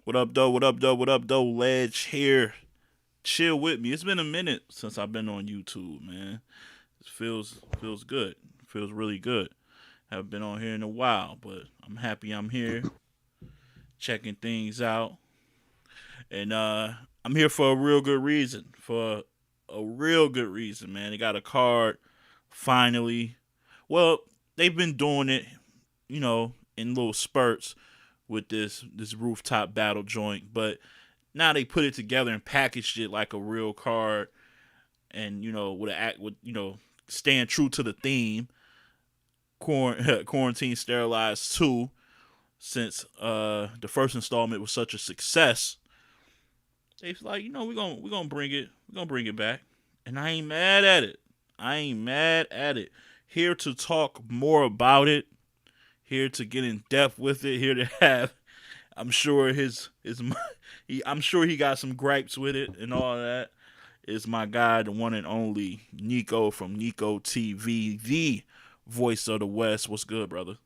What up, though? What up, though? What up, though? Ledge here. Chill with me. It's been a minute since I've been on YouTube, man. It feels good. Feels really good. Haven't been on here in a while, but I'm happy I'm here, checking things out, and I'm here for a real good reason. For a real good reason, man. They got a card finally. Well, they've been doing it, in little spurts with this rooftop battle joint, but now they put it together and packaged it like a real card, and with an act with staying true to the theme. Quarantine Sterilized 2, since the first installment was such a success. They's like, we're gonna bring it back, and I ain't mad at it. I ain't mad at it. Here to talk more about it. Here to get in depth with it. Here to have, I'm sure I'm sure he got some gripes with it and all that. Is my guy, the one and only Nico from Nico TV, the voice of the West. What's good, brother?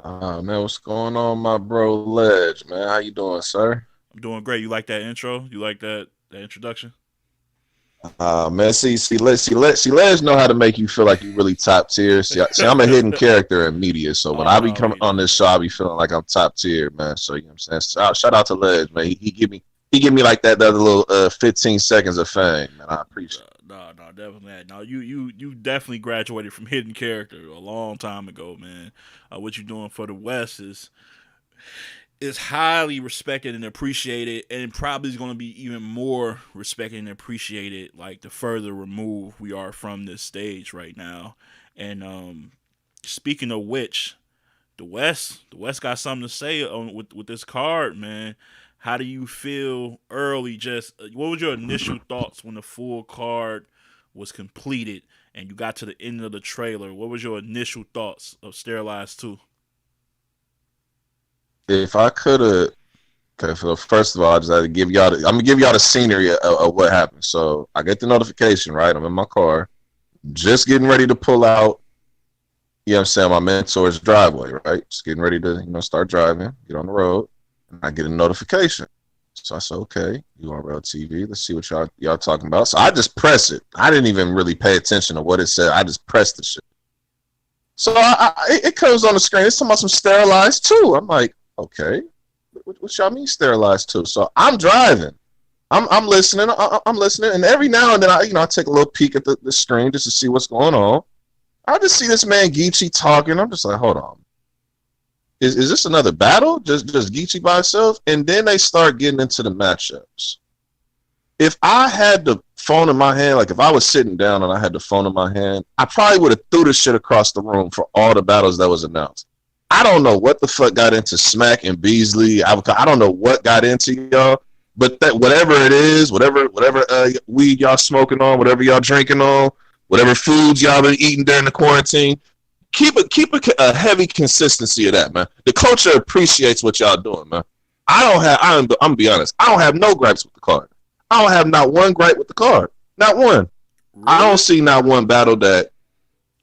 Man, what's going on, my bro Ledge, man? How you doing, sir? I'm doing great. You like that intro? You like that introduction? Man, Ledge know how to make you feel like you really top tier. See, I'm a hidden character in media, so when Oh I be no, coming we on know. this show, I be feeling like I'm top tier, man. So you know what I'm saying? Shout out to Ledge, man. He give me like that other little 15 seconds of fame, man. I appreciate it. No, definitely not. No, you definitely graduated from hidden character a long time ago, man. What you doing for the West is highly respected and appreciated, and probably is going to be even more respected and appreciated like the further removed we are from this stage right now. And speaking of which, the West got something to say on with this card, man. How do you feel early? Just what was your initial thoughts when the full card was completed and you got to the end of the trailer? What was your initial thoughts of Sterilized 2? If I could have, okay, so first of all, I just had to give y'all. I'm gonna give y'all the scenery of what happened. So I get the notification, right? I'm in my car, just getting ready to pull out. You know what I'm saying? My mentor's driveway, right? Just getting ready to, start driving, get on the road, and I get a notification. So I said, okay, URLTV, let's see what y'all talking about. So I just press it. I didn't even really pay attention to what it said. I just pressed the shit. So it comes on the screen. It's talking about some sterilized too. I'm like, okay, what y'all mean sterilized too? So I'm driving. I'm listening. I'm listening, and every now and then I take a little peek at the screen just to see what's going on. I just see this man Geechee talking. I'm just like, hold on. Is this another battle? Just Geechee by himself? And then they start getting into the matchups. If I had the phone in my hand, like if I was sitting down and I had the phone in my hand, I probably would have threw this shit across the room for all the battles that was announced. I don't know what the fuck got into Smack and Beasley. I don't know what got into y'all, but that whatever it is, whatever weed y'all smoking on, whatever y'all drinking on, whatever foods y'all been eating during the quarantine, keep a heavy consistency of that, man. The culture appreciates what y'all doing, man. I'm gonna be honest. I don't have no gripes with the card. I don't have not one gripe with the card. Not one. I don't Really? see not one battle that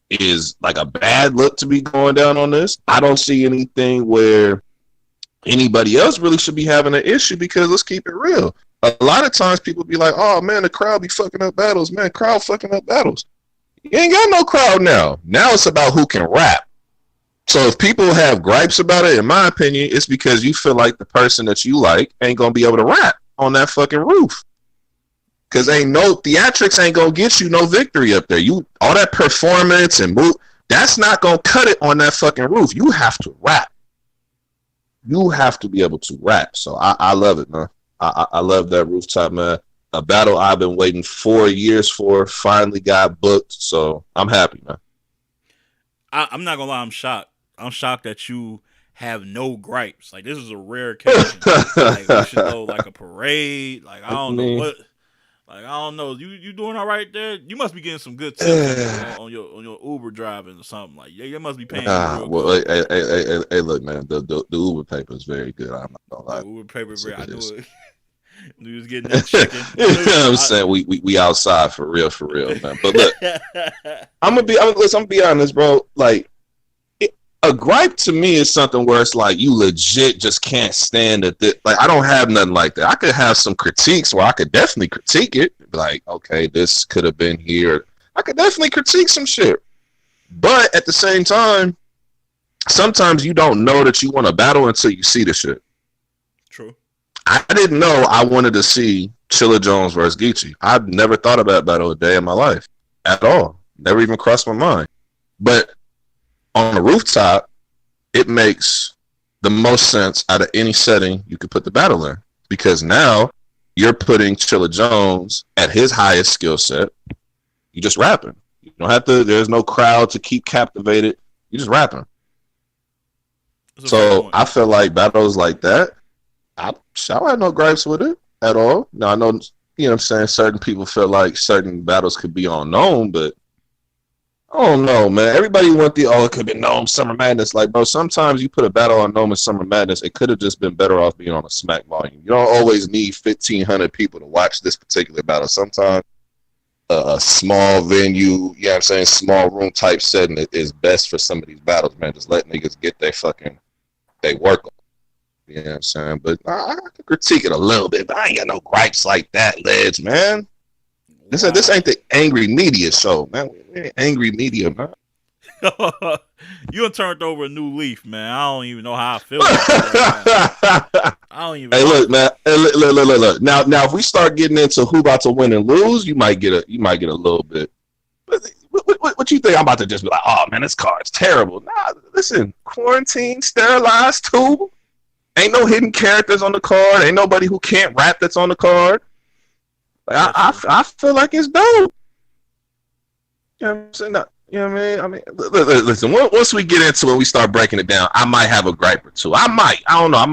is like a bad look to be going down on this. I don't see anything where anybody else really should be having an issue because let's keep it real. A lot of times people be like, oh man, the crowd be fucking up battles. Man, crowd fucking up battles. You ain't got no crowd now. Now it's about who can rap. So if people have gripes about it, in my opinion, it's because you feel like the person that you like ain't gonna be able to rap on that fucking roof. Cause ain't no theatrics ain't gonna get you no victory up there. You all that performance and move, that's not gonna cut it on that fucking roof. You have to rap. You have to be able to rap. So I love it, man. I love that rooftop, man. A battle I've been waiting 4 years for finally got booked. So I'm happy, man. I'm not gonna lie. I'm shocked. I'm shocked that you have no gripes. Like this is a rare occasion. Like we should throw like a parade. Like I I don't know mean, what. Like I don't know. You doing all right there? You must be getting some good tips on your Uber driving or something. Like yeah, they must be paying you real well, good. hey, look, man, the Uber paper is very good. I'm not gonna The lie. Uber paper, It's, bro. I knew it's, it. You was getting that chicken. you know what I'm saying? We outside for real, man. But look, listen, I'm gonna be honest, bro. Like, a gripe to me is something where it's like you legit just can't stand it. Like I don't have nothing like that. I could have some critiques where I could definitely critique it. Like, okay, this could have been here. I could definitely critique some shit. But at the same time, sometimes you don't know that you want to battle until you see the shit. True. I didn't know I wanted to see Chilla Jones versus Geechee. I've never thought about battle a day in my life at all. Never even crossed my mind. But on the rooftop, it makes the most sense out of any setting you could put the battle in. Because now you're putting Chilla Jones at his highest skill set. You just rapping. You don't have to, there's no crowd to keep captivated. You just rapping. So I feel like battles like that, I don't have no gripes with it at all. Now I know, you know what I'm saying, certain people feel like certain battles could be unknown, but I don't know, man. Everybody want it could be Gnome Summer Madness. Like, bro, sometimes you put a battle on Gnome and Summer Madness, it could have just been better off being on a Smack volume. You don't always need 1,500 people to watch this particular battle. Sometimes a small venue, you know what I'm saying, small room type setting is best for some of these battles, man. Just let niggas get they work on. You know what I'm saying? But I can critique it a little bit, but I ain't got no gripes like that, Ledge, man. This ain't the angry media show, man. We ain't angry media, man. You done turned over a new leaf, man. I don't even know how I feel about that. I don't even. Hey, look, man. Hey, look. Now, if we start getting into who about to win and lose, you might get a little bit. What you think? I'm about to just be like, oh man, this card's terrible. Nah, listen, quarantine, sterilized too. Ain't no hidden characters on the card. Ain't nobody who can't rap that's on the card. Like, I feel like it's dope. You know what I'm saying? You know what I mean? Listen, once we get into it, we start breaking it down, I might have a gripe or two. I don't know.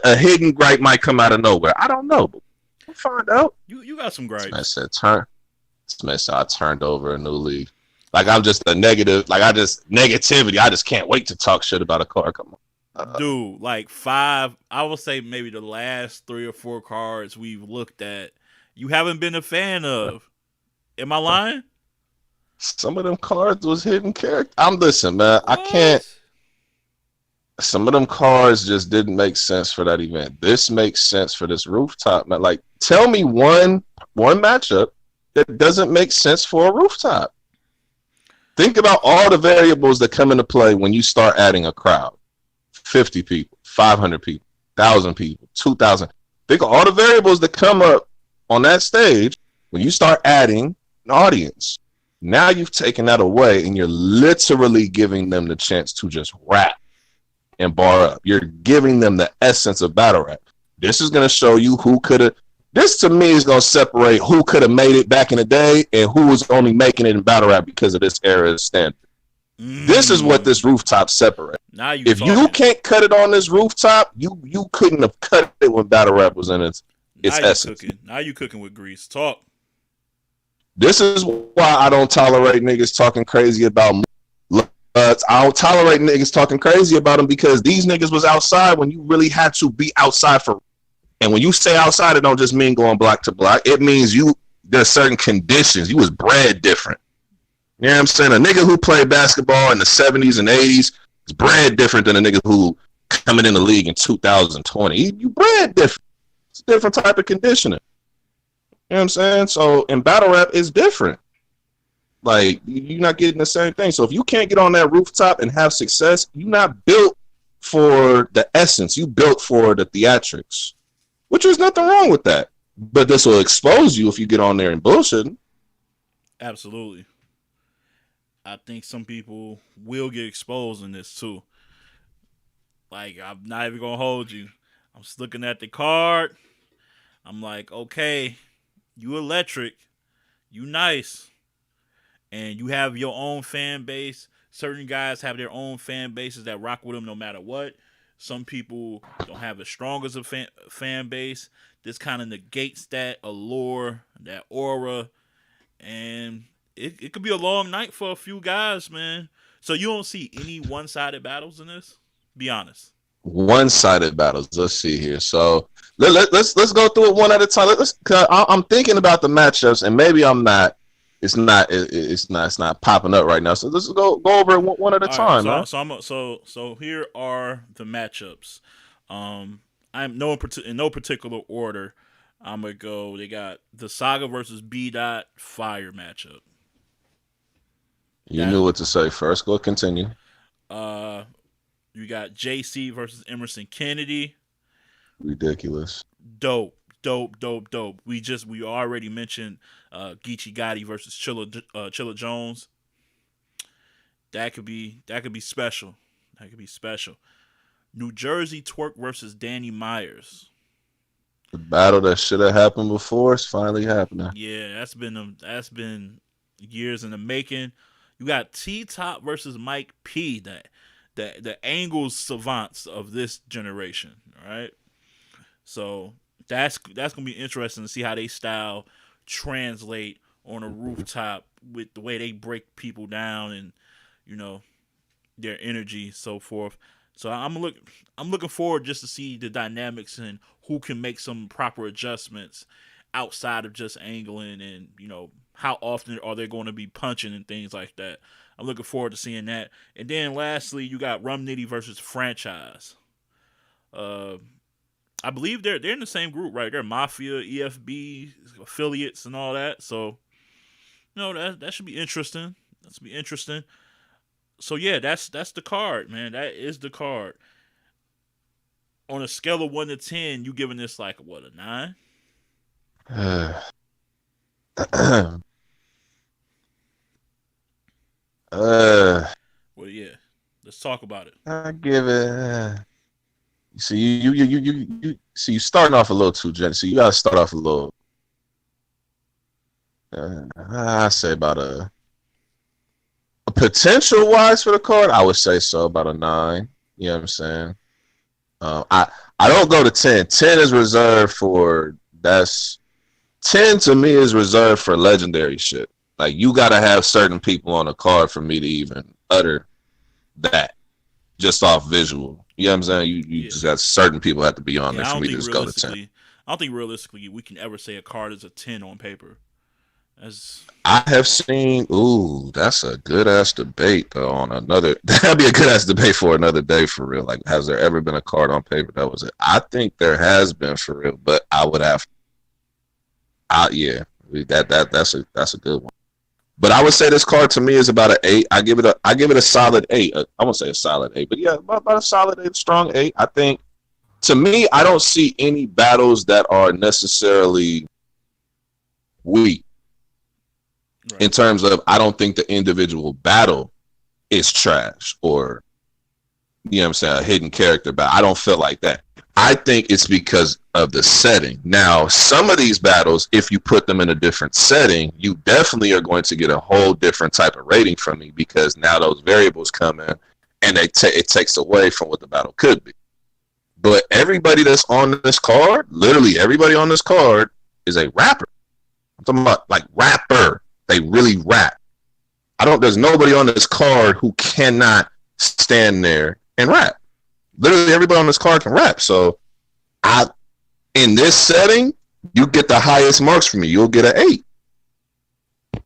A hidden gripe might come out of nowhere. I don't know, but we'll find out. You got some gripes. Man said I turned over a new leaf. Like I'm just a negative, negativity. I just can't wait to talk shit about a card. Come on. Dude, like 5, I would say maybe the last 3 or 4 cards we've looked at, you haven't been a fan of. Am I lying? Some of them cards was hidden character. Listen, man. What? I can't. Some of them cards just didn't make sense for that event. This makes sense for this rooftop, man. Like, tell me one matchup that doesn't make sense for a rooftop. Think about all the variables that come into play when you start adding a crowd. 50 people, 500 people, 1,000 people, 2,000. Think of all the variables that come up on that stage when you start adding an audience. Now you've taken that away and you're literally giving them the chance to just rap and bar up. You're giving them the essence of battle rap. This is going to show you who could have. This to me is going to separate who could have made it back in the day and who was only making it in battle rap because of this era's standard. This is what this rooftop separates. If you can't cut it on this rooftop, you couldn't have cut it when battle rap was in its essence. Now you cooking with grease. Talk. This is why I don't tolerate niggas talking crazy about. I don't tolerate niggas talking crazy about them because these niggas was outside when you really had to be outside for. And when you say outside, it don't just mean going block to block. It means there's certain conditions. You was bred different. You know what I'm saying? A nigga who played basketball in the 70s and 80s is bred different than a nigga who coming in the league in 2020. You bred different. It's a different type of conditioning. You know what I'm saying? So in battle rap, it's different. Like, you're not getting the same thing. So if you can't get on that rooftop and have success, you're not built for the essence. You built for the theatrics, which is nothing wrong with that. But this will expose you if you get on there and bullshit. Absolutely. I think some people will get exposed in this too. Like, I'm not even going to hold you. I'm just looking at the card. I'm like, okay, you electric. You nice. And you have your own fan base. Certain guys have their own fan bases that rock with them no matter what. Some people don't have as strong as a fan base. This kind of negates that allure, that aura. And it could be a long night for a few guys, man. So you don't see any one-sided battles in this? Be honest. One-sided battles. Let's see here. So let's go through it one at a time. I'm thinking about the matchups, and maybe I'm not. it's not popping up right now. So let's go over it one at a All right, time, man. so here are the matchups. I'm no in no particular order. I'm gonna go. They got the Saga versus B Dot Fire matchup. You That knew what to say first. Go continue. uh, you got JC versus Emerson Kennedy. Ridiculous. Dope, dope. We already mentioned Geechee Gotti versus Chilla Jones. That could be special. That could be special. New Jersey Twerk versus Danny Myers. The battle that should have happened before is finally happening. Yeah, that's been years in the making. You got T Top versus Mike P. The angles savants of this generation. All right, so that's gonna be interesting to see how they style translate on a rooftop with the way they break people down and you know their energy so forth. So I'm looking forward just to see the dynamics and who can make some proper adjustments outside of just angling and how often are they going to be punching and things like that. I'm looking forward to seeing that. And then lastly, you got Rum Nitty versus Franchise. Uh, I believe they're in the same group, right? They're Mafia, EFB affiliates, and all that. So that should be interesting. That should be interesting. So yeah, that's the card, man. That is the card. On a scale of 1 to 10, you giving this like what, a 9? Well, yeah. Let's talk about it. I give it. See, you see, you starting off a little too gentle. So you gotta start off a little. I say about a potential wise for the card. I would say so, about a 9. You know what I'm saying? I don't go to 10. 10 is reserved for 10 to me is reserved for legendary shit. Like you gotta have certain people on the card for me to even utter that just off visual. You know what I'm saying? You just got certain people have to be on there for me to just go to 10. I don't think realistically we can ever say a card is a 10 on paper. I have seen. Ooh, that's a good ass debate though. On another, that'd be a good ass debate for another day for real. Like, has there ever been a card on paper that was it? I think there has been for real, but I would have. Yeah, that's a good one. But I would say this card to me is about an 8. I give it a solid 8. I won't say a solid 8, but yeah, about a solid 8, strong 8. I think to me, I don't see any battles that are necessarily weak. Right. In terms of, I don't think the individual battle is trash or, you know what I'm saying, a hidden character battle. I don't feel like that. I think it's because of the setting. Now, some of these battles, if you put them in a different setting, you definitely are going to get a whole different type of rating from me because now those variables come in and it takes away from what the battle could be. But everybody that's on this card, literally everybody on this card is a rapper. I'm talking about like rapper. They really rap. There's nobody on this card who cannot stand there and rap. Literally everybody on this card can rap. So in this setting, you get the highest marks from me. You'll get an 8.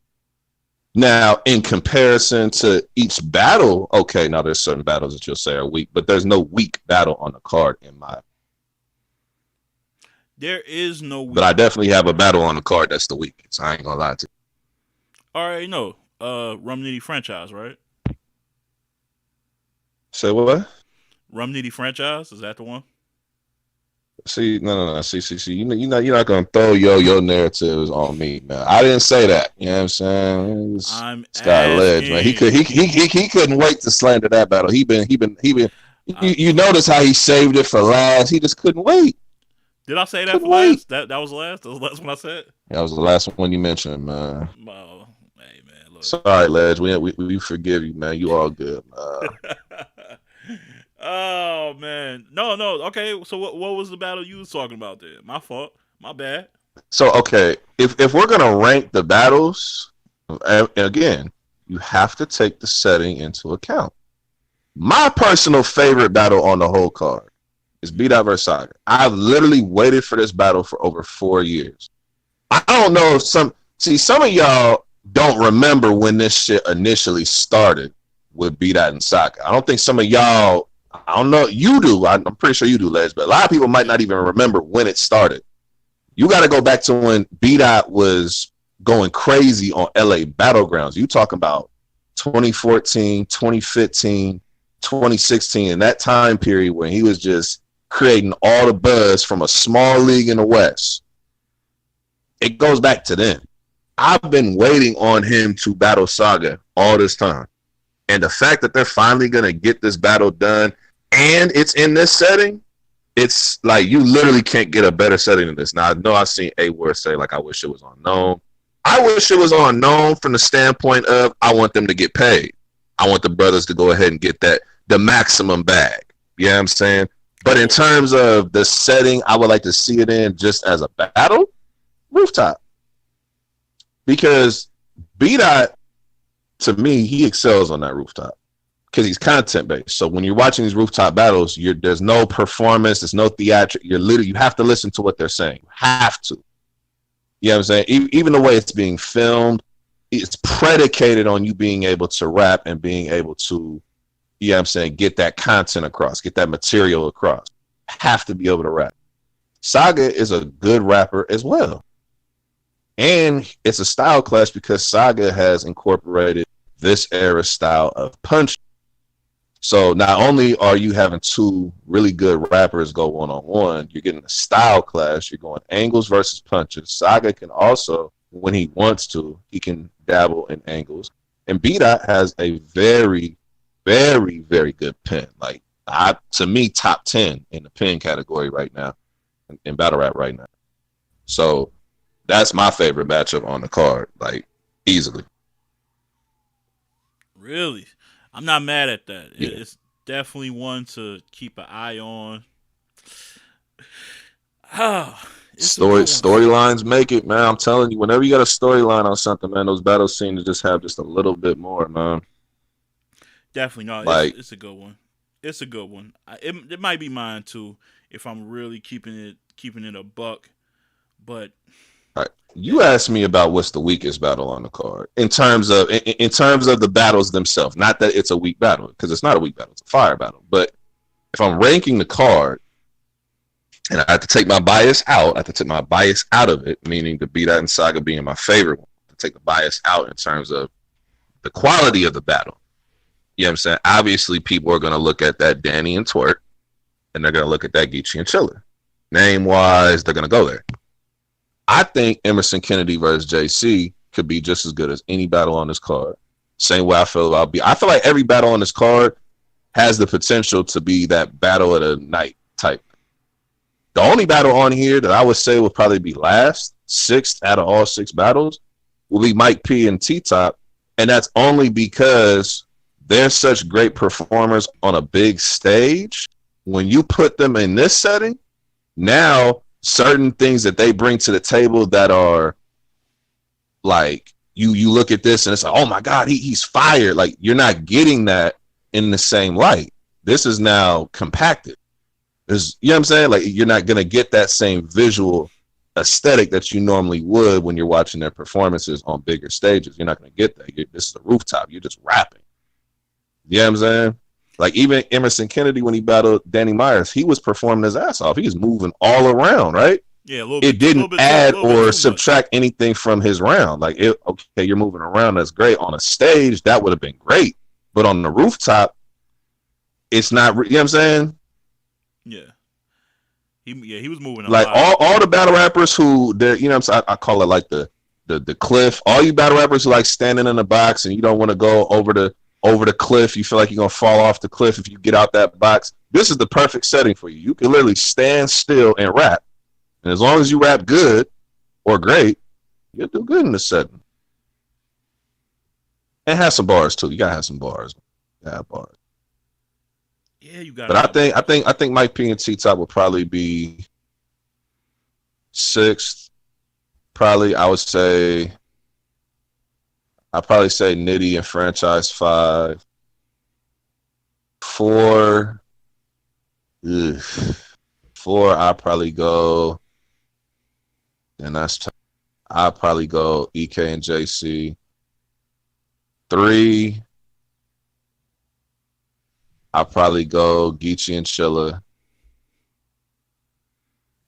Now, in comparison to each battle, okay, now there's certain battles that you'll say are weak, but there's no weak battle on the card in my. There is no weak. But I definitely have a battle on the card that's the weakest. I ain't gonna lie to you. All right, no. Rum Nitty Franchise, right? Say what? Rum Nitty Franchise, is that the one? See, no. See. You're not gonna throw your narratives on me, man. I didn't say that. You know what I'm saying? Scott Ledge, man. He couldn't wait to slander that battle. He been. You notice how he saved it for last. He just couldn't wait. Did I say that for last? That was last. That was the last one I said. That was the last one you mentioned, man. Oh, hey, man. Look. Sorry, Ledge. We forgive you, man. You all good, man. Oh man, no. Okay, so what was the battle you was talking about there? My fault, my bad. So okay, if we're gonna rank the battles, again, you have to take the setting into account. My personal favorite battle on the whole card is B-Dot vs. Saga. I've literally waited for this battle for over 4 years. I don't know if some of y'all don't remember when this shit initially started with B Dot and Sokka. I don't think some of y'all, I don't know, you do. I'm pretty sure you do, Les, but a lot of people might Yeah. not even remember when it started. You got to go back to when B Dot was going crazy on LA Battlegrounds. You talking about 2014, 2015, 2016, in that time period when he was just creating all the buzz from a small league in the West. It goes back to then. I've been waiting on him to battle Saga all this time. And the fact that they're finally going to get this battle done and it's in this setting, it's like you literally can't get a better setting than this. Now, I know I've seen A Word say, like, I wish it was unknown. I wish it was unknown from the standpoint of I want them to get paid. I want the brothers to go ahead and get the maximum bag. You know what I'm saying? But in terms of the setting, I would like to see it in just as a battle, Rooftop. Because B Dot, to me, he excels on that Rooftop because he's content based. So when you're watching these Rooftop battles, there's no performance, there's no theatric. You have to listen to what they're saying. You have to. You know what I'm saying? Even the way it's being filmed, it's predicated on you being able to rap and being able to, you know what I'm saying, get that content across, get that material across. Have to be able to rap. Saga is a good rapper as well. And it's a style clash because Saga has incorporated this era style of punch. So not only are you having two really good rappers go one-on-one, you're getting a style clash. You're going angles versus punches. Saga can also, when he wants to, he can dabble in angles. And B-Dot has a very, very, very good pen. Like, to me, top 10 in the pen category right now, in battle rap right now. So that's my favorite matchup on the card, like, easily. Really, I'm not mad at that. Yeah. It's definitely one to keep an eye on. Ah, it's a good one. Storylines make it, man. I'm telling you, whenever you got a storyline on something, man, those battle scenes just have just a little bit more, man. Definitely, no. It's Like, it's a good one. It's a good one. It might be mine too if I'm really keeping it a buck. But right. You asked me about what's the weakest battle on the card in terms of the battles themselves. Not that it's a weak battle because it's not a weak battle; it's a fire battle. But if I'm ranking the card, and I have to take my bias out, I have to take my bias out of it, meaning the Beat That and Saga being my favorite one. To take the bias out in terms of the quality of the battle. You know what I'm saying? Obviously, people are going to look at that Danny and Twerk, and they're going to look at that Geechee and Chiller. Name wise, they're going to go there. I think Emerson Kennedy versus JC could be just as good as any battle on this card. Same way I feel about B. I feel like every battle on this card has the potential to be that battle of the night type. The only battle on here that I would say would probably be last, sixth out of all six battles, will be Mike P and T Top. And that's only because they're such great performers on a big stage. When you put them in this setting, now certain things that they bring to the table that are like you look at this and it's like, oh my God, he's fired. Like, you're not getting that in the same light. This is now compacted. There's, you know what I'm saying? Like, you're not gonna get that same visual aesthetic that you normally would when you're watching their performances on bigger stages. You're not gonna get that. This is a rooftop. You're just rapping. You know what I'm saying? Like, even Emerson Kennedy, when he battled Danny Myers, he was performing his ass off. He was moving all around, right? yeah, a little It bit, a little didn't bit, add a little bit or too much. subtract anything from his round. Like, okay, you're moving around. That's great. On a stage, that would have been great. But on the rooftop, it's not, you know what I'm saying? Yeah, he was moving a Like, lot. all the battle rappers who, you know what I'm saying? I call it like the cliff. All you battle rappers who like standing in the box and you don't want to go over the cliff. You feel like you're going to fall off the cliff if you get out that box. This is the perfect setting for you. You can literally stand still and rap. And as long as you rap good or great, you'll do good in this setting. And have some bars too. You gotta have some bars. You gotta have bars. Yeah, you got But to have. I think Mike P and T Top will probably be sixth. Probably I'd probably say Nitty and Franchise 5. 4. Ugh. 4, I'll probably go, and that's I'll probably go EK and JC. 3, I'll probably go Geechee and Chilla.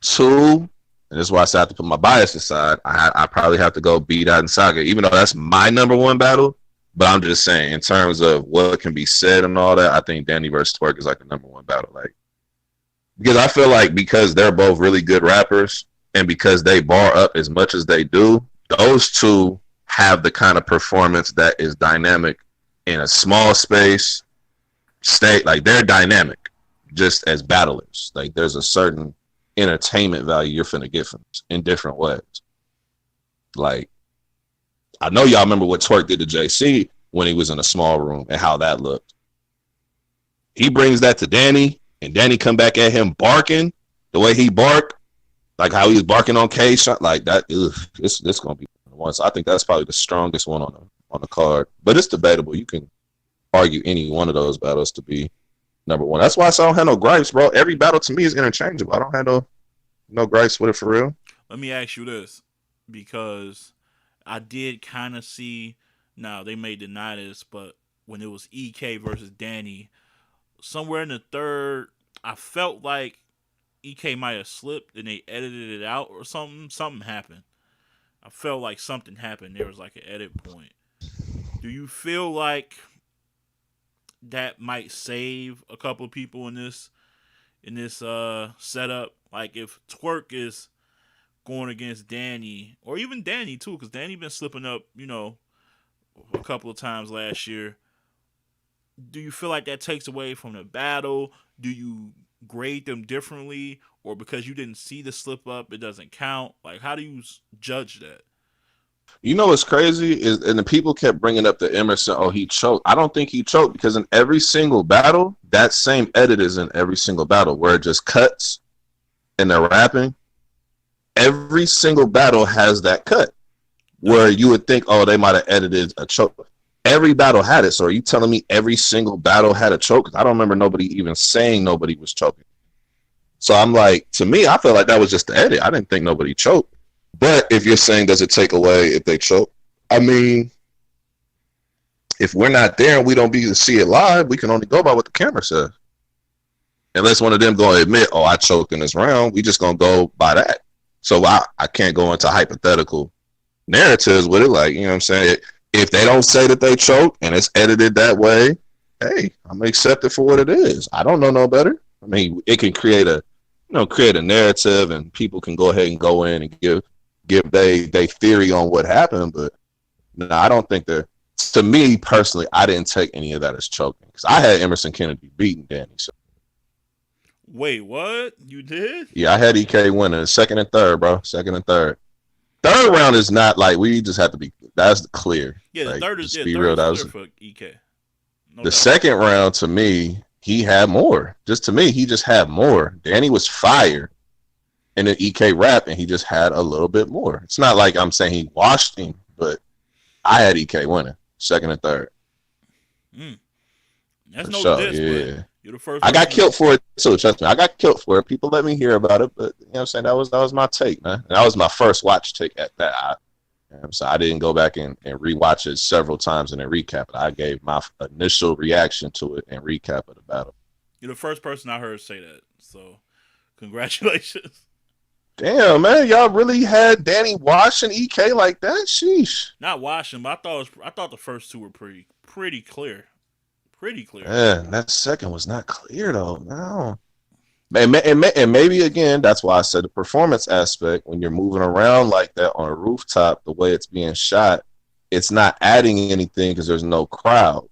2, and this is why I said I have to put my bias aside. I probably have to go B-Dot and Saga, even though that's my number one battle. But I'm just saying, in terms of what can be said and all that, I think Danny versus Twerk is like the number one battle. Like, because I feel like because they're both really good rappers and because they bar up as much as they do, those two have the kind of performance that is dynamic in a small space. State like they're dynamic just as battlers. Like there's a certain entertainment value you're finna get from this in different ways. Like I know y'all remember what Twerk did to JC when he was in a small room and how that looked. He brings that to Danny, and Danny come back at him barking the way he barked, like how he was barking on K shot, like that. This gonna be one. So I think that's probably the strongest one on the card. But it's debatable. You can argue any one of those battles to be number one. That's why I don't have no gripes, bro. Every battle to me is interchangeable. I don't have no gripes with it for real. Let me ask you this, because I did kind of see. Now they may deny this, but when it was EK versus Danny, somewhere in the third, I felt like EK might have slipped and they edited it out or something. Something happened. I felt like something happened. There was like an edit point. Do you feel like that might save a couple of people in this setup? Like if Twerk is going against Danny, or even Danny too, because Danny been slipping up, a couple of times last year. Do you feel like that takes away from the battle? Do you grade them differently, or because you didn't see the slip up, it doesn't count? Like, how do you judge that? You know what's crazy is, and the people kept bringing up the Emerson. Oh, he choked. I don't think he choked because in every single battle, that same edit is in every single battle where it just cuts and they're rapping. Every single battle has that cut where you would think, oh, they might have edited a choke. Every battle had it. So are you telling me every single battle had a choke? I don't remember nobody even saying nobody was choking. So I'm like, to me, I feel like that was just the edit. I didn't think nobody choked. But if you're saying, does it take away if they choke? I mean, if we're not there and we don't be to see it live, we can only go by what the camera says. Unless one of them going to admit, oh, I choked in this round, we just going to go by that. So I can't go into hypothetical narratives with it. Like, you know what I'm saying? If they don't say that they choked and it's edited that way, hey, I'm going to accept it for what it is. I don't know no better. I mean, it can create a narrative and people can go ahead and go in and give they theory on what happened. But no, I don't think that. To me personally, I didn't take any of that as choking because I had Emerson Kennedy beating Danny. So. Wait, what? You did? Yeah, I had EK winning second and third, bro. Second and third. Third round is not like we just have to be. That's clear. Yeah, the like, third is be real. That was for EK. No doubt. Second round to me, he had more. Just to me, he just had more. Danny was fire in the EK rap, and he just had a little bit more. It's not like I'm saying he washed him, but I had EK winning second and third. That's for no sure. Diss, yeah. But you're the first. I got killed for it too. Trust me, I got killed for it. People let me hear about it, but you know what I'm saying, that was my take, man. And that was my first watch take at that. So I didn't go back and rewatch it several times and then recap it. I gave my initial reaction to it and recap of the battle. You're the first person I heard say that. So congratulations. Damn, man, y'all really had Danny washing EK like that? Sheesh. Not washing, but I thought the first two were pretty clear. Pretty clear. Yeah, that second was not clear though. No. And maybe again, that's why I said the performance aspect. When you're moving around like that on a rooftop, the way it's being shot, it's not adding anything because there's no crowd.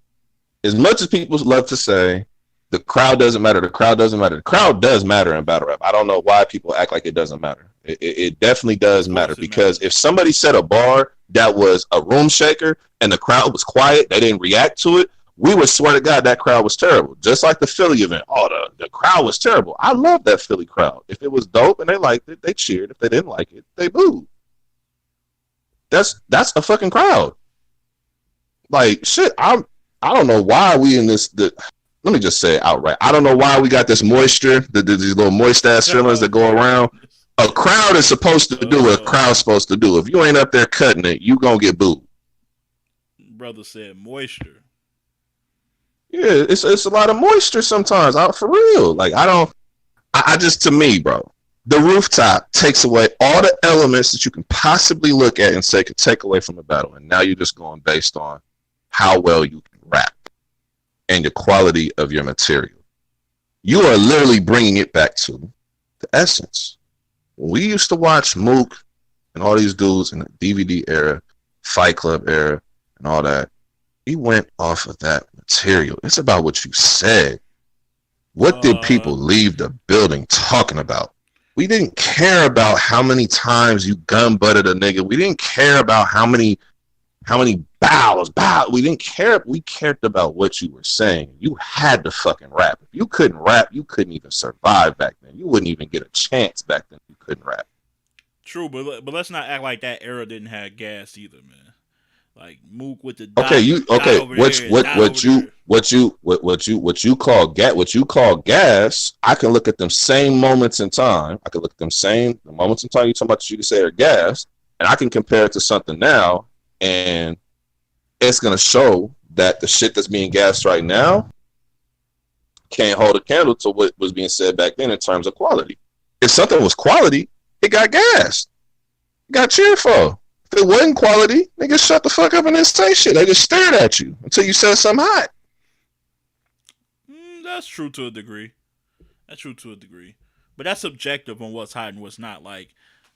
As much as people love to say the crowd doesn't matter, the crowd doesn't matter. The crowd does matter in battle rap. I don't know why people act like it doesn't matter. It definitely does matter because if somebody said a bar that was a room shaker and the crowd was quiet, they didn't react to it, we would swear to God that crowd was terrible. Just like the Philly event. Oh, the crowd was terrible. I love that Philly crowd. If it was dope and they liked it, they cheered. If they didn't like it, they booed. That's a fucking crowd. Like, shit, I don't know why we in this. Let me just say it outright. I don't know why we got this moisture, these little moist-ass feelings that go around. A crowd is supposed to do what a crowd's supposed to do. If you ain't up there cutting it, you going to get booed. Brother said moisture. Yeah, it's a lot of moisture sometimes. For real. Like I just to me, bro, the rooftop takes away all the elements that you can possibly look at and say could take away from the battle, and now you're just going based on how well you can rap and the quality of your material. You are literally bringing it back to the essence. When we used to watch Mook and all these dudes in the DVD era, Fight Club era, and all that, we went off of that material. It's about what you said. What did people leave the building talking about? We didn't care about how many times you gun butted a nigga. We didn't care about how many bows. We didn't care. We cared about what you were saying. You had to fucking rap. If you couldn't rap, you couldn't even survive back then. You wouldn't even get a chance back then if you couldn't rap. True, but let's not act like that era didn't have gas either, man. Like Mook with the dot, what you call gas. I can look at them same moments in time. I can look at the moments in time you talking about you can say are gas, and I can compare it to something now, and it's gonna show that the shit that's being gassed right now can't hold a candle to what was being said back then in terms of quality. If something was quality, it got gassed. It got cheered for. If it wasn't quality, niggas shut the fuck up and didn't say shit. They just stared at you until you said something hot. That's true to a degree. But that's subjective on what's hot and what's not. Like,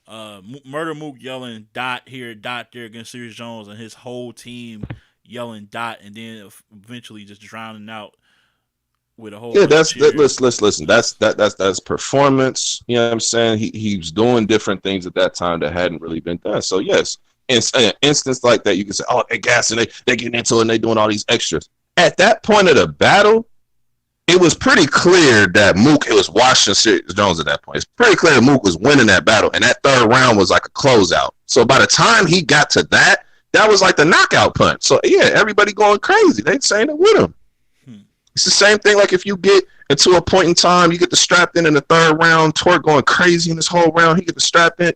Murder Mook yelling dot here, dot there against Serious Jones, and his whole team yelling dot, and then eventually just drowning out with a whole. Yeah, listen. That's performance. You know what I'm saying? He's doing different things at that time that hadn't really been done. So yes, in an instance like that, you can say, oh, they're gassing, they getting into it, and they doing all these extras. At that point of the battle, it was pretty clear that Mook, it was Washington Serious Jones at that point. It's pretty clear that Mook was winning that battle, and that third round was like a closeout. So by the time he got to that was like the knockout punch. So yeah, everybody going crazy. They saying it with him. It's the same thing like if you get into a point in time, you get the strap in the third round, Twerk going crazy in this whole round, he get the strap in.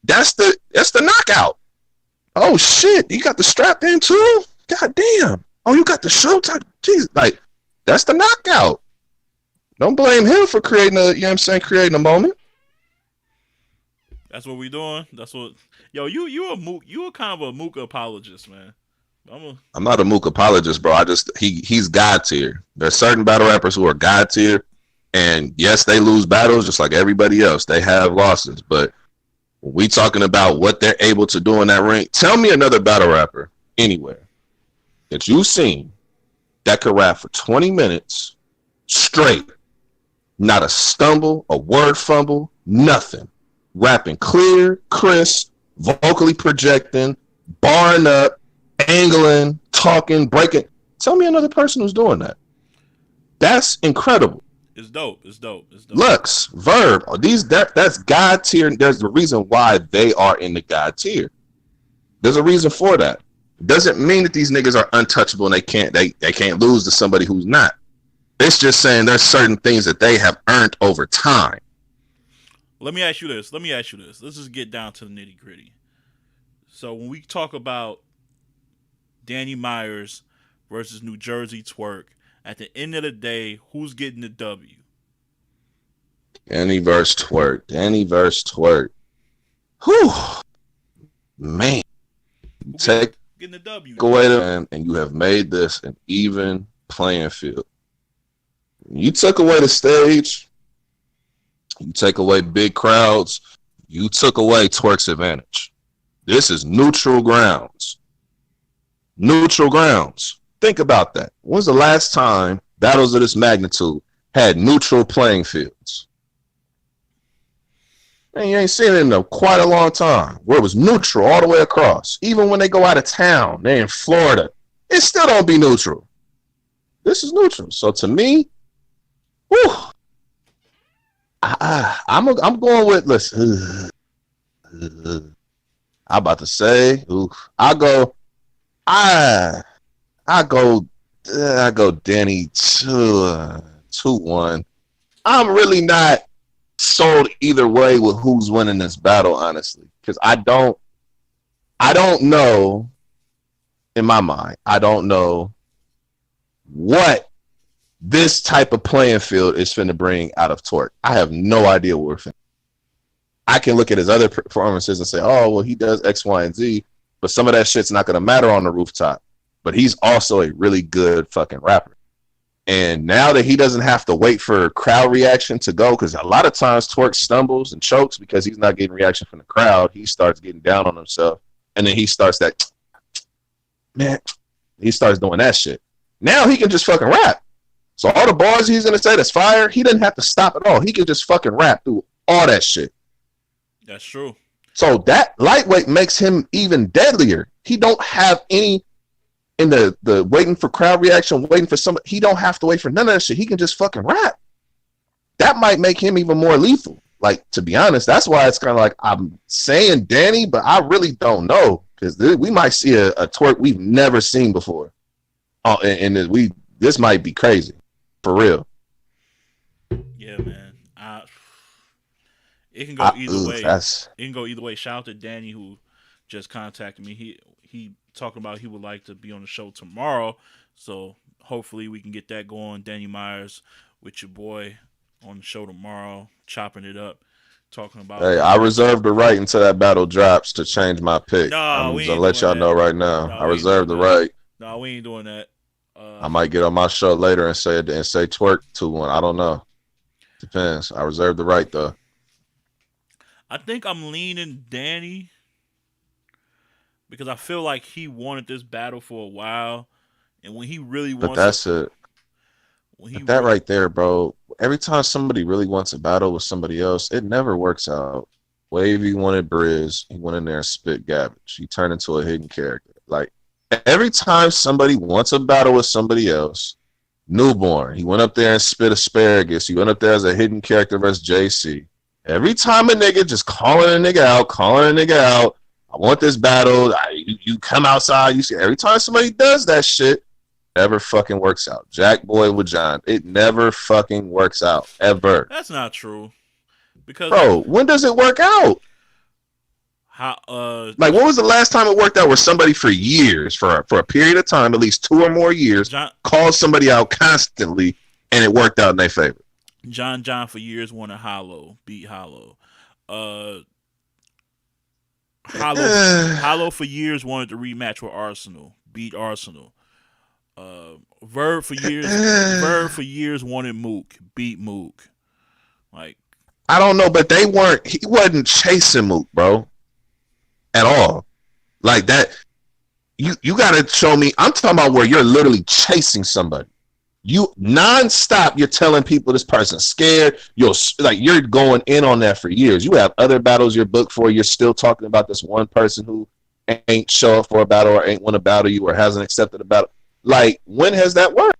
That's the knockout. Oh shit, you got the strap in too? God damn. Oh, you got the showtime. Jesus, like that's the knockout. Don't blame him for creating creating a moment. That's what we doing. That's what. Yo, you a Mook. You a kind of a Mook apologist, man. I'm not a Mook apologist, bro. He's God tier. There's certain battle rappers who are God tier, and yes, they lose battles just like everybody else. They have losses, but when we talking about what they're able to do in that ring, tell me another battle rapper anywhere that you've seen that could rap for 20 minutes straight, not a stumble, a word fumble, nothing. Rapping clear, crisp, vocally projecting, barring up, angling, talking, breaking. Tell me another person who's doing that. That's incredible. It's dope. Lux, Verb, that's God tier. There's a reason why they are in the God tier. There's a reason for that. It doesn't mean that these niggas are untouchable and they can't lose to somebody who's not. It's just saying there's certain things that they have earned over time. Let me ask you this. Let's just get down to the nitty gritty. So when we talk about Danny Myers versus New Jersey Twerk, at the end of the day, who's getting the W? Danny versus Twerk. Whew. Man. Take getting the W. Away them, and you have made this an even playing field. You took away the stage. You take away big crowds. You took away Twerk's advantage. This is neutral grounds. Think about that. When's the last time battles of this magnitude had neutral playing fields? Man, you ain't seen it in quite a long time where it was neutral all the way across. Even when they go out of town, they're in Florida, it still don't be neutral. This is neutral. So to me, whew, I'm going with, listen, I'm about to say, I go Danny 2-1. I'm really not sold either way with who's winning this battle, honestly, because I don't know in my mind, I don't know what this type of playing field is finna bring out of Torque. I have no idea what we're finna. I can look at his other performances and say, oh, well, he does X, Y, and Z, but some of that shit's not gonna matter on the rooftop. But he's also a really good fucking rapper. And now that he doesn't have to wait for crowd reaction to go, because a lot of times Torque stumbles and chokes because he's not getting reaction from the crowd. He starts getting down on himself, and then he starts that, man, he starts doing that shit. Now he can just fucking rap. So all the bars he's gonna say that's fire, he doesn't have to stop at all. He can just fucking rap through all that shit. That's true. So that lightweight makes him even deadlier. He don't have any in the waiting for crowd reaction, waiting for somebody. He don't have to wait for none of that shit. He can just fucking rap. That might make him even more lethal. Like, to be honest, that's why it's kind of like I'm saying Danny, but I really don't know, because we might see a Torque we've never seen before. Oh, and this might be crazy for real. Yeah, man. It can go either way. It can go either way. Shout out to Danny who just contacted me. He talking about he would like to be on the show tomorrow. So hopefully we can get that going. Danny Myers with your boy on the show tomorrow, chopping it up, talking about. Hey, I reserve the right until that battle drops to change my pick. No, I'm gonna let y'all know right now. I reserve the right. No, we ain't doing that. I might get on my show later and say Twerk 2-1. I don't know. Depends. I reserve the right though. I think I'm leaning Danny because I feel like he wanted this battle for a while, and when he really wants, but that's it. That right there, bro. Every time somebody really wants a battle with somebody else, it never works out. Wavy wanted Briz. He went in there and spit garbage. He turned into a hidden character. Like, every time somebody wants a battle with somebody else, Newborn, he went up there and spit asparagus. He went up there as a hidden character versus JC. Every time a nigga just calling a nigga out, I want this battle. You come outside. You see, every time somebody does that shit, never fucking works out. Jack Boy with John, it never fucking works out ever. That's not true. Because bro, when does it work out? Like, when was the last time it worked out where somebody for years, for a period of time, at least 2 or more years, called somebody out constantly and it worked out in their favor? John for years wanted Hollow, beat Hollow. Hollow for years wanted to rematch with Arsenal, beat Arsenal. Verb for years wanted Mook, beat Mook. Like, I don't know, but he wasn't chasing Mook, bro, at all. Like that, you gotta show me. I'm talking about where you're literally chasing somebody. You nonstop, you're telling people this person's scared. You're going in on that for years. You have other battles you're booked for. You're still talking about this one person who ain't show up for a battle or ain't want to battle you or hasn't accepted a battle. Like, when has that worked?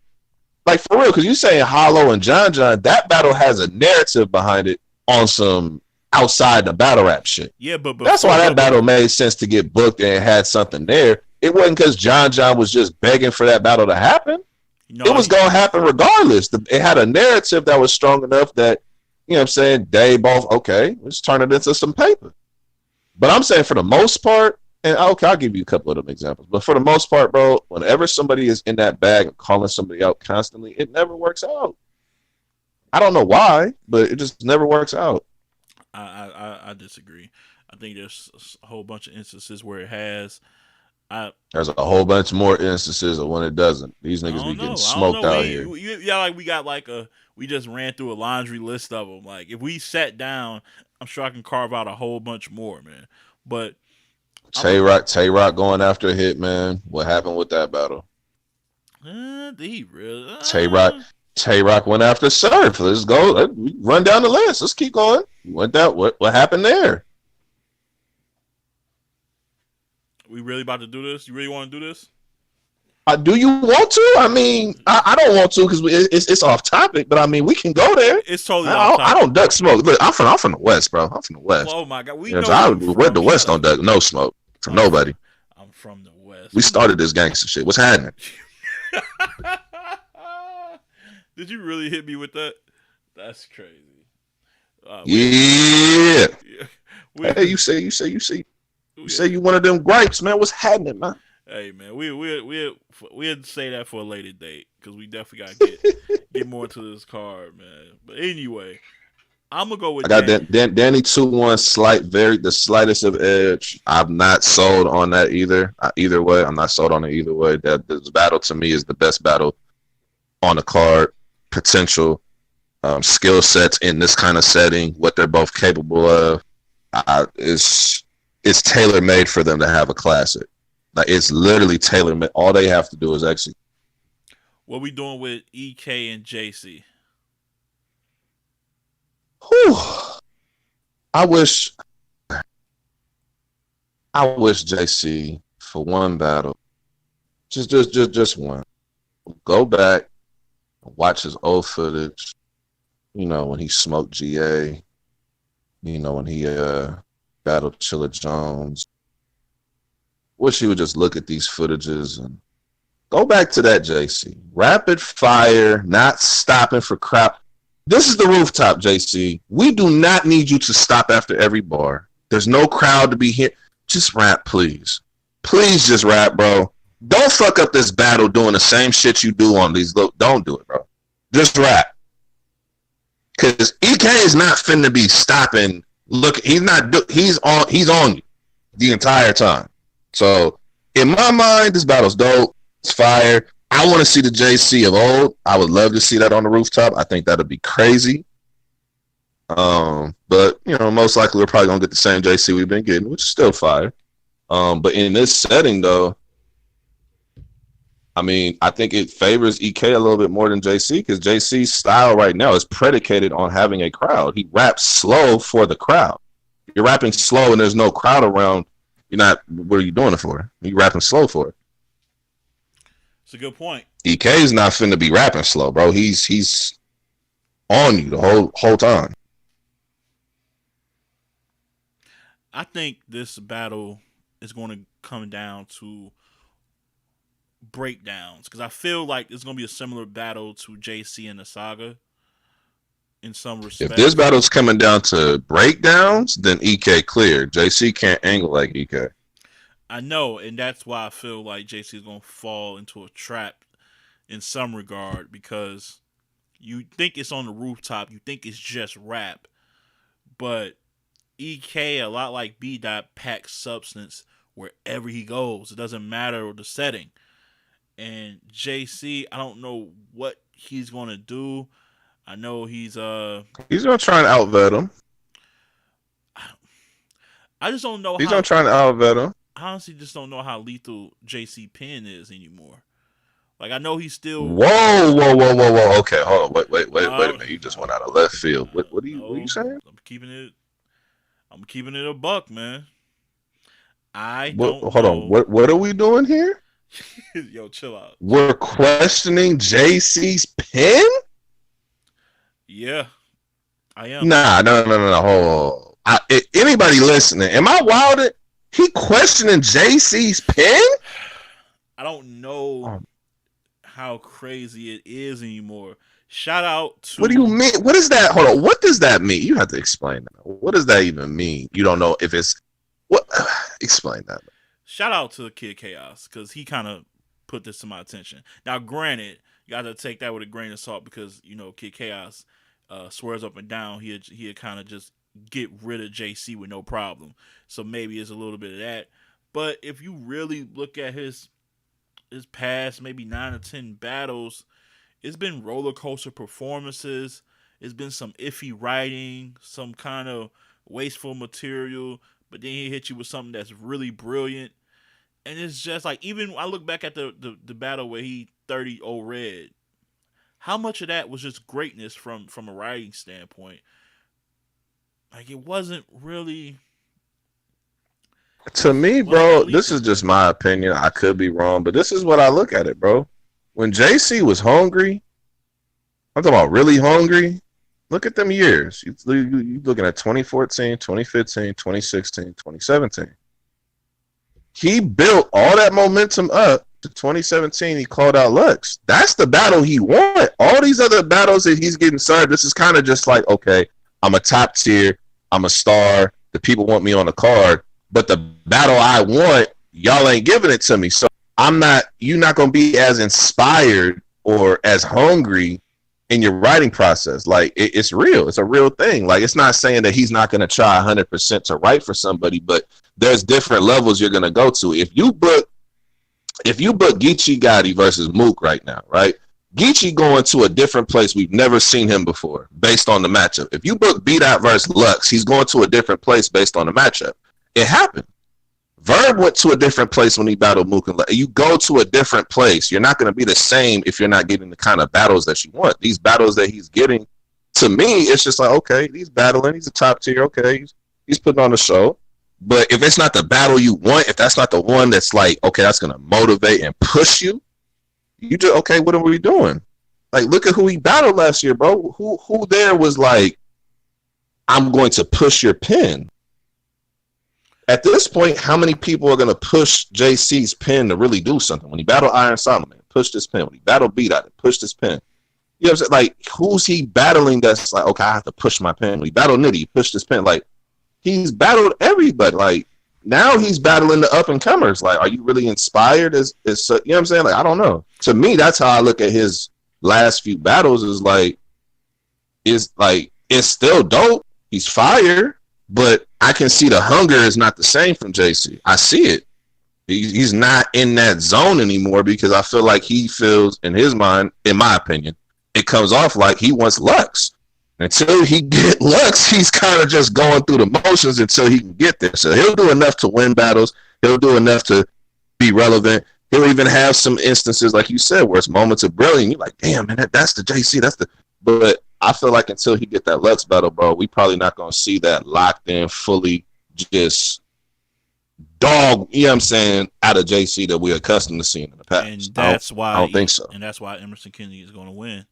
Like, for real, because you saying Hollow and John, that battle has a narrative behind it on some outside the battle rap shit. Yeah, but that's why that battle made sense to get booked and it had something there. It wasn't because John was just begging for that battle to happen. No, it was going to happen regardless. It had a narrative that was strong enough that, you know what I'm saying, Dave both, okay, let's turn it into some paper. But I'm saying for the most part, and okay, I'll give you a couple of them examples, but for the most part, bro, whenever somebody is in that bag and calling somebody out constantly, it never works out. I don't know why, but it just never works out. I disagree. I think there's a whole bunch of instances where it has. There's a whole bunch more instances of when it doesn't. These niggas be getting smoked out here. We just ran through a laundry list of them. Like, if we sat down, I'm sure I can carve out a whole bunch more, man. But Tay Rock going after a hit, man. What happened with that battle? Did he really? Tay Rock went after Surf. Let's go. Let's run down the list. Let's keep going. What happened there? We really about to do this? You really want to do this? Do you want to? I mean, I don't want to because it's off topic. But I mean, we can go there. It's totally off topic. I don't duck smoke. Look, I'm from the West, bro. I'm from the West. Oh my God, the West don't duck no smoke from nobody. I'm from the West. We started this gangster shit. What's happening? Did you really hit me with that? That's crazy. Yeah. Hey, you say you one of them gripes, man. What's happening, man? Hey man, we'd say that for a later date because we definitely gotta get more into this card, man. But anyway, I'm gonna go I with got Dan. Danny 2-1 the slightest of edge. I'm not sold on that either. Either way, I'm not sold on it either way. That this battle to me is the best battle on the card. Potential skill sets in this kind of setting, what they're both capable of, is tailor made for them to have a classic. Like it's literally tailor made. All they have to do is execute. What we doing with EK and JC? Whew. I wish JC for one battle, just one. Go back, watch his old footage. You know when he smoked GA. You know when he battled Chilla Jones. Wish he would just look at these footages and go back to that JC. Rapid fire, not stopping for crap. This is the rooftop, JC. We do not need you to stop after every bar. There's no crowd to be here. Just rap, please. Please just rap, bro. Don't fuck up this battle doing the same shit you do on these. Don't do it, bro. Just rap. Because EK is not finna be stopping. Look, he's on you the entire time. So, in my mind, this battle's dope. It's fire. I want to see the JC of old. I would love to see that on the rooftop. I think that'd be crazy. But you know, most likely we're probably gonna get the same JC we've been getting, which is still fire. But in this setting, though, I mean, I think it favors EK a little bit more than JC because JC's style right now is predicated on having a crowd. He raps slow for the crowd. You're rapping slow and there's no crowd around. You're not. What are you doing it for? You're rapping slow for it. It's a good point. EK is not finna be rapping slow, bro. He's on you the whole time. I think this battle is going to come down to breakdowns because I feel like it's going to be a similar battle to JC and the Saga in some respects. If this battle's coming down to breakdowns, then EK clear. JC can't angle like EK. I know, and that's why I feel like JC is going to fall into a trap in some regard because you think it's on the rooftop, you think it's just rap, but EK, a lot like B Dot, packs substance wherever he goes. It doesn't matter the setting. And JC, I don't know what he's gonna do. I know he's gonna try and outvet him. I just don't know. He's gonna try and outvet him. I honestly just don't know how lethal JC Penn is anymore. Like I know he's still. Whoa! Okay, hold on. Wait a minute. You just went out of left field. What are you saying? I'm keeping it a buck, man. Hold on. What are we doing here? Yo, chill out. We're questioning JC's pen? Yeah, I am. Nah, no. Anybody listening? Am I wilding? He questioning JC's pen? I don't know how crazy it is anymore. Shout out to. What do you mean? What is that? Hold on. What does that mean? You have to explain that. What does that even mean? You don't know if it's what? Explain that. Shout out to Kid Chaos because he kind of put this to my attention. Now, granted, you got to take that with a grain of salt because you know Kid Chaos swears up and down he'd kind of just get rid of JC with no problem. So maybe it's a little bit of that. But if you really look at his past maybe 9 or 10 battles, it's been roller coaster performances. It's been some iffy writing, some kind of wasteful material, but then he hit you with something that's really brilliant. And it's just like, even I look back at the battle where he 30-0 red, how much of that was just greatness from a writing standpoint? Like, it wasn't really. To me, bro, this is just my opinion. I could be wrong, but this is what I look at it, bro. When JC was hungry, I'm talking about really hungry, look at them years. You're looking at 2014, 2015, 2016, 2017. He built all that momentum up to 2017. He called out Lux. That's the battle he won. All these other battles that he's getting served, this is kind of just like, okay, I'm a top tier. I'm a star. The people want me on the card. But the battle I want, y'all ain't giving it to me. So you're not gonna be as inspired or as hungry in your writing process. Like it's real. It's a real thing. Like it's not saying that he's not gonna try 100% to write for somebody, but there's different levels you're gonna go to. If you book Geechee Gotti versus Mook right now, right? Geechee going to a different place we've never seen him before based on the matchup. If you book B-Dot versus Lux, he's going to a different place based on the matchup. It happened. Verb went to a different place when he battled Mook and Lux. You go to a different place. You're not going to be the same if you're not getting the kind of battles that you want. These battles that he's getting, to me, it's just like, okay, he's battling. He's a top tier. Okay, he's putting on a show. But if it's not the battle you want, if that's not the one that's like, okay, that's going to motivate and push you, you just, okay, what are we doing? Like, look at who he battled last year, bro. Who there was like, I'm going to push your pen. At this point, how many people are going to push JC's pen to really do something? When he battled Iron Solomon, pushed his pen. When he battled Beat-Out, pushed his pen. You know what I'm saying? Like, who's he battling that's like, okay, I have to push my pen. When he battled Nitty, he pushed his pen. Like, he's battled everybody. Like, now he's battling the up-and-comers. Like, are you really inspired? You know what I'm saying? Like, I don't know. To me, that's how I look at his last few battles is like, it's still dope. He's fire, but I can see the hunger is not the same from JC. I see it. He's not in that zone anymore because I feel like he feels in his mind, in my opinion, it comes off like he wants Lux. Until he get Lux, he's kind of just going through the motions until he can get there. So he'll do enough to win battles. He'll do enough to be relevant. He'll even have some instances, like you said, where it's moments of brilliance. You're like, damn, man, that's the JC. But I feel like until he get that Lux battle, bro, we probably not going to see that locked in, fully just dog, you know what I'm saying, out of JC that we're accustomed to seeing in the past. And that's why I don't think so. And that's why Emerson Kennedy is going to win.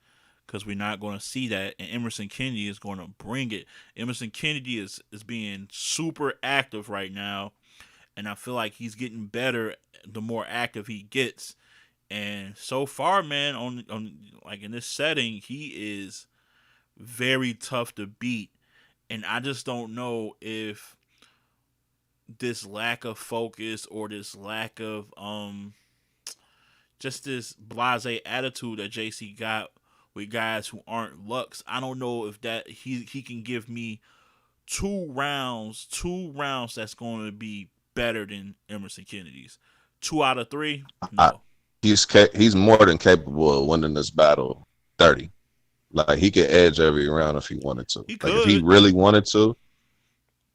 Because we're not going to see that, and Emerson Kennedy is going to bring it. Emerson Kennedy is being super active right now, and I feel like he's getting better the more active he gets. And so far, man, on like in this setting, he is very tough to beat. And I just don't know if this lack of focus or this lack of just this blasé attitude that JC got with guys who aren't Lux. I don't know if that he can give me two rounds that's going to be better than Emerson Kennedy's. 2 out of 3, no. He's more than capable of winning this battle 30. Like he could edge every round if he wanted to. He like could. If he really wanted to.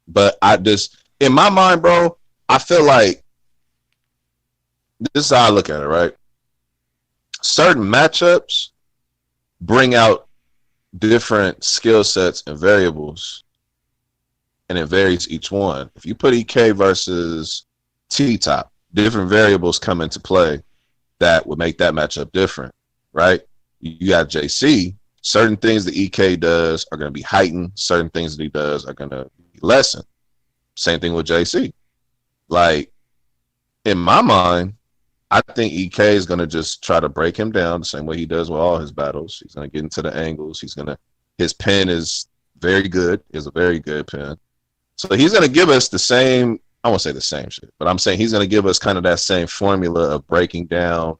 But I just, in my mind, bro, I feel like this is how I look at it, right? Certain matchups bring out different skill sets and variables, and it varies each one. If you put EK versus T-Top, different variables come into play that would make that matchup different, right? You got JC, certain things that EK does are going to be heightened, certain things that he does are going to be lessened. Same thing with JC. Like, in my mind, I think EK is going to just try to break him down the same way he does with all his battles. He's going to get into the angles. His pen is very good. Is a very good pen. So he's going to give us the same, I won't say the same shit, but I'm saying he's going to give us kind of that same formula of breaking down,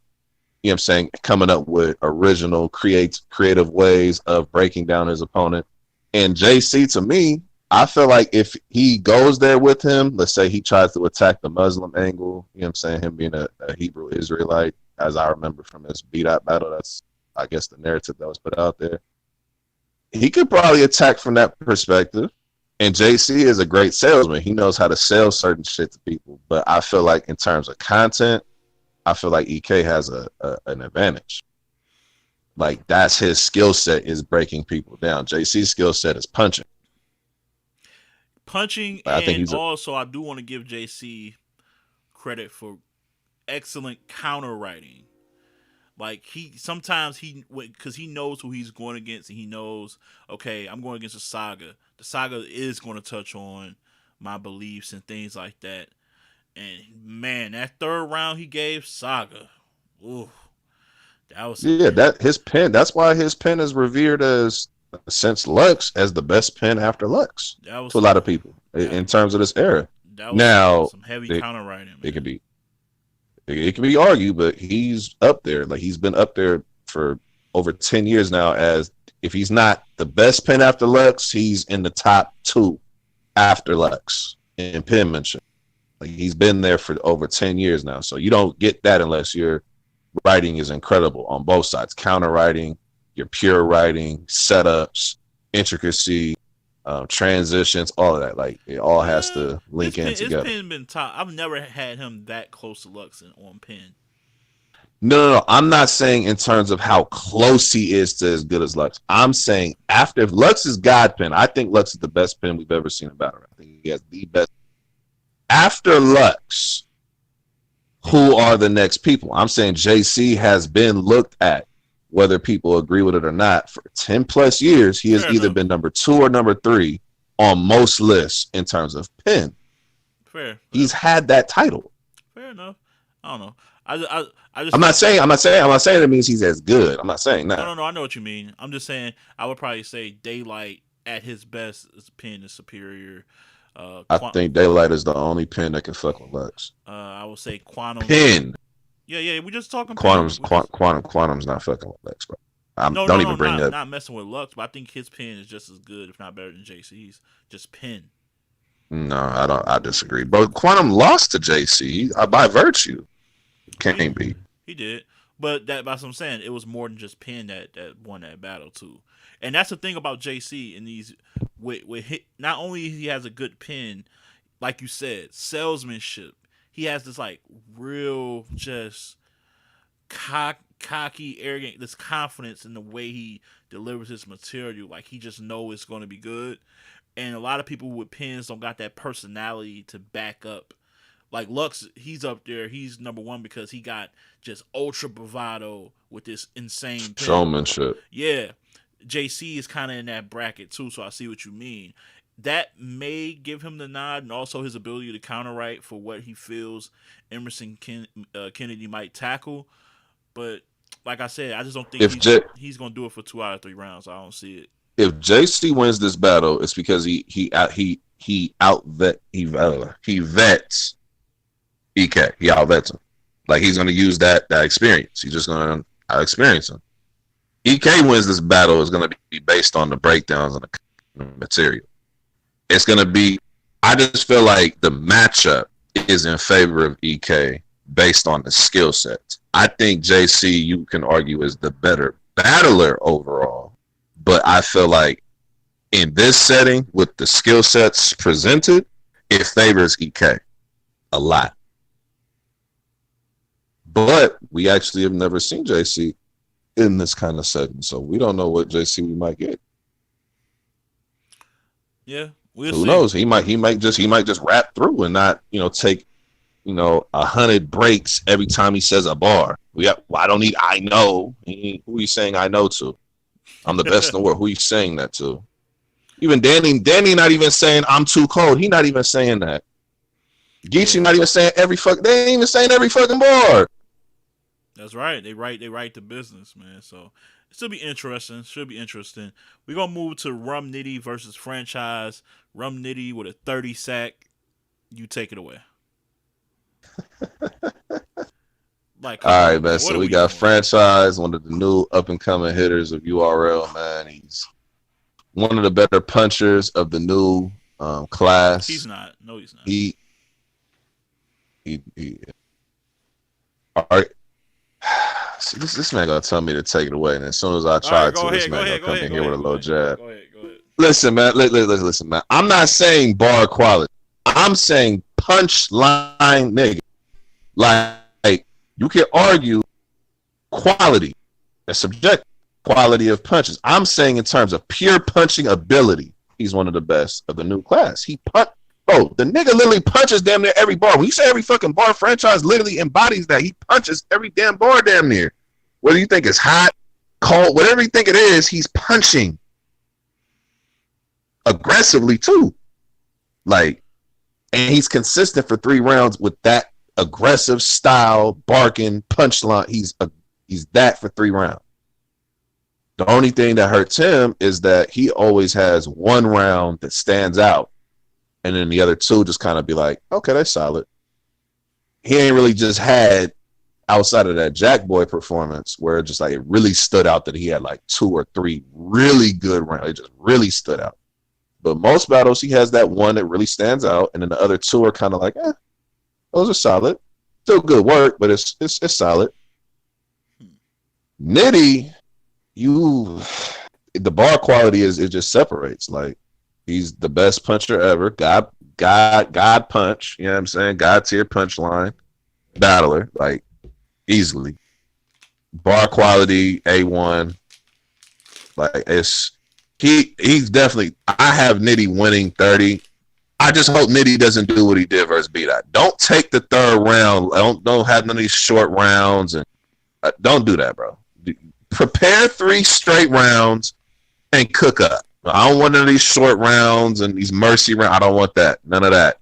you know what I'm saying, coming up with original, creative ways of breaking down his opponent. And JC, to me, I feel like if he goes there with him, let's say he tries to attack the Muslim angle, you know what I'm saying, him being a Hebrew Israelite, as I remember from his beat-out battle, that's, I guess, the narrative that was put out there. He could probably attack from that perspective. And JC is a great salesman. He knows how to sell certain shit to people. But I feel like in terms of content, I feel like EK has an advantage. Like, that's his skill set, is breaking people down. JC's skill set is punching. And also I do want to give JC credit for excellent counter writing. Like because he knows who he's going against, and he knows, okay, I'm going against a Saga. The Saga is going to touch on my beliefs and things like that. And man, that third round he gave Saga, ooh, that was his pen. That's why his pen is revered as, since Lux, as the best pen after Lux to a lot of people in terms of this era. That was some heavy counter writing. It could be It can be argued, but he's up there. Like he's been up there for over 10 years now. As if he's not the best pen after Lux, he's in the top 2 after Lux in penmanship. Like he's been there for over 10 years now. So you don't get that unless your writing is incredible on both sides. Counter writing, your pure writing, setups, intricacy, transitions, all of that. Like it all has to link in together. His pen been top. I've never had him that close to Lux on pen. No. I'm not saying in terms of how close he is to as good as Lux. I'm saying after if Lux is God pen, I think Lux is the best pen we've ever seen in battle rap. I think he has the best. After Lux, who are the next people? I'm saying JC has been looked at, whether people agree with it or not, for 10 plus years. He has either been number 2 or number 3 on most lists in terms of pen. Fair. He's had that title. Fair enough. I don't know. I'm not saying it means he's as good. I'm not saying that. No. I know what you mean. I'm just saying I would probably say Daylight at his best, his pen is superior. I think Daylight is the only pen that can fuck with Lux. I would say Quantum. Pen. Yeah. We just talking. Quantum's not fucking with Lux, bro. Don't even bring that. Not messing with Lux, but I think his pen is just as good, if not better than JC's. Just pen. No, I don't. I disagree. But Quantum lost to JC by virtue. Can't be. He did, but that's what I'm saying. It was more than just pen that won that battle too. And that's the thing about JC in these. Not only he has a good pen, like you said, salesmanship. He has this like real just cocky, arrogant, this confidence in the way he delivers his material. Like he just know it's going to be good. And a lot of people with pens don't got that personality to back up. Like Lux, he's up there. He's number 1 because he got just ultra bravado with this insane pen. Showmanship. Yeah. JC is kind of in that bracket too, so I see what you mean. That may give him the nod, and also his ability to counterwrite for what he feels Emerson Kennedy might tackle. But like I said, I just don't think he's going to do it for 2 out of 3 rounds. I don't see it. If JC wins this battle, it's because he vets EK. He outvets him. Like he's going to use that experience. He's just going to experience him. EK wins this battle is going to be based on the breakdowns and the material. It's going to be, I just feel like the matchup is in favor of EK based on the skill sets. I think JC, you can argue, is the better battler overall, but I feel like in this setting with the skill sets presented, it favors EK a lot. But we actually have never seen JC in this kind of setting, so we don't know what JC we might get. Yeah, who knows? He might just rap through and not take 100 breaks every time he says a bar. I don't need. I know who he's saying. I know to. I'm the best in the world. Who he's saying that to? Even Danny not even saying I'm too cold. He not even saying that. Geechee not even saying every fuck. They ain't even saying every fucking bar. That's right. They write the business, man. So it'll be interesting. Should be interesting. We're gonna move to Rum Nitty versus Franchise. Rum Nitty with a 30 sack. You take it away. All right, man. So we got doing? Franchise, one of the new up and coming hitters of URL, man. He's one of the better punchers of the new class. He's not. No, he's not. He all right. See, this man gonna tell me to take it away, and as soon as I try this man gonna come in here with a little jab. Go ahead. Listen, man. Listen, man. I'm not saying bar quality. I'm saying punch line nigga. Like you can argue quality, a subjective quality of punches. I'm saying in terms of pure punching ability, he's one of the best of the new class. Bro, the nigga literally punches damn near every bar. When you say every fucking bar, Franchise literally embodies that. He punches every damn bar damn near. Whether you think it's hot, cold, whatever you think it is, he's punching aggressively too. Like, and he's consistent for 3 rounds with that aggressive style, barking, punchline. He's that for 3 rounds. The only thing that hurts him is that he always has 1 round that stands out. And then the other 2 just kind of be like, okay, that's solid. he ain't really just had outside of that Jack Boy performance where it just like it really stood out that he had like 2 or 3 really good rounds. It just really stood out. But most battles he has that one that really stands out, and then the other 2 are kind of like, those are solid. Still good work, but it's solid. Nitty, the bar quality it just separates. Like he's the best puncher ever. God punch. You know what I'm saying? God tier punchline battler, like easily. Bar quality A1. Like he's definitely. I have Nitty winning 30. I just hope Nitty doesn't do what he did versus B-Dot. Don't take the 3rd round. Don't have none of these short rounds and don't do that, bro. Prepare 3 straight rounds and cook up. I don't want none of these short rounds and these mercy rounds. I don't want that. None of that.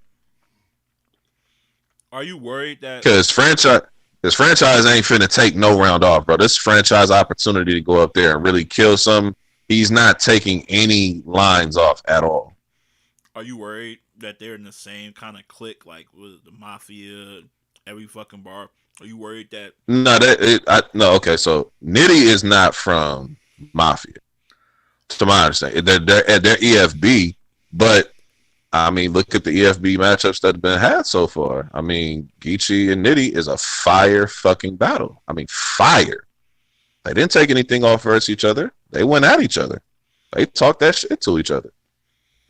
Are you worried that because franchise ain't finna take no round off, bro? This franchise opportunity to go up there and really kill some. He's not taking any lines off at all. Are you worried that they're in the same kind of clique, like with the Mafia, every fucking bar? Are you worried that? No. Okay, so Nitty is not from Mafia, to my understanding. They're EFB, but I mean, look at the EFB matchups that have been had so far. I mean, Geechee and Nitty is a fire fucking battle. I mean, fire. They didn't take anything off versus each other. They went at each other. They talked that shit to each other.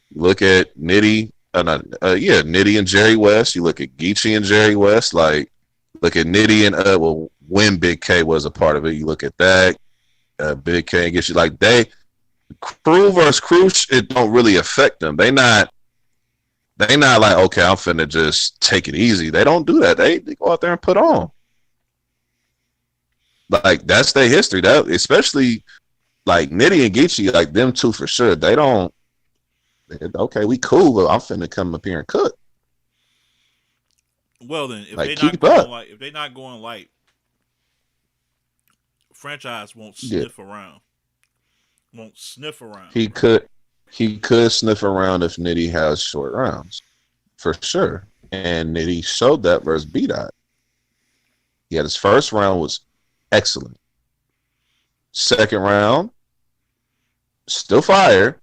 You look at Nitty, Nitty and Jerry West. You look at Geechee and Jerry West. Like, look at Nitty and when Big K was a part of it. You look at that. Big K and Geechee, like crew versus crew. It don't really affect them. They not like, okay, I'm finna just take it easy. They don't do that. They go out there and put on. Like that's their history. That especially like Nitty and Geechee, like them two for sure. They don't. Okay, we cool, but I'm finna come up here and cook. Well, then, if like, they're not going light, franchise won't sniff around. Won't sniff around. He could sniff around if Nitty has short rounds, for sure. And Nitty showed that versus B-Dot. Yeah, his first round was excellent. Second round, still fire,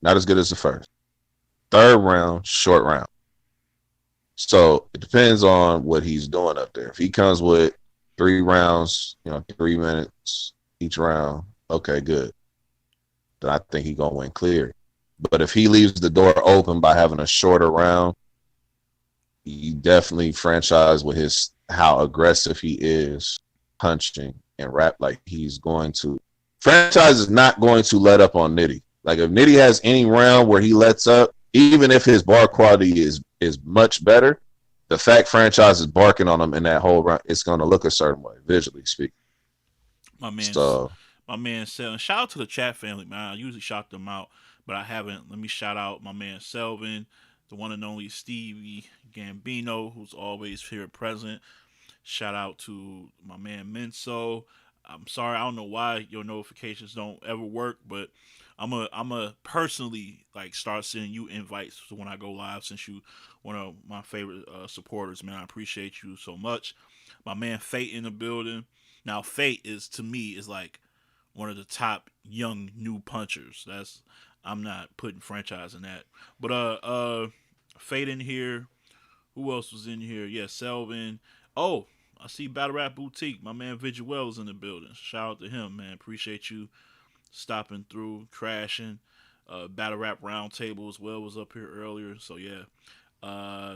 not as good as the first. Third round, short round. So it depends on what he's doing up there. If he comes with 3 rounds, 3 minutes each round, okay, good. Then I think he's gonna win clear. But if he leaves the door open by having a shorter round, he definitely franchise with how aggressive he is punching and rap. Like he's going to franchise is not going to let up on Nitty. Like if Nitty has any round where he lets up, even if his bar quality is much better, the fact franchise is barking on him in that whole round, it's going to look a certain way, visually speaking. My man said, shout out to the chat family, man. I usually shout them out, but I haven't. Let me shout out my man Selvin, the one and only Stevie Gambino, who's always here present. Shout out to my man Menso. I'm sorry, I don't know why your notifications don't ever work, but I'm a personally like start sending you invites when I go live, since you one of my favorite supporters, man. I appreciate you so much. My man Fate in the building. Now Fate is, to me, is like one of the top young new punchers. I'm not putting franchise in that. But Fate in here. Who else was in here? Yeah, Selvin. Oh, I see Battle Rap Boutique. My man Vigil is in the building. Shout out to him, man. Appreciate you stopping through, crashing. Battle Rap Roundtable as well was up here earlier. So yeah.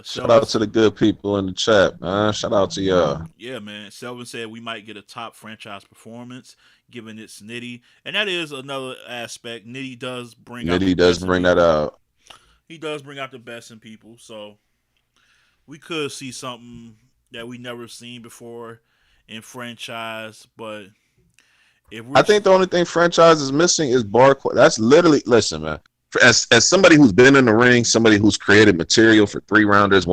Shout out to the good people in the chat, man. Shout out to y'all. Yeah, man. Selvin said we might get a top franchise performance given it's Nitty, and that is another aspect. Nitty does bring that out. He does bring out the best in people, so we could see something that we never seen before in franchise. But I think the only thing franchise is missing is bar. That's literally, listen, man. As somebody who's been in the ring, somebody who's created material for 3 rounders,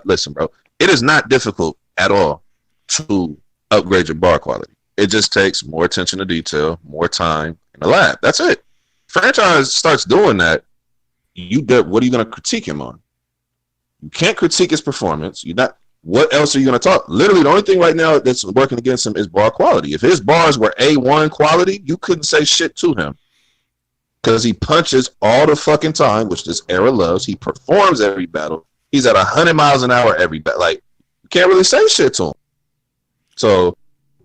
listen, bro. It is not difficult at all to upgrade your bar quality. It just takes more attention to detail, more time in the lab. That's it. Franchise starts doing that. What are you going to critique him on? You can't critique his performance. What else are you going to talk? Literally, the only thing right now that's working against him is bar quality. If his bars were A1 quality, you couldn't say shit to him because he punches all the fucking time, which this era loves. He performs every battle. He's at 100 miles an hour every battle. Like, you can't really say shit to him. So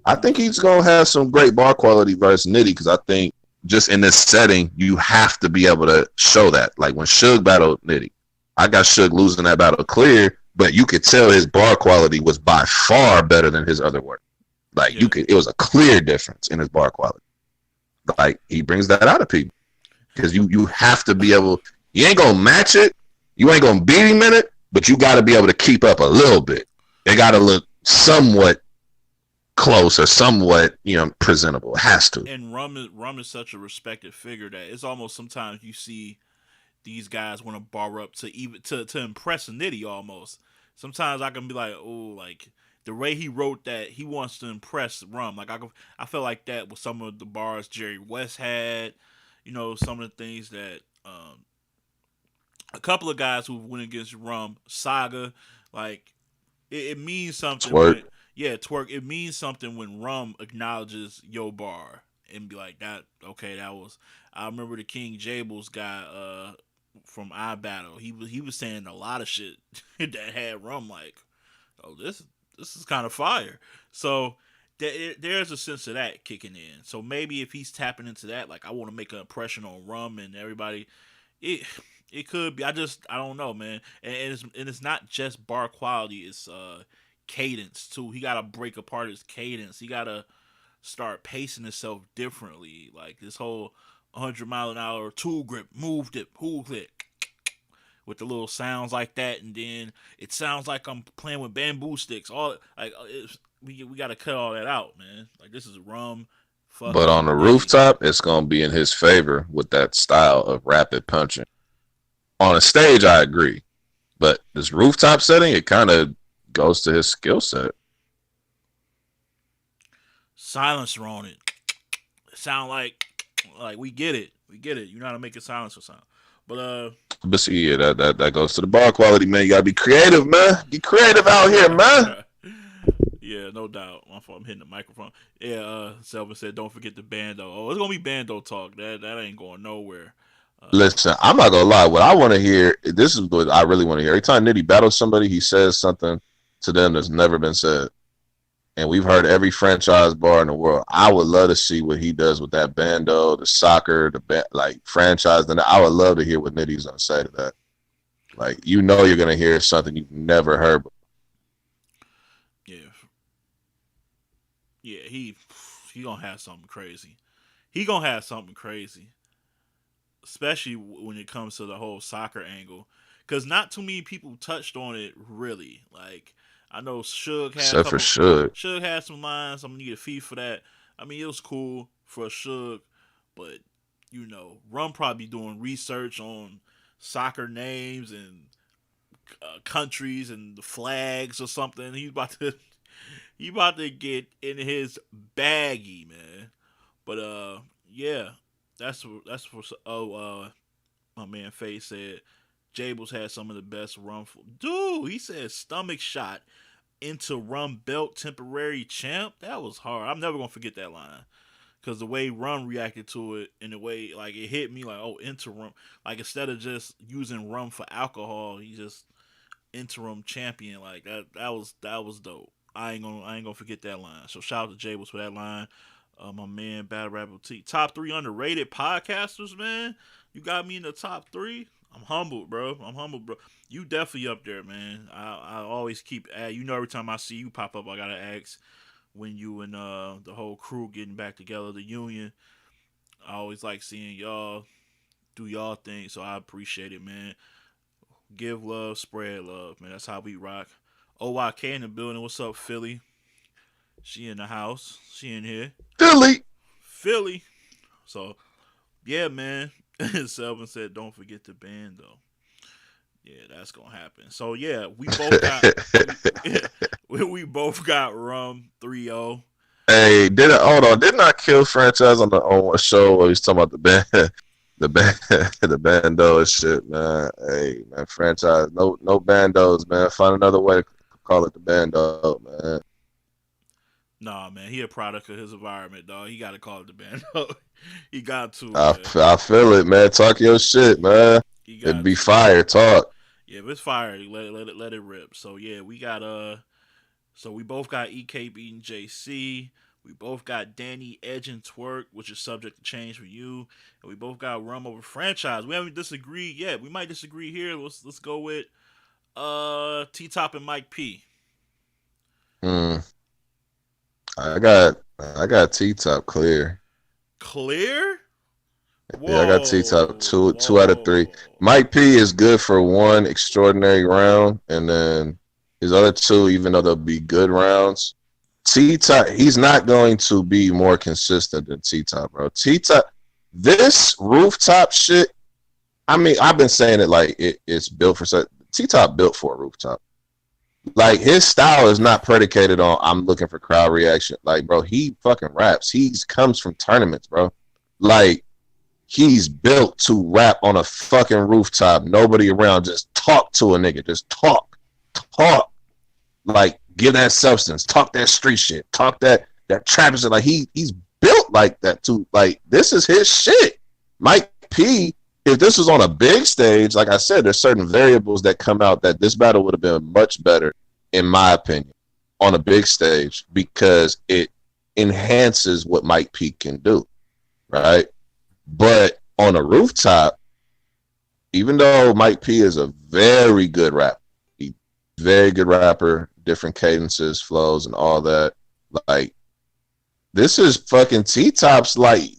I think he's going to have some great bar quality versus Nitty because I think just in this setting, you have to be able to show that. Like when Suge battled Nitty, I got Suge losing that battle clear, but you could tell his bar quality was by far better than his other work. Like it was a clear difference in his bar quality. Like he brings that out of people because you have to be able. You ain't gonna match it, you ain't gonna beat him in it, but you got to be able to keep up a little bit. It got to look somewhat close or somewhat, presentable. It has to. And Rum is such a respected figure that it's almost sometimes you see these guys want to bar up to even to impress a Nitty almost. Sometimes I can be like, oh, like the way he wrote that, he wants to impress Rum. Like I feel like that with some of the bars Jerry West had, some of the things that a couple of guys who went against Rum, Saga, like it means something. Twerk. Twerk. It means something when Rum acknowledges your bar and be like that. Okay, that was. I remember the King Jables guy from iBattle. He was saying a lot of shit that had Rum like, oh this is kind of fire. So there's a sense of that kicking in. So maybe if he's tapping into that, like I want to make an impression on Rum and everybody, it could be. I don't know, man. And it's not just bar quality. It's cadence too. He gotta break apart his cadence. He gotta start pacing himself differently. Like this whole 100 mile an hour tool grip, move dip, pull click, with the little sounds like that, and then it sounds like I'm playing with bamboo sticks. All like we gotta cut all that out, man. Like this is Rum. But on the rooftop, it's gonna be in his favor with that style of rapid punching. On a stage, I agree, but this rooftop setting, it kind of goes to his skill set. Silencer on it. Sound like we get it. You know how to make a silencer sound. But see, yeah, that goes to the bar quality, man. You gotta be creative, man. Be creative out here, man. Yeah, no doubt. My fault. I'm hitting the microphone. Yeah, Selvin said, don't forget the bando. Oh, it's gonna be bando talk. That ain't going nowhere. Listen, I'm not gonna lie. What I want to hear, this is what I really want to hear. Every time Nitty battles somebody, he says something to them that's never been said. And we've heard every franchise bar in the world. I would love to see what he does with that bando, the soccer, like franchise. Then I would love to hear what Nitty's gonna say to that. Like you're gonna hear something you've never heard before. Yeah, he gonna have something crazy. He gonna have something crazy, especially when it comes to the whole soccer angle, because not too many people touched on it really. Like I know Suge had except for Suge. Suge had some lines. I'm gonna need a fee for that. I mean, it was cool for Suge, but Rum probably doing research on soccer names and countries and the flags or something. He about to get in his baggy, man. But yeah, that's for my man Faye said Jables had some of the best Rum. Dude, he said stomach shot into Rum belt temporary champ. That was hard. I'm never gonna forget that line. Cause the way Rum reacted to it, and the way like it hit me like, oh, interim. Like instead of just using Rum for alcohol, he just interim champion. Like that was dope. I ain't gonna forget that line. So shout out to Jables for that line. My man Battle Rap Boutique. Top 3 underrated podcasters, man. You got me in the top 3. I'm humbled, bro. You definitely up there, man. I always keep every time I see you pop up, I gotta ask when you and the whole crew getting back together, the union. I always like seeing y'all do y'all thing, so I appreciate it, man. Give love, spread love, man. That's how we rock. OYK in the building. What's up, Philly? She in the house. She in here. Philly. So, yeah, man. Selvin said, don't forget the band, though. Yeah, that's going to happen. So, yeah, we both got we both got Rum 3-0. Hey, hold on. Didn't I kill franchise on one show where he's talking about the band? The bando and shit, man. Hey, man, franchise, no bandos, man. Find another way to call it the bando, man. Nah, man, he a product of his environment, dog. He got to call it the band. He got to, I, man. I feel it, man. Talk your shit, man. He It got be to. fire talk. Yeah, if it's fire, let it rip. So yeah, we got so we both got EK beating JC. We both got Danny Edge and Twerk, which is subject to change for you. And we both got Rum over franchise. We haven't disagreed yet. We might disagree here. Let's go with T Top and Mike P. Hmm. I got T Top clear. Clear? Yeah, I got T Top Whoa, two out of three. whoa. Mike P is good for one extraordinary round, and then his other two, even though they'll be good rounds, T Top he's not going to be more consistent than T Top, bro. T Top, this rooftop shit. I mean, I've been saying it like it's built for such. T Top built for a rooftop. Like his style is not predicated on I'm looking for crowd reaction. Like, bro, he fucking raps. He comes from tournaments, bro. Like he's built to rap on a fucking rooftop. Nobody around. Just talk to a nigga. Just talk. Like give that substance. Talk that street shit. Talk that trap shit. Like he's built like that too. Like this is his shit. Mike P. If this was on a big stage, like I said, there's certain variables that come out that this battle would have been much better, in my opinion, on a big stage because it enhances what Mike P can do, right? But on a rooftop, even though Mike P is a very good rapper, very good rapper, different cadences, flows, and all that, like this is fucking T Tops. Like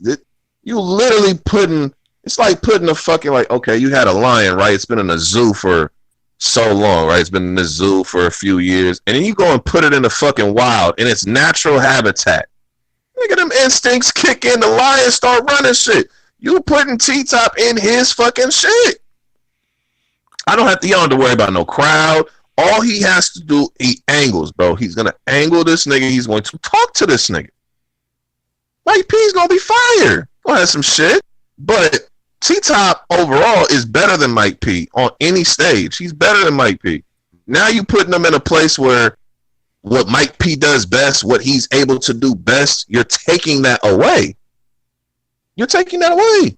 you literally putting. It's like putting a fucking like, okay, you had a lion, right? It's been in a zoo for so long, right? It's been in the zoo for a few years, and then you go and put it in the fucking wild in its natural habitat. Nigga, them instincts kick in. The lion start running shit. You putting T Top in his fucking shit. I don't have to worry about no crowd. All he has to do, he angles, bro. He's gonna angle this nigga. He's going to talk to this nigga. Mike P's gonna be fire. Gonna have some shit, but T Top overall is better than Mike P on any stage. He's better than Mike P. Now you putting him in a place where what Mike P does best, what he's able to do best, you're taking that away. You're taking that away.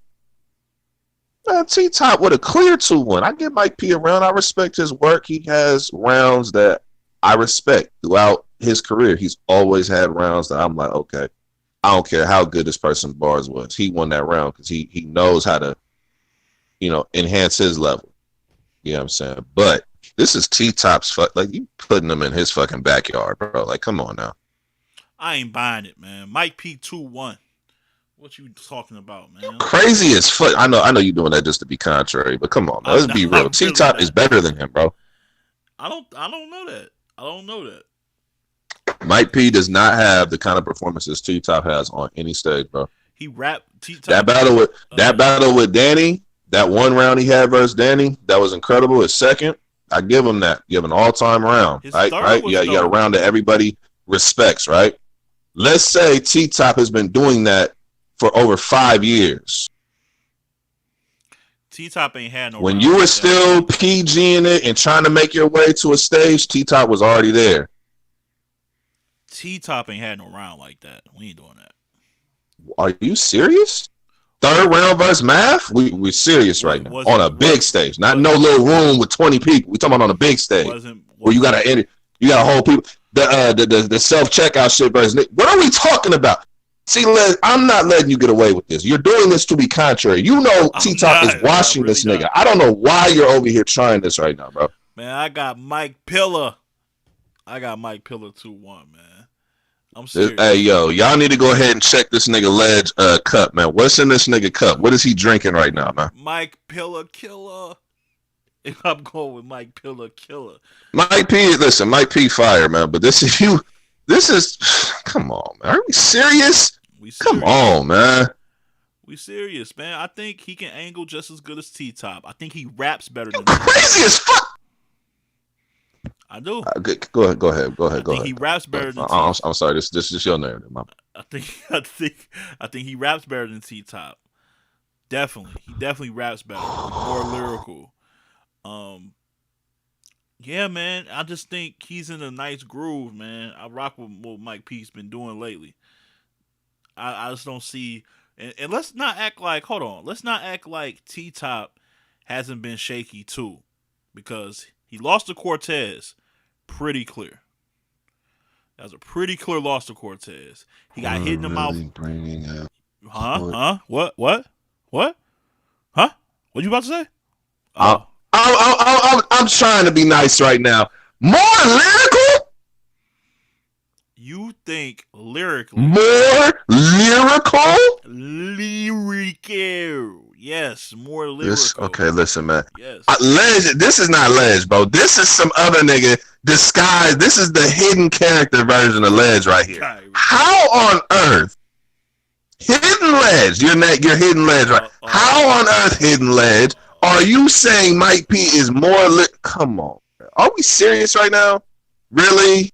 T Top with a clear 2-1. I give Mike P a round. I respect his work. He has rounds that I respect throughout his career. He's always had rounds that I'm like, okay, I don't care how good this person's bars was. He won that round because he knows how to, enhance his level. You know what I'm saying? But this is T Top's like you putting him in his fucking backyard, bro. Like, come on now. I ain't buying it, man. Mike P 2-1. What you talking about, man? Crazy as fuck. I know you're doing that just to be contrary, but come on, man. Let's be real. T Top really is better than him, bro. I don't know that. I don't know that. Mike P does not have the kind of performances T Top has on any stage, bro. He rapped T Top. That battle with Danny, that one round he had versus Danny, that was incredible. His second, I give him that. Give an all-time round. Right? You got a round that everybody respects, right? Let's say T Top has been doing that for over 5 years. T Top ain't had no. When you were still PGing it and trying to make your way to a stage, T Top was already there. T Top ain't had no round like that. We ain't doing that. Are you serious? Third round versus Math? We're serious right now. On a big stage. Not no little room with 20 people. We talking about on a big stage. Where you gotta hold people. The self-checkout shit versus what are we talking about? See, I'm not letting you get away with this. You're doing this to be contrary. You know T-Top is watching this nigga. I don't know why you're over here trying this right now, bro. Man, I got Mike Pillar 2-1, man. I'm serious. Hey, yo, y'all need to go ahead and check this nigga Ledge cup, man. What's in this nigga cup? What is he drinking right now, man? Mike Pillar Killer. I'm going with Mike Pillar Killer. Mike P fire, man. But this is, come on, man. Are we serious? Come on, man. We serious, man. I think he can angle just as good as T-Top. I think he raps better than crazy as fuck. I do. Go ahead. He raps better than T-Top. I'm sorry. This is your narrative. I think he raps better than T-Top. Definitely. He definitely raps better. More lyrical. Yeah, man. I just think he's in a nice groove, man. I rock with what Mike P's been doing lately. I just don't see. And let's not act like. Hold on. Let's not act like T Top hasn't been shaky too, because he lost to Cortez. Pretty clear. That was a pretty clear loss to Cortez. He got hit in the mouth. Really bringing up Huh? Cort- Huh? What? Huh? What you about to say? I'm, Oh, I'm trying to be nice right now. More lyrical? you think lyrically? More lyrical? Lyrical. Yes, more This lyrical. okay, listen, man. Yes. Ledge, this is not Ledge, bro. This is some other nigga disguised. This is the hidden character version of Ledge right here. How on earth, hidden Ledge? You're hidden Ledge, right? How on earth, hidden Ledge, are you saying Mike P is more lit? Come on, bro. Are we serious right now? Really?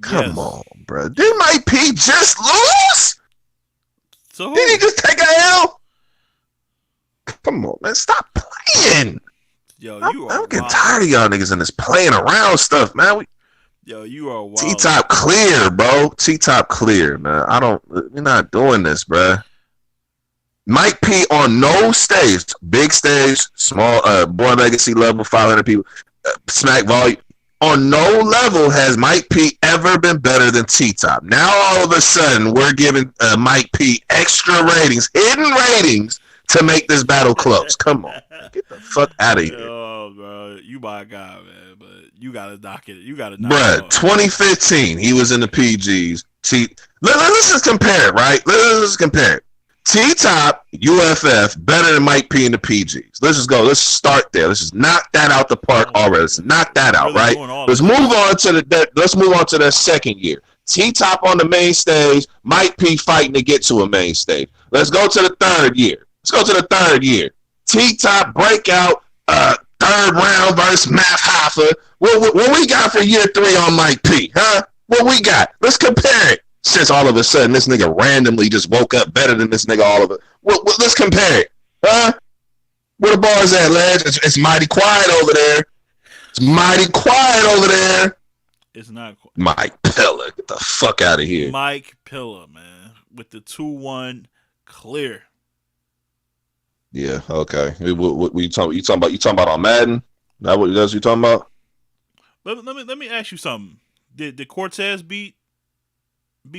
Come on, bro. Did Mike P just lose? So Did he just take a L? Come on, man. Stop playing. Yo, I'm getting tired of y'all niggas in this playing around stuff, man. You are wild. T-top clear, bro. T-top clear, man. We're not doing this, bro. Mike P on no stage, big stage, small, Born Legacy level, 500 people, smack volume. On no level has Mike P ever been better than T-top. Now all of a sudden we're giving Mike P extra ratings, hidden ratings, to make this battle close. Come on, get the fuck out of here. Oh, bro, you my guy, man. But you gotta knock it. You gotta knock Bruh, it off. 2015, he was in the PGs. Let's just compare it, right? Let's just compare it. T-top, UFF, better than Mike P in the PGs. Let's just go. Let's start there. Let's just knock that out the park already. Let's knock that out, right? Let's move on to the second year. T-top on the main stage, Mike P fighting to get to a main stage. Let's go to the third year. T-top breakout, third round versus Math Hoffa. What we got for year 3 on Mike P, huh? What we got? Let's compare it. Since all of a sudden this nigga randomly just woke up better than this nigga all of it. Let's compare it. Huh? Where the bars at, Ledge? It's mighty quiet over there. It's not Mike Pillar. Get the fuck out of here. Mike Pillar, man, with the 2-1 clear. Yeah, okay. What you talking about? You talking about on Madden? That's what you talking about? Let me ask you something. Did Cortez beat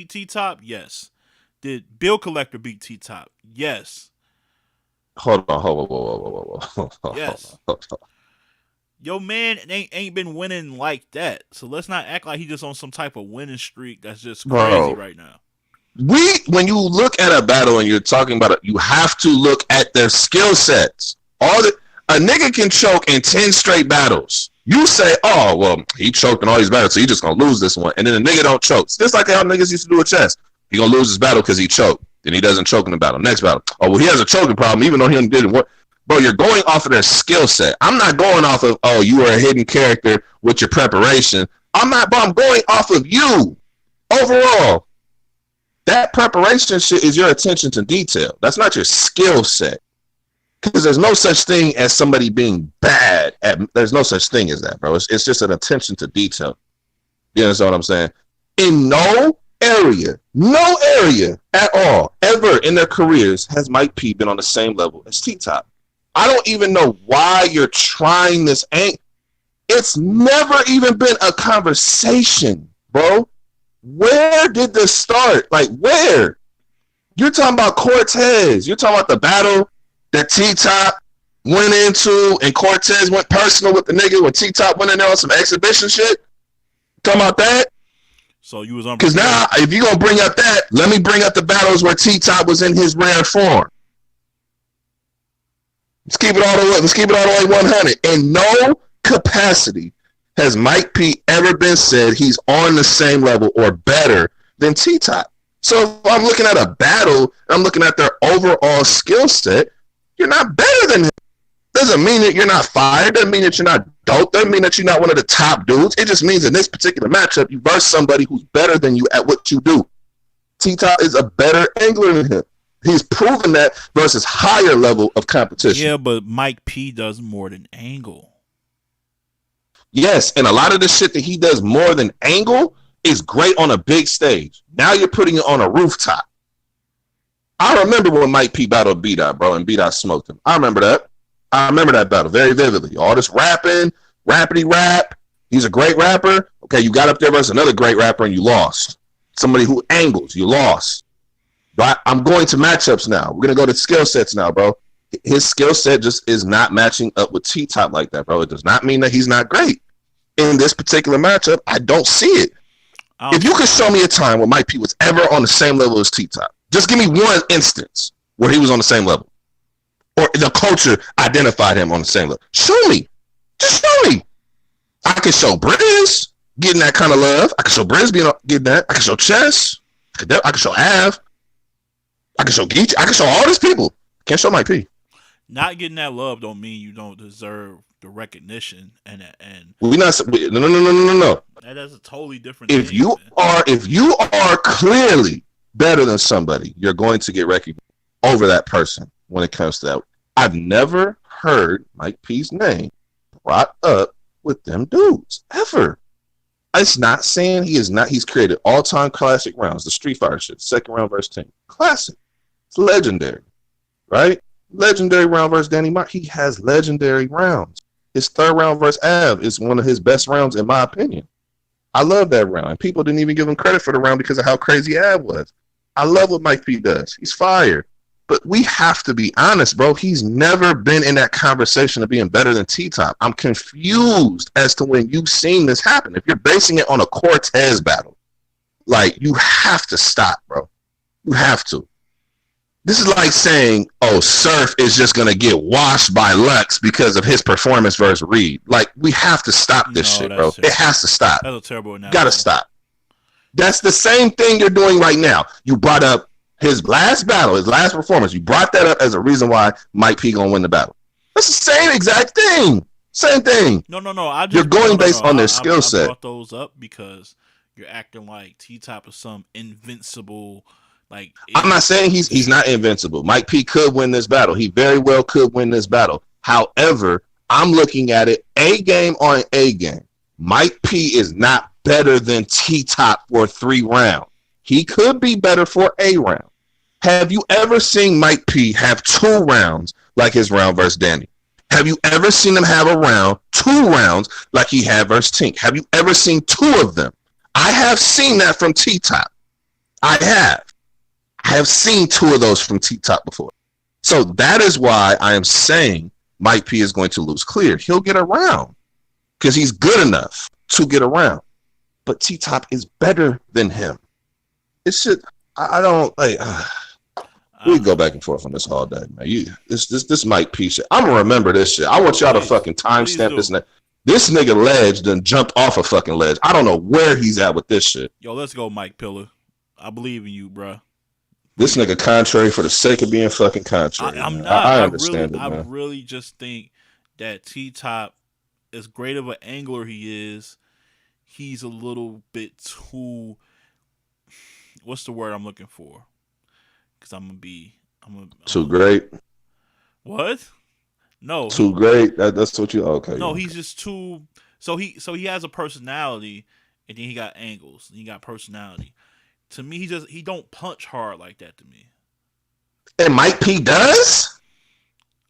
T-top? Yes. Did Bill Collector beat T-top? Yes. Hold on. Yes. Yo, man ain't been winning like that. So let's not act like he just on some type of winning streak that's just crazy right now. When you look at a battle and you're talking about it, you have to look at their skill sets. A nigga can choke in 10 straight battles. You say, oh, well, he choked in all these battles, so he just gonna lose this one. And then the nigga don't choke. It's just like how niggas used to do with chess. He gonna lose his battle because he choked. Then he doesn't choke in the battle. Next battle. Oh, well, he has a choking problem, even though he didn't work. Bro, you're going off of their skill set. I'm not going off of, oh, you are a hidden character with your preparation. I'm going off of you. Overall, that preparation shit is your attention to detail. That's not your skill set. Because there's no such thing as somebody being bad there's no such thing as that, bro. It's just an attention to detail. You understand what I'm saying? In no area at all, ever in their careers, has Mike P been on the same level as T-top. I don't even know why you're trying this. It's never even been a conversation, bro. Where did this start? Like, where? You're talking about Cortez. You're talking about the battle that T-top went into and Cortez went personal with the nigga when T-top went in there on some exhibition shit. Talking about that? So you was on. Because now, if you're going to bring up that, let me bring up the battles where T-top was in his rare form. Let's keep it all the way 100. In no capacity has Mike P ever been said he's on the same level or better than T-top. So if I'm looking at a battle, I'm looking at their overall skill set, you're not better than him. Doesn't mean that you're not fired. Doesn't mean that you're not dope. Doesn't mean that you're not one of the top dudes. It just means in this particular matchup, you verse somebody who's better than you at what you do. T-top is a better angler than him. He's proven that versus higher level of competition. Yeah, but Mike P does more than angle. Yes, and a lot of the shit that he does more than angle is great on a big stage. Now you're putting it on a rooftop. I remember when Mike P battled B-Dot, bro, and B-Dot smoked him. I remember that. I remember that battle very vividly. All this rapping, rappity rap. He's a great rapper. Okay, you got up there versus another great rapper and you lost. Somebody who angles, you lost. But I'm going to matchups now. We're going to go to skill sets now, bro. His skill set just is not matching up with T-Top like that, bro. It does not mean that he's not great. In this particular matchup, I don't see it. If you could show me a time where Mike P was ever on the same level as T-Top, just give me one instance where he was on the same level. Or the culture identified him on the same level. Show me. Just show me. I can show Briz getting that kind of love. I can show Briz getting that. I can show Chess. I can show Av. I can show Geech. I can show all these people. Can't show Mike P. Not getting that love don't mean you don't deserve the recognition and we not no. That's a totally different if thing, if you are clearly better than somebody, you're going to get recognized over that person when it comes to that. I've never heard Mike P's name brought up with them dudes ever. It's not saying he is not. He's created all-time classic rounds. The Street Fighter shit, second round versus 10, classic. It's legendary, right? Legendary round versus Danny Mark. He has legendary rounds. His third round versus Av is one of his best rounds, in my opinion. I love that round. And people didn't even give him credit for the round because of how crazy Av was. I love what Mike P does. He's fire. But we have to be honest, bro. He's never been in that conversation of being better than T-Top. I'm confused as to when you've seen this happen. If you're basing it on a Cortez battle, like, you have to stop, bro. You have to. This is like saying, oh, Surf is just going to get washed by Lux because of his performance versus Reed. Like, we have to stop this shit, bro. Terrible. It has to stop. That's a terrible analogy. Gotta stop. That's the same thing you're doing right now. You brought up his last battle, his last performance. You brought that up as a reason why Mike P gonna win the battle. That's the same exact thing. Same thing. No. You're going based on their skill set. I brought those up because you're acting like T-Top is some invincible. Like, I'm not saying he's not invincible. Mike P could win this battle. He very well could win this battle. However, I'm looking at it A game on A game. Mike P is not better than T-Top for 3 rounds. He could be better for a round. Have you ever seen Mike P have 2 rounds like his round versus Danny? Have you ever seen him have 2 rounds like he had versus Tink? Have you ever seen 2 of them? I have seen that from T-Top. I have seen 2 of those from T-Top before. So that is why I am saying Mike P is going to lose clear. He'll get around because he's good enough to get around. But T-Top is better than him. It should. I don't like. We go back and forth on this all day, man. This Mike P shit. I'm gonna remember this shit. I want y'all to fucking timestamp this. This nigga Ledge done jumped off a fucking ledge. I don't know where he's at with this shit. Yo, let's go, Mike Pillar. I believe in you, bro. This nigga contrary for the sake of being fucking contrary. I'm not. I understand I it, man. really just think that T-Top, as great of an angler he is, he's a little bit too. What's the word I'm looking for? Because I'm too great. What? No. Too great. That's what you. Okay. No, he's just too. So he has a personality, and then he got angles. And he got personality. To me, he don't punch hard like that. To me. And Mike P does.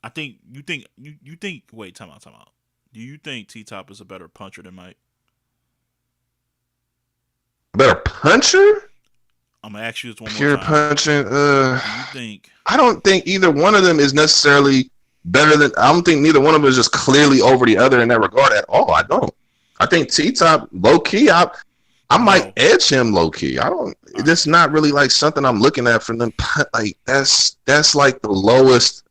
I think you think. Wait, time out. Do you think T-Top is a better puncher than Mike? Better puncher? I'm gonna ask you this one more Pure time. punching. You think? I don't think either one of them is necessarily better than. I don't think neither one of them is just clearly over the other in that regard at all. I don't. I think T-Top low key. I might edge him low key. I don't. It's not really like something I'm looking at from them. Like that's like the lowest.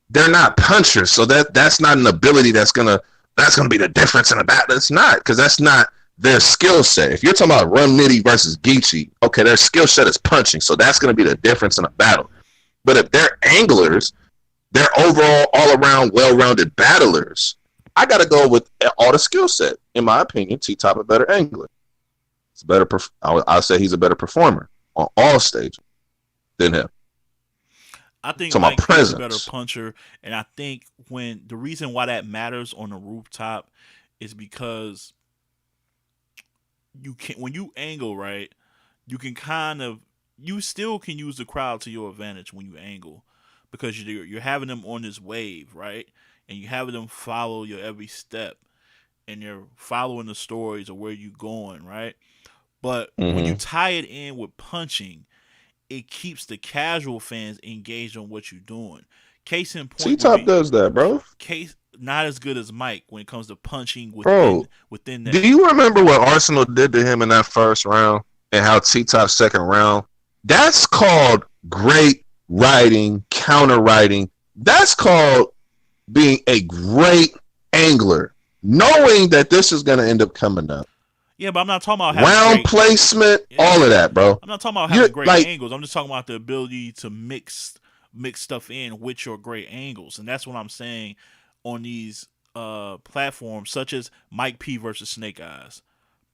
They're not punchers, so that's not an ability that's gonna be the difference in a battle. It's not, because that's not their skill set. If you're talking about Run Nitty versus Geechee, okay, their skill set is punching, so that's going to be the difference in a battle. But if they're anglers, they're overall, all-around, well-rounded battlers, I got to go with all the skill set. In my opinion, T-Top a better angler. It's better. I'll say he's a better performer on all stages than him. I think Mike is a better puncher, and I think when the reason why that matters on the rooftop is because you can when you angle right, you can kind of you still can use the crowd to your advantage when you angle because you're having them on this wave, right? And you having them follow your every step and you're following the stories of where you're going, right? But when you Mm-hmm. tie it in with punching, it keeps the casual fans engaged on what you're doing. Case in T point would Top be does that, bro. case not as good as Mike when it comes to punching Bro, within do that. you remember what Arsenal did to him in that first round and how T Top's second round? That's called great writing, counter writing. That's called being a great angler, knowing that this is going to end up coming up. Yeah, but I'm not talking about having Round great. placement, all Yeah, of that, bro. I'm not talking about You're having great like, angles. I'm just talking about the ability to mix stuff in with your great angles, and that's what I'm saying on these platforms such as Mike P versus Snake Eyes.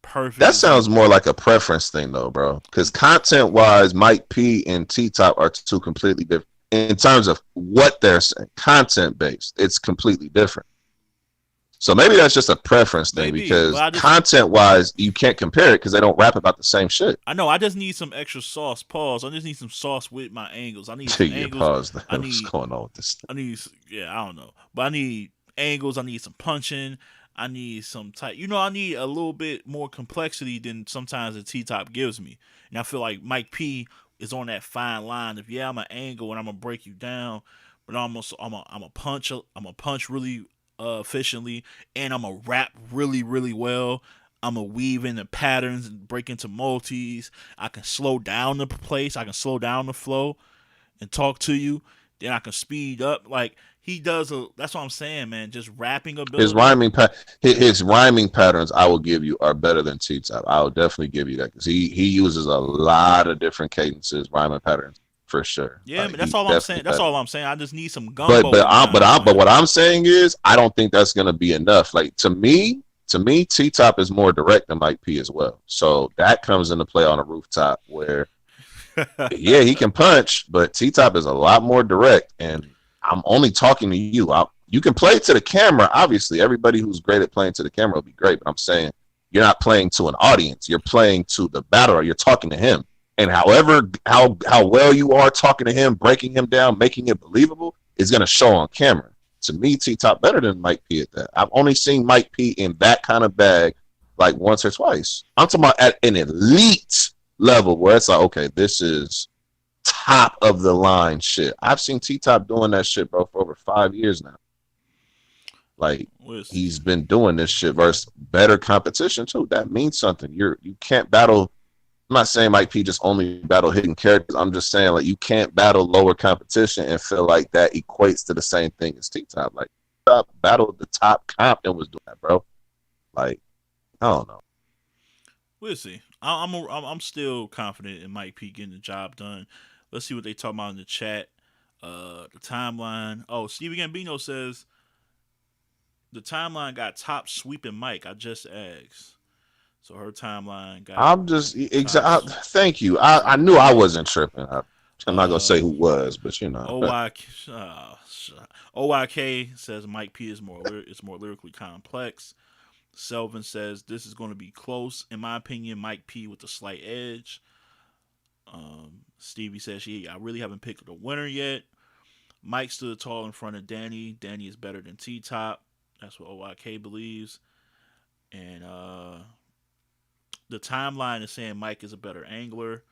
Perfect that sounds more example. like a preference thing, though, bro. Because content wise, Mike P and T Top are two completely different in terms of what they're saying. Content based, it's completely different. So maybe that's just a preference thing Maybe, but because content wise, you can't compare it because they don't rap about the same shit. I know I just need some extra sauce. Pause. I just need some sauce with my angles. I need some Yeah, angles. pause. I What's need going on with this thing? I need yeah, I don't know. But I need angles, I need some punching, I need some tight. I need a little bit more complexity than sometimes the T Top gives me. And I feel like Mike P is on that fine line of I'm an angle and I'm gonna break you down, but I'm a punch really efficiently and I'm a rap really really well. I'm a weave into patterns and break into multis. I can slow down the place. I can slow down the flow and talk to you. Then I can speed up. Like he does. That's what I'm saying, man. Just rapping His ability. rhyming his rhyming patterns, I will give you, are better than T Top. I will definitely give you that because he uses a lot of different cadences, rhyming patterns for sure. Yeah, Like man. That's he's all I'm saying. definitely That's better. all I'm saying. I just need some But gumbo but in I, but my I, but joint. what I'm saying is, I don't think that's gonna be enough. Like to me, T Top is more direct than Mike P as well. So that comes into play on a rooftop where, yeah, he can punch, but T Top is a lot more direct. And I'm only talking to you. You can play to the camera. Obviously, everybody who's great at playing to the camera will be great. But I'm saying you're not playing to an audience. You're playing to the battler. You're talking to him. And however how well you are talking to him, breaking him down, making it believable is going to show on camera. To me, T Top better than Mike P at that. I've only seen Mike P in that kind of bag like once or twice. I'm talking about at an elite level where it's like, okay, this is top of the line shit. I've seen T Top doing that shit, bro, for over 5 years now. Like We'll see. he's been doing this shit versus better competition too. That means something. You can't battle. I'm not saying Mike P just only battle hidden characters. I'm just saying like you can't battle lower competition and feel like that equates to the same thing as T Top. Like Top battled the top comp and was doing that, bro. Like I don't know. We'll see. I'm still confident in Mike P getting the job done. Let's see what they talk about in the chat. The timeline. Oh, Stevie Gambino says the timeline got top sweeping Mike. I just asked. So her timeline got I'm just top thank you. I sweeping knew I Mike. wasn't tripping. I'm not gonna say who was, but you know. OYK, OYK says Mike P is more lyrically complex. Selvin says this is going to be close. In my opinion, Mike P with a slight edge. Stevie says, I really haven't picked a winner yet. Mike stood tall in front of Danny. Danny is better than T Top. That's what OYK believes. And the timeline is saying Mike is a better angler.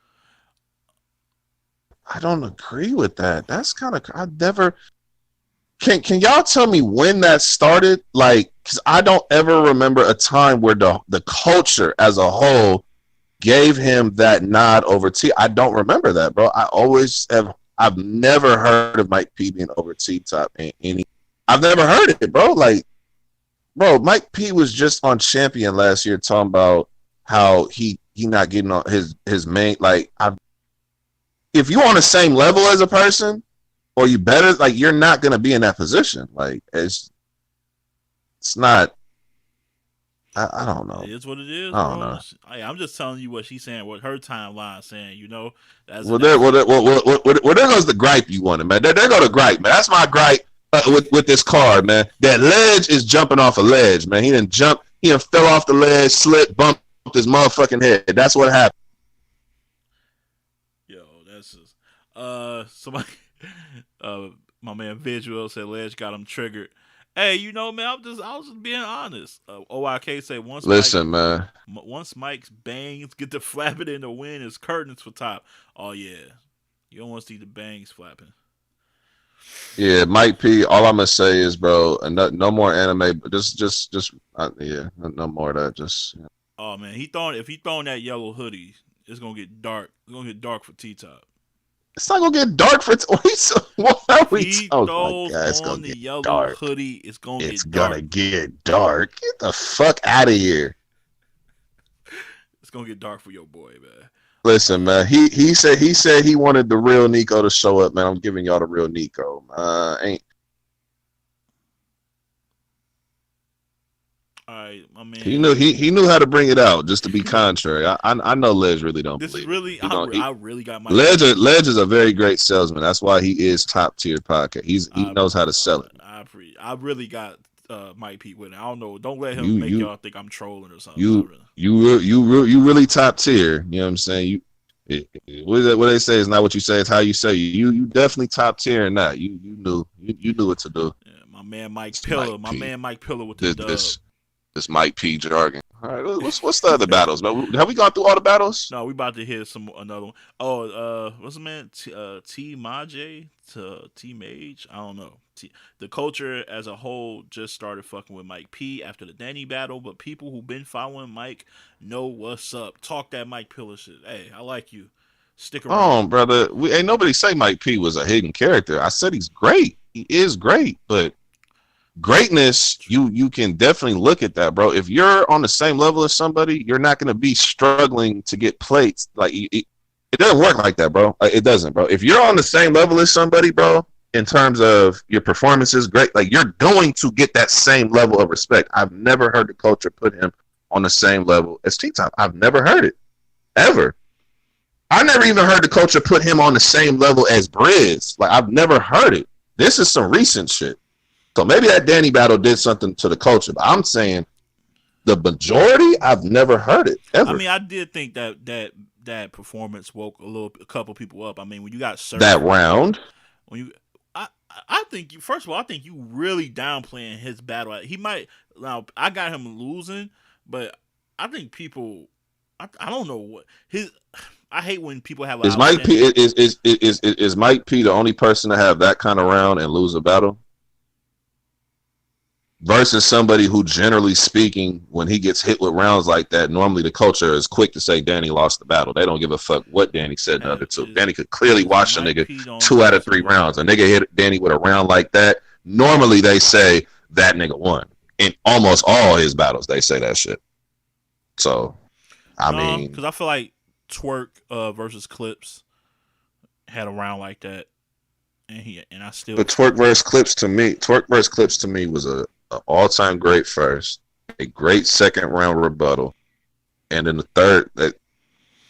I don't agree with that. That's kind of I never can y'all tell me when that started? Like, because I don't ever remember a time where the culture as a whole gave him that nod over T. I don't remember that, bro. I've never heard of Mike P being over T Top in any. I've never heard it, bro. Like, bro, Mike P was just on Champion last year talking about how he not getting on his main. Like, if you on the same level as a person or you better, like you're not gonna be in that position. Like it's not. I don't know. It is what it is, I don't bro. know. I'm just telling you what she's saying, what her timeline saying. That's Well, there goes the gripe you wanted, man. There go the gripe, man. That's my gripe with this card, man. That ledge is jumping off a ledge, man. He didn't jump. He done fell off the ledge, slipped, bumped his motherfucking head. That's what happened. Yo, that's just somebody uh my man Visual said Ledge got him triggered. Hey, man, I was just being honest. OIK say Listen, man. once Mike's bangs get to flapping in the wind, his curtains for top. Oh yeah, you don't want to see the bangs flapping. Yeah, Mike P. All I'm gonna say is, bro, no more anime. Yeah, no more of that. Just Oh man, if he throwing that yellow hoodie, it's gonna get dark. It's gonna get dark for T Top. it's not gonna get dark for. What are we? He Oh throws my god, it's on gonna the get yellow dark. hoodie, it's gonna It's get dark. gonna get dark. Get the fuck out of here. It's gonna get dark for your boy, man. Listen, man. He said he wanted the real Nico to show up, man. I'm giving y'all the real Nico. Ain't All right, my man. he knew how to bring it out. Just to be contrary, I know Ledge really don't This is believe really it. I really got my Ledge is a very great salesman. That's why he is top tier podcast. He knows how to sell it. I really got Mike Pete with it. I don't know. Don't let him You make you y'all think I'm trolling or something. you you really top tier. You know what I'm saying? What they say is not what you say, it's how you say. You definitely top tier in that. You knew what to do. Yeah, my man Mike Pillar. My man Mike Pillar with the dub. This Mike P jargon. All right, what's the other battles? Have we gone through all the battles? No, we about to hit another one. Oh, what's the man? T Maj to T Mage? I don't know. The culture as a whole just started fucking with Mike P after the Danny battle, but people who've been following Mike know what's up. Talk that Mike Pillar shit. Hey, I like you. Stick around. Oh, brother, ain't nobody say Mike P was a hidden character. I said he's great. He is great, but greatness, you can definitely look at that, bro. If you're on the same level as somebody, you're not going to be struggling to get plates. Like it doesn't work like that, bro. It doesn't, bro. If you're on the same level as somebody, bro, in terms of your performance is great, like you're going to get that same level of respect. I've never heard the culture put him on the same level as T-Top. I've never heard it ever. I never even heard the culture put him on the same level as Briz. Like I've never heard it. This is some recent shit. So maybe that Danny battle did something to the culture, but I'm saying the majority, I've never heard it ever. I mean, I did think that performance woke a couple people up. I mean, when you got served, that round, I think first of all, I think you really downplaying his battle. He might now. I got him losing, but I think people, I don't know what his. I hate when people have. Is Mike P is Mike P the only person to have that kind of round and lose a battle? Versus somebody who, generally speaking, when he gets hit with rounds like that, normally the culture is quick to say Danny lost the battle. They don't give a fuck what Danny said in the other two. Danny could clearly watch a nigga 2 out of 3 rounds. A nigga hit Danny with a round like that. Normally they say that nigga won. In almost all his battles, they say that shit. So, I mean, because I feel like Twerk versus Clips had a round like that, and I still. But Twerk versus Clips to me was an all-time great first, a great second round rebuttal, and then the third, that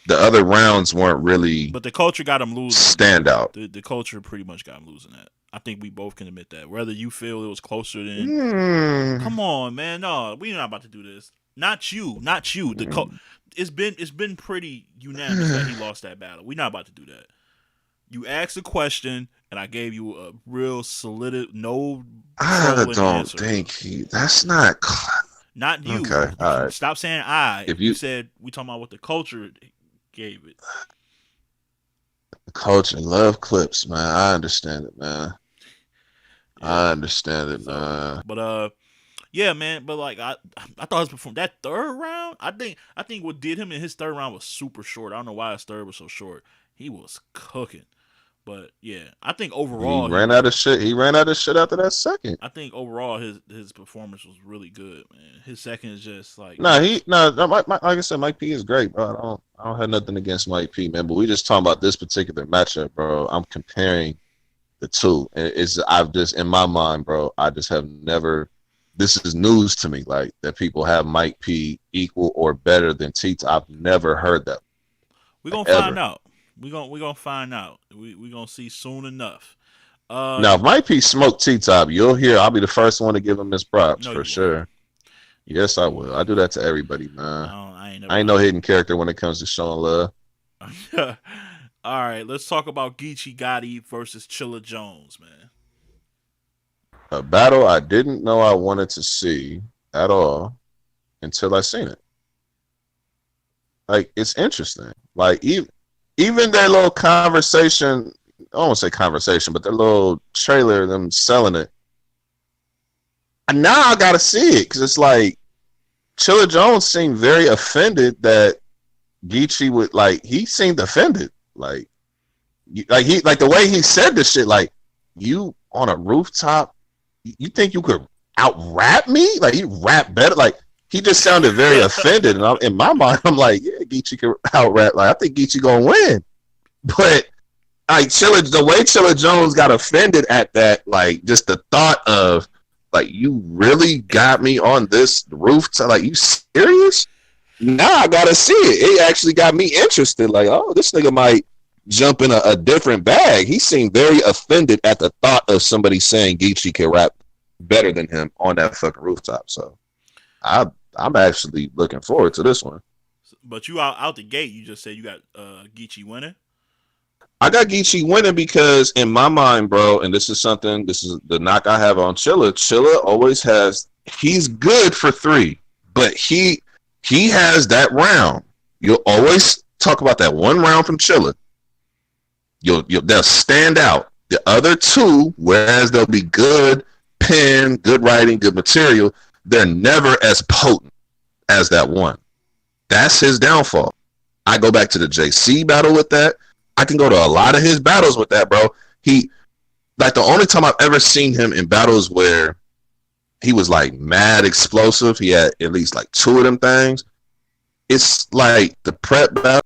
the other rounds weren't really. But the culture got him losing. Stand out. The culture pretty much got him losing that. I think we both can admit that. Whether you feel it was closer than, come on, man, no, we're not about to do this. Not you. It's been pretty unanimous that he lost that battle. We're not about to do that. You asked a question, and I gave you a real solid, no. I don't answer. think that's not. Not you. Okay, all right. Stop saying I. If you said we talking about what the culture gave it. The culture love Clips, man. I understand it, man. Yeah. I understand it, man. But yeah, man. But like I thought his performance that third round. I think what did him in his third round was super short. I don't know why his third was so short. He was cooking. But yeah, I think overall he ran out of shit. He ran out of shit after that second. I think overall his performance was really good, man. His second is just like like I said, Mike P is great, bro. I don't have nothing against Mike P, man. But we just talking about this particular matchup, bro. I'm comparing the two. I've just in my mind, bro. I just have never. This is news to me, like that people have Mike P equal or better than T. I've never heard that. We're gonna find out. We're gonna find out. We're gonna see soon enough. Uh, Now, if Mike P smoked T-Top, you'll hear. I'll be the first one to give him his props no, for you won't. sure. Yes, I will. I do that to everybody, man. I ain't never I ain't no done hidden character when it comes to showing love. that. All right, let's talk about Geechee Gotti versus Chilla Jones, man. A battle I didn't know I wanted to see at all until I seen it. Like, it's interesting. Like, even their little conversation, I don't want to say conversation, but their little trailer, them selling it. And now I gotta see it because it's like Chilla Jones seemed very offended that Geechee would like. He seemed offended, like the way he said this shit. Like, you on a rooftop, you think you could out rap me? Like, you rap better? Like, he just sounded very offended. And in my mind, I'm like, yeah, Geechee could out rap. Like, I think Geechee gonna win, but like the way Chilla Jones got offended at that, like just the thought of like, you really got me on this rooftop? Like, you serious? Now I gotta see it. It actually got me interested. Like, oh, this nigga might jump in a different bag. He seemed very offended at the thought of somebody saying Geechee can rap better than him on that fucking rooftop. So I'm actually looking forward to this one. But you out the gate, you just said you got Geechee winning. I got Geechee winning because in my mind, bro, and this is the knock I have on Chilla. Chilla always has, he's good for 3, but he has that round. You'll always talk about that one round from Chilla. They'll stand out. The other 2, whereas they'll be good pen, good writing, good material, they're never as potent as that one. That's his downfall. I go back to the JC battle with that. I can go to a lot of his battles with that, bro. He, like, the only time I've ever seen him in battles where he was like mad explosive, he had at least like 2 of them things. It's like the prep battle.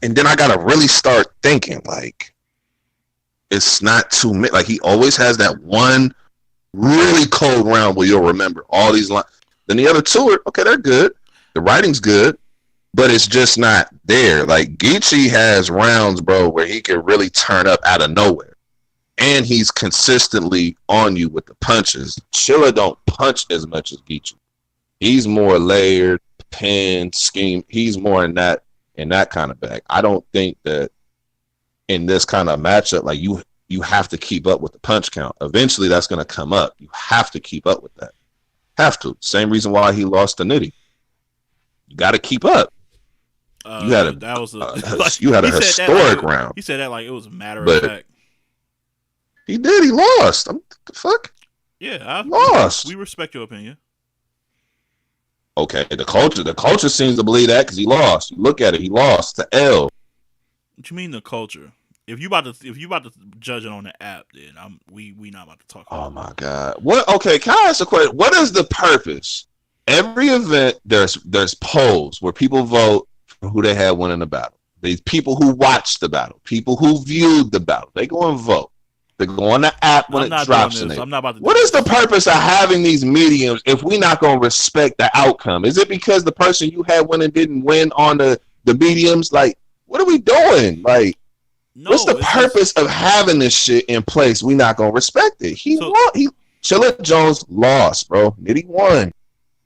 And then I gotta really start thinking, like, it's not too many. Like, he always has that one really cold round where you'll remember all these lines. Then the other 2 are okay, they're good. The writing's good. But it's just not there. Like, Geechee has rounds, bro, where he can really turn up out of nowhere. And he's consistently on you with the punches. Chilla don't punch as much as Geechee. He's more layered, pen, scheme. He's more in that kind of bag. I don't think that in this kind of matchup, like, you have to keep up with the punch count. Eventually that's gonna come up. You have to keep up with that. Have to. Same reason why he lost to Nitty. You gotta keep up. You had a historic round. He said that like it was a matter of fact. He did. He lost. The fuck? Yeah, lost. We respect your opinion. Okay, the culture seems to believe that because he lost. You look at it. He lost to L. What you mean the culture? If you about to judge it on the app, then we not about to talk about it. Oh my god. What? Okay, can I ask a question? What is the purpose? Every event there's polls where people vote who they had winning the battle. These people who watched the battle, people who viewed the battle, they go and vote. They go on the app when it drops in it. I'm not about to. What is the purpose of having these mediums if we're not going to respect the outcome? Is it because the person you had winning didn't win on the mediums? Like, what are we doing? Like, what's the purpose of having this shit in place? We're not going to respect it. Chilla Jones lost, bro. Nitty won.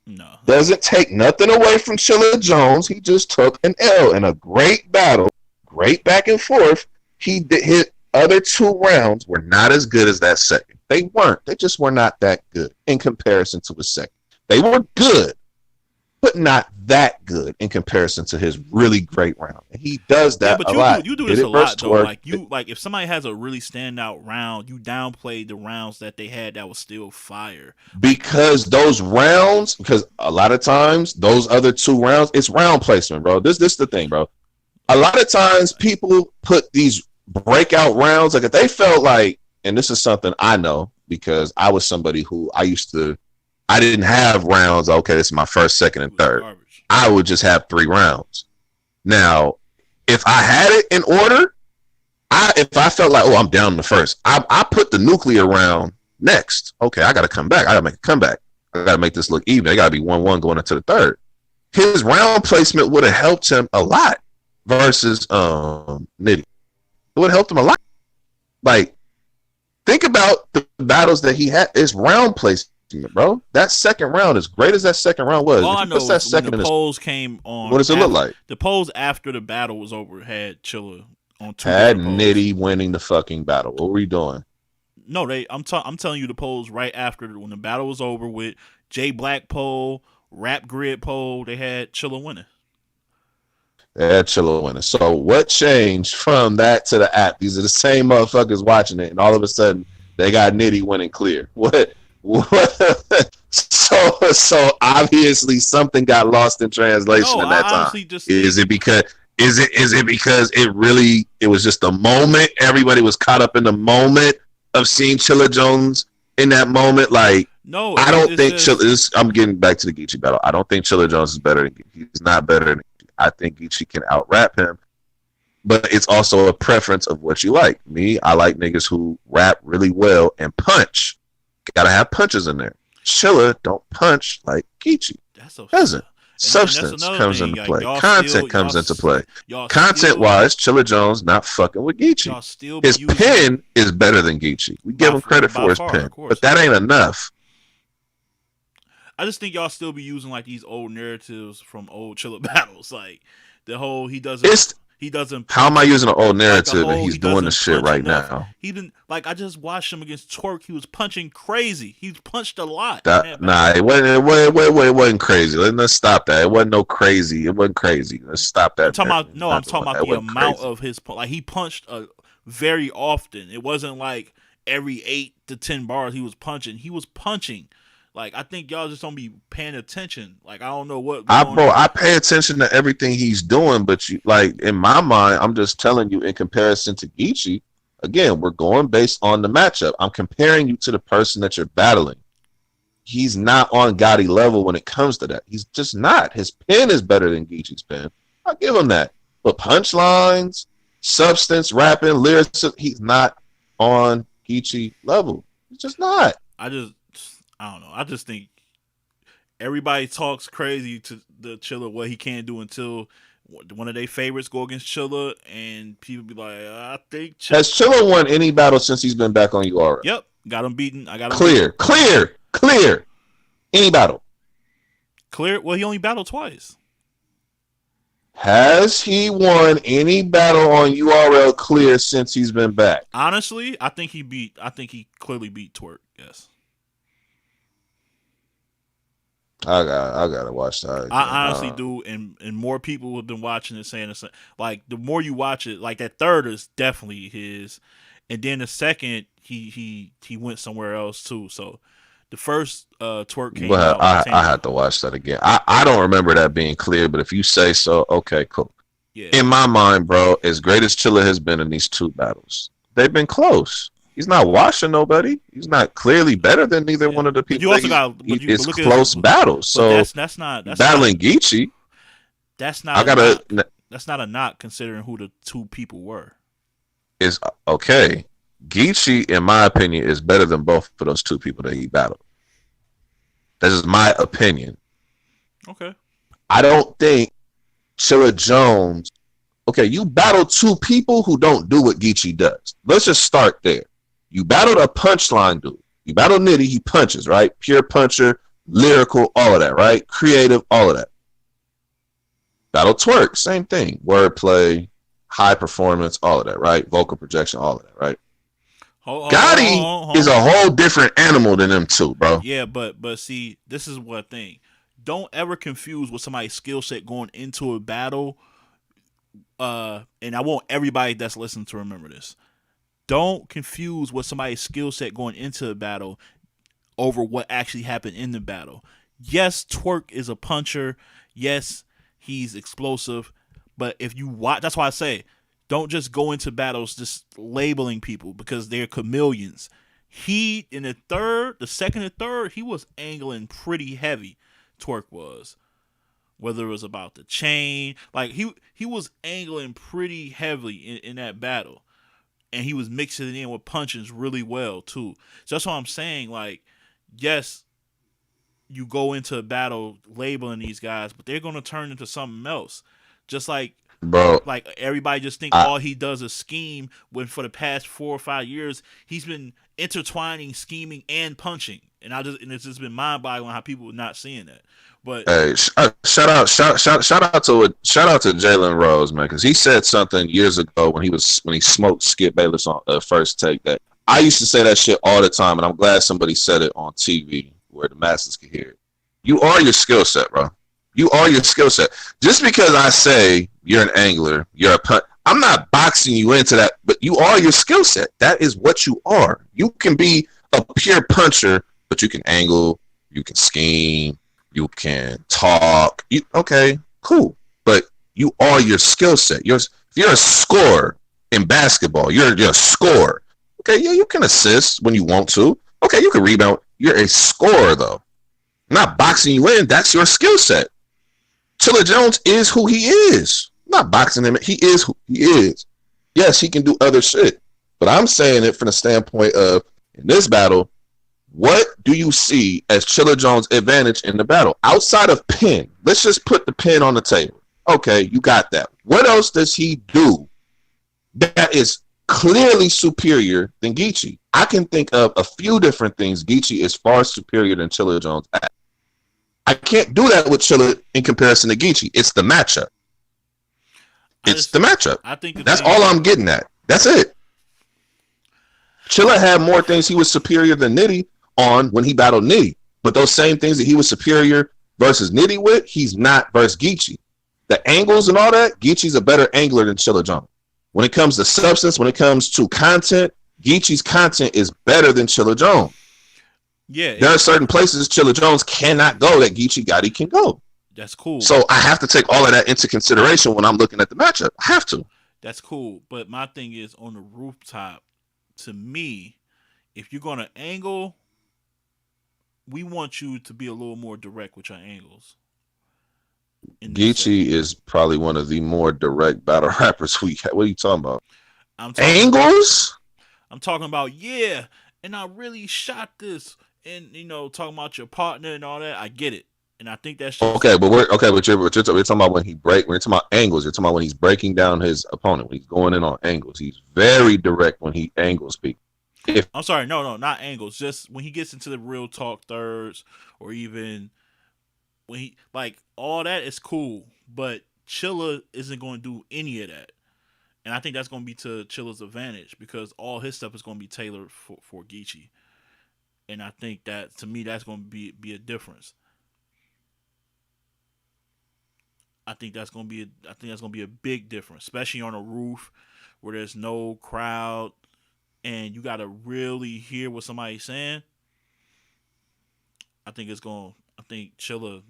No. Doesn't take nothing away from Chilla Jones. He just took an L in a great battle, great back and forth. His other 2 rounds were not as good as that second. They weren't. They just were not that good in comparison to his second. They were good, but not that good in comparison to his really great round. And he does that a lot. You do this a lot, though. Like if somebody has a really standout round, you downplay the rounds that they had that was still fire. Because those rounds, because a lot of times those other 2 rounds, it's round placement, bro. This the thing, bro. A lot of times people put these breakout rounds, like if they felt like, and this is something I know because I was somebody who I didn't have rounds. Okay, this is my first, second, and third. I would just have 3 rounds. Now, if I had it in order, if I felt like, oh, I'm down in the first, I put the nuclear round next. Okay, I got to come back. I got to make a comeback. I got to make this look even. I got to be 1-1 going into the third. His round placement would have helped him a lot versus Nitty. It would have helped him a lot. Like, think about the battles that he had. It's round placement, bro. That second round, as great as that second round was, All if I he puts know that is when the second in his, polls came what on, does it look like? the polls after the battle was over had Chilla on two Had different polls. Nitty winning the fucking battle. What were we doing? No, I'm telling you the polls right after when the battle was over with Jay Black poll, Rap Grid poll. They had Chilla winning. They had Chilla winning. So what changed from that to the app? These are the same motherfuckers watching it, and all of a sudden they got Nitty winning clear. What? So obviously something got lost in translation No, in that I time. honestly just Is think it because is it because it was just a moment? Everybody was caught up in the moment of seeing Chilla Jones in that moment. Like, no. I don't It's think just I'm getting back to the Geechee battle. I don't think Chilla Jones is better than Geechee. He's not better than Geechee. I think Geechee can out rap him, but it's also a preference of what you like. Me, I like niggas who rap really well and punch. Gotta have punches in there. Chilla don't punch like Geechee. that's a Doesn't. and that's Substance another comes thing. into Like play. Content comes into play. y'all Content still wise, Chilla Jones not fucking with Geechee. y'all still be His using pen is better than Geechee. We give him credit by for his far, pen, of course. but that ain't enough. I just think y'all still be using like these old narratives from old Chilla battles, like the whole he doesn't How am I using an old like narrative and he's doing the shit right enough. now? He didn't like I just watched him against Twerk. He was punching crazy. He punched a lot. Nah, it wasn't crazy. Let's stop that. It wasn't no crazy. It wasn't crazy. Let's stop that. I'm talking about the amount crazy. of his like he punched very often. It wasn't like every 8 to 10 bars he was punching. He was punching. Like I think y'all just don't be paying attention. Like I don't know what. I pay attention to everything he's doing, but you like in my mind, I'm just telling you in comparison to Geechee. Again, we're going based on the matchup. I'm comparing you to the person that you're battling. He's not on Gotti level when it comes to that. He's just not. His pen is better than Geechee's pen. I'll give him that. But punchlines, substance, rapping, lyrics, he's not on Geechee level. He's just not. I don't know. I just think everybody talks crazy to the Chilla what he can't do until one of their favorites go against Chilla, and people be like, I think Has Chilla won any battle since he's been back on URL? Yep, got him beaten. I got him Clear. Any battle. Clear. Well, he only battled twice. Has he won any battle on URL clear since he's been back? Honestly, I think he clearly beat Twerk. Yes. I gotta watch that. I honestly do, and more people have been watching it saying this. Like the more you watch it, like that third is definitely his, and then the second he went somewhere else too. So the first Twerk came out. I had to watch that again. I don't remember that being clear, but if you say so, okay, cool. Yeah. In my mind, bro, as great as Chilla has been in these two battles, they've been close. He's not washing nobody. He's not clearly better than neither one of the people. It's close battles. So that's not battling Geechee. That's not. That's not a knock considering who the two people were. Is okay. Geechee, in my opinion, is better than both of those two people that he battled. That is my opinion. Okay. I don't think Chilla Jones. Okay, you battle two people who don't do what Geechee does. Let's just start there. You battled a punchline dude. You battled Nitty, he punches, right? Pure puncher, lyrical, all of that, right? Creative, all of that. Battle Twerk, same thing. Wordplay, high performance, all of that, right? Vocal projection, all of that, right? Gotti is a whole different animal than them two, bro. Yeah, but see, this is one thing. Don't ever confuse with somebody's skill set going into a battle. And I want everybody that's listening to remember this. Don't confuse what somebody's skill set going into a battle over what actually happened in the battle. Yes, Twerk is a puncher. Yes, he's explosive. But if you watch, that's why I say, don't just go into battles just labeling people because they're chameleons. He, in the second and third, he was angling pretty heavy. Twerk was. Whether it was about the chain, like he was angling pretty heavily in that battle. And he was mixing it in with punches really well too. So that's what I'm saying. Like, yes, you go into a battle labeling these guys, but they're gonna turn into something else. Just like bro. Like everybody just think I all he does is scheme. When for the past 4 or 5 years he's been intertwining scheming and punching, and it's just been mind boggling how people are not seeing that. But Hey, shout out to Jalen Rose, man, because he said something years ago when he smoked Skip Bayless on first take that I used to say that shit all the time, and I'm glad somebody said it on TV where the masses could hear it. You are your skill set, bro. You are your skill set. Just because I say you're an angler, you're a punt, I'm not boxing you into that, but you are your skill set. That is what you are. You can be a pure puncher, but you can angle, you can scheme, you can talk. Okay, cool. But you are your skill set. You're a scorer in basketball. You're a scorer. Okay, yeah, you can assist when you want to. Okay, you can rebound. You're a scorer though. I'm not boxing you in. That's your skill set. Chilla Jones is who he is. I'm not boxing him. He is who he is. Yes, he can do other shit. But I'm saying it from the standpoint of in this battle, what do you see as Chilla Jones' advantage in the battle? Outside of pin, let's just put the pin on the table. Okay, you got that. What else does he do that is clearly superior than Geechee? I can think of a few different things Geechee is far superior than Chilla Jones at. I can't do that with Chilla in comparison to Geechee. It's the matchup. It's the matchup. I think That's all I'm getting at. That's it. Chilla had more things he was superior than Nitty on when he battled Nitty. But those same things that he was superior versus Nitty with, he's not versus Geechee. The angles and all that, Geechee's a better angler than Chilla Jones. When it comes to substance, when it comes to content, Geechee's content is better than Chilla Jones. Yeah, there are certain places Chilla Jones cannot go that Geechee Gotti can go. That's cool. So I have to take all of that into consideration when I'm looking at the matchup. I have to. That's cool. But my thing is on the rooftop, to me, if you're gonna angle, we want you to be a little more direct with your angles. Geechee is probably one of the more direct battle rappers we have. What are you talking about? Angles? I'm talking about, yeah, and I really shot this, and talking about your partner and all that. I get it, and I think that's just okay. But we're talking about when he break. We're talking about angles. You're talking about when he's breaking down his opponent. When he's going in on angles. He's very direct when he angles people. I'm sorry, no, not angles. Just when he gets into the real talk thirds, or even when he like all that is cool, but Chilla isn't going to do any of that. And I think that's going to be to Chilla's advantage because all his stuff is going to be tailored for Geechee. And I think that to me that's going to be a difference. I think that's going to be a big difference, especially on a roof where there's no crowd and you got to really hear what somebody's saying. I think Chilla,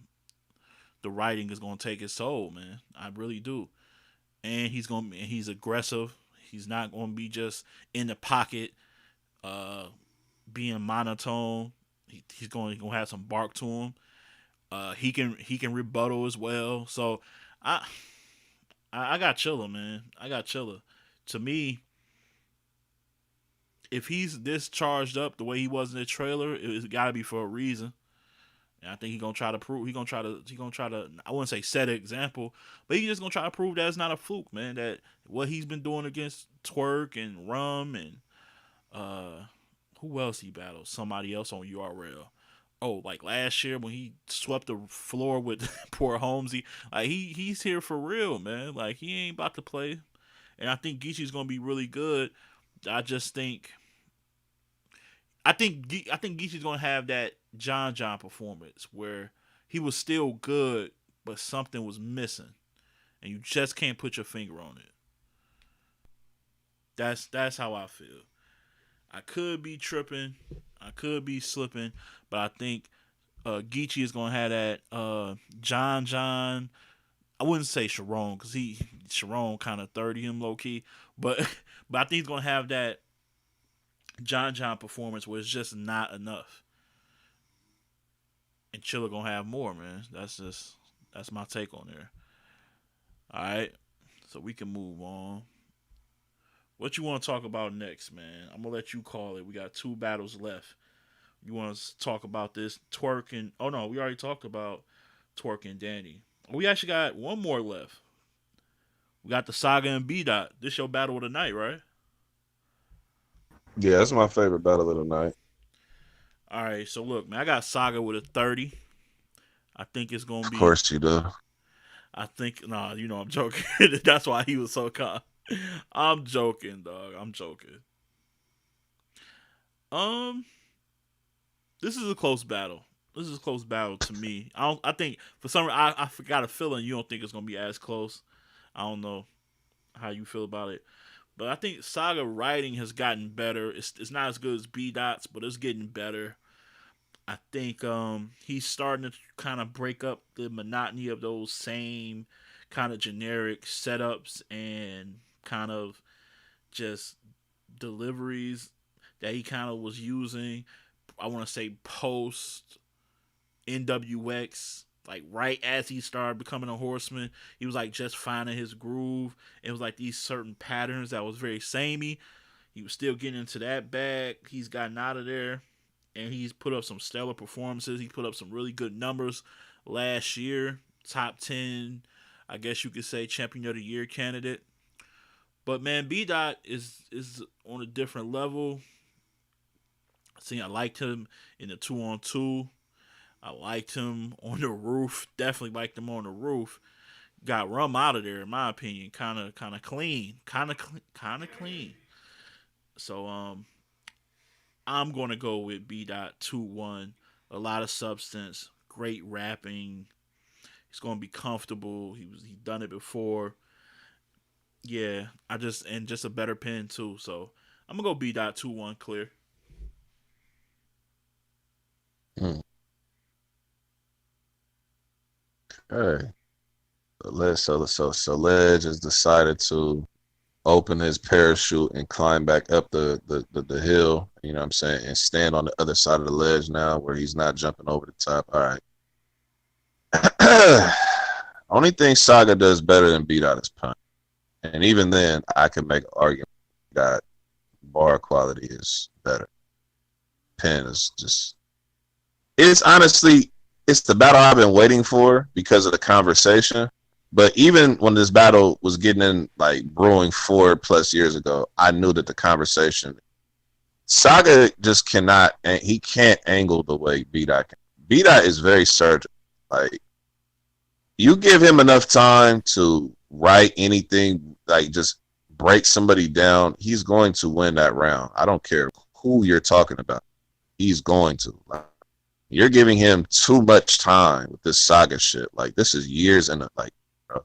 the writing is going to take his soul, man. I really do. And he's aggressive. He's not going to be just in the pocket, being monotone. He's going to have some bark to him. He can rebuttal as well. So I got Chilla, man. I got Chilla. To me, if he's this charged up the way he was in the trailer, it's got to be for a reason. And I think he's gonna try to prove. He's gonna try to. I wouldn't say set an example, but he's just gonna try to prove that it's not a fluke, man. That what he's been doing against Twerk and Rum and who else he battled? Somebody else on URL. Oh, like last year when he swept the floor with poor Holmesy. Like he's here for real, man. Like he ain't about to play. And I think Geechee's gonna be really good. I just think. I think Geechee's gonna have that John performance where he was still good, but something was missing, and you just can't put your finger on it. That's how I feel. I could be tripping, I could be slipping, but I think Geechee is gonna have that John. I wouldn't say Sharon because Sharon kind of 30 him low key, but but I think he's gonna have that John performance where it's just not enough. And Chilla gonna have more, man. That's my take on there. Alright. So we can move on. What you want to talk about next, man? I'm gonna let you call it. We got 2 battles left. You want to talk about this Twerk and oh no, we already talked about Twerk and Danny. We actually got one more left. We got the Saga and B Dot. This your battle of the night, right? Yeah, that's my favorite battle of the night. All right. So look, man, I got Saga with a 30. I think it's gonna Of be. course you do. I think nah, I'm joking. That's why he was so calm. I'm joking, dog. I'm joking. Um, this is a close battle. This is a close battle to me. I don't. I think for some reason I got a feeling you don't think it's gonna be as close. I don't know how you feel about it, but I think Saga writing has gotten better. It's not as good as B Dots, but it's getting better. I think he's starting to kind of break up the monotony of those same kind of generic setups and kind of just deliveries that he kind of was using. I want to say post NWX, like right as he started becoming a horseman, he was like just finding his groove. It was like these certain patterns that was very samey. He was still getting into that bag. He's gotten out of there, and he's put up some stellar performances. He put up some really good numbers last year. Top 10, I guess you could say, champion of the year candidate. But man, B Dot is on a different level. See, I liked him in the 2-on-2. I liked him on the roof. Definitely liked him on the roof. Got Rum out of there, in my opinion. Kind of clean. Kind of clean. So I'm gonna go with B. Dot 2-1. A lot of substance, great rapping. He's gonna be comfortable. He done it before. Yeah, just a better pen too. So I'm gonna go B. Dot 2-1 clear. Hmm. Okay. So Ledge has decided to open his parachute and climb back up the hill, you know what I'm saying, and stand on the other side of the ledge now where he's not jumping over the top. All right. Only thing Saga does better than beat out is punch. And even then, I could make an argument that bar quality is better. Pen is just, it's honestly, it's the battle I've been waiting for because of the conversation. But even when this battle was getting in, like brewing 4+ years ago, I knew that the conversation, Saga just cannot, and he can't angle the way B Dot can. B Dot is very surgical. Like, you give him enough time to write anything, like just break somebody down, he's going to win that round. I don't care who you're talking about. He's going to. Like, you're giving him too much time with this Saga shit. Like, this is years and like, bro,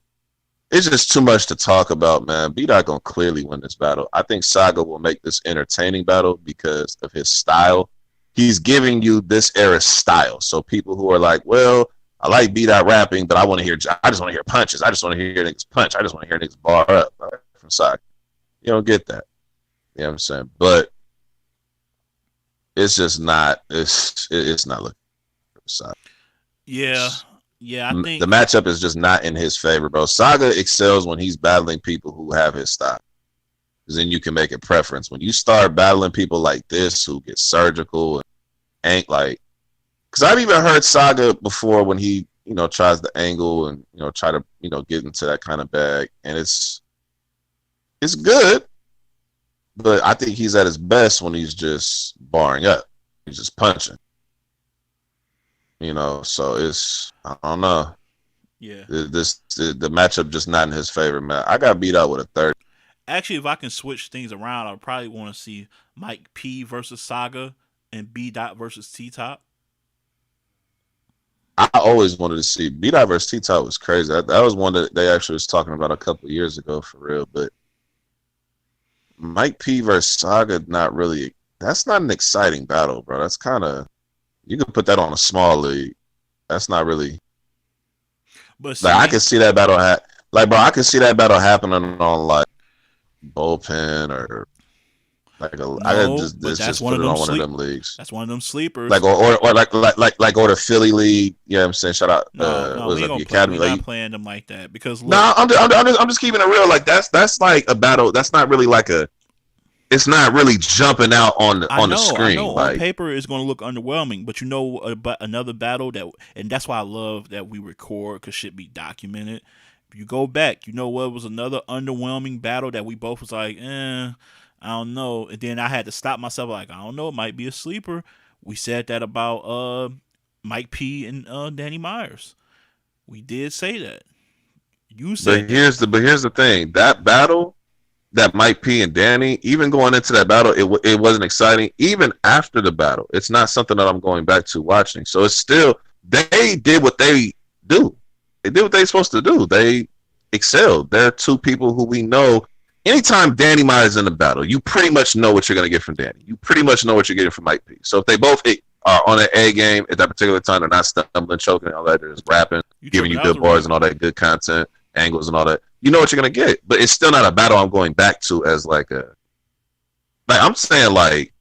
it's just too much to talk about, man. B Dot gonna clearly win this battle. I think Saga will make this entertaining battle because of his style. He's giving you this era style. So people who are like, well, I like B Dot rapping, but I just want to hear punches. I just want to hear niggas punch. I just want to hear niggas bar up from Saga. You don't get that. You know what I'm saying? But it's just not. It's not looking for Saga. Yeah, yeah. I The think matchup is just not in his favor, bro. Saga excels when he's battling people who have his style. Because then you can make a preference. When you start battling people like this who get surgical and ain't like, because I've even heard Saga before when he, tries to angle and, try to, get into that kind of bag. And it's good, but I think he's at his best when he's just barring up. He's just punching. So I don't know. yeah. The matchup just not in his favor, man. I got beat out with a 30. Actually, if I can switch things around, I would probably want to see Mike P versus Saga and B Dot versus T Top. I always wanted to see B Dot versus T Top was crazy. That was one that they actually was talking about a couple of years ago for real. But Mike P versus Saga, not really. That's not an exciting battle, bro. That's kind of, you could put that on a small league. That's not really. But Like, I see, can see that battle I can see that battle happening on like bullpen or like I could no, but that's just one put of it them on one of sleep. them leagues. That's one of them sleepers. Like or or the Philly league. Yeah, I'm saying shout out. No, no, What is we ain't that? The gonna play. Academy We not League. playing them like that because No, look, I'm just keeping it real. Like that's like a battle. That's not really like a. It's not really jumping out on the I screen. know. On Like, paper, it's going to look underwhelming, but another battle and that's why I love that we record because shit be documented. you go back, you know what was another underwhelming battle that we both was like, I don't know. And then I had to stop myself like, I don't know, it might be a sleeper. We said that about Mike P and Danny Myers. We did say that. You said that. But here's the thing. That battle, that Mike P and Danny, even going into that battle, it wasn't exciting. Even after the battle, it's not something that I'm going back to watching. So it's still, they did what they do. They did what they supposed to do. They excelled. They're two people who we know. Anytime Danny Myers in a battle, you pretty much know what you're going to get from Danny. You pretty much know what you're getting from Mike P. So if they both are on an A game at that particular time, they're not stumbling, choking, and all that. They're just rapping, giving you good bars and all that good content, angles and all that. You know what you're going to get. But it's still not a battle I'm going back to as like I'm saying like,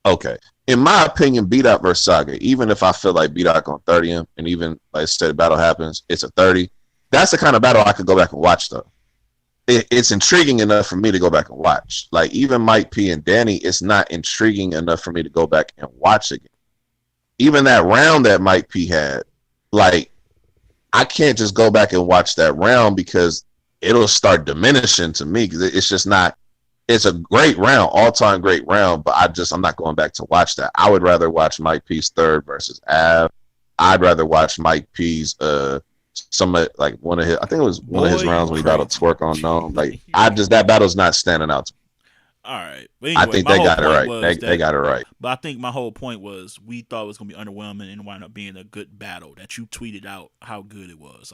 okay. In my opinion, B-Dot versus Saga, even if I feel like B-Dot going 30 him, and even like I said, battle happens, it's a 30. That's the kind of battle I could go back and watch though. It's intriguing enough for me to go back and watch. Like even Mike P and Danny, it's not intriguing enough for me to go back and watch again. Even that round that Mike P had, like I can't just go back and watch that round because it'll start diminishing to me because it's just not. It's a great round, all-time great round, but I'm not going back to watch that. I would rather watch Mike P's third versus Av. I'd rather watch Mike P's like one of his. I think it was one of his rounds when he battled Twerk on Gnome. Like that battle's not standing out to me. All right. But anyway, I think they got it right. They got it right. But I think my whole point was we thought it was gonna be underwhelming and wind up being a good battle that you tweeted out how good it was.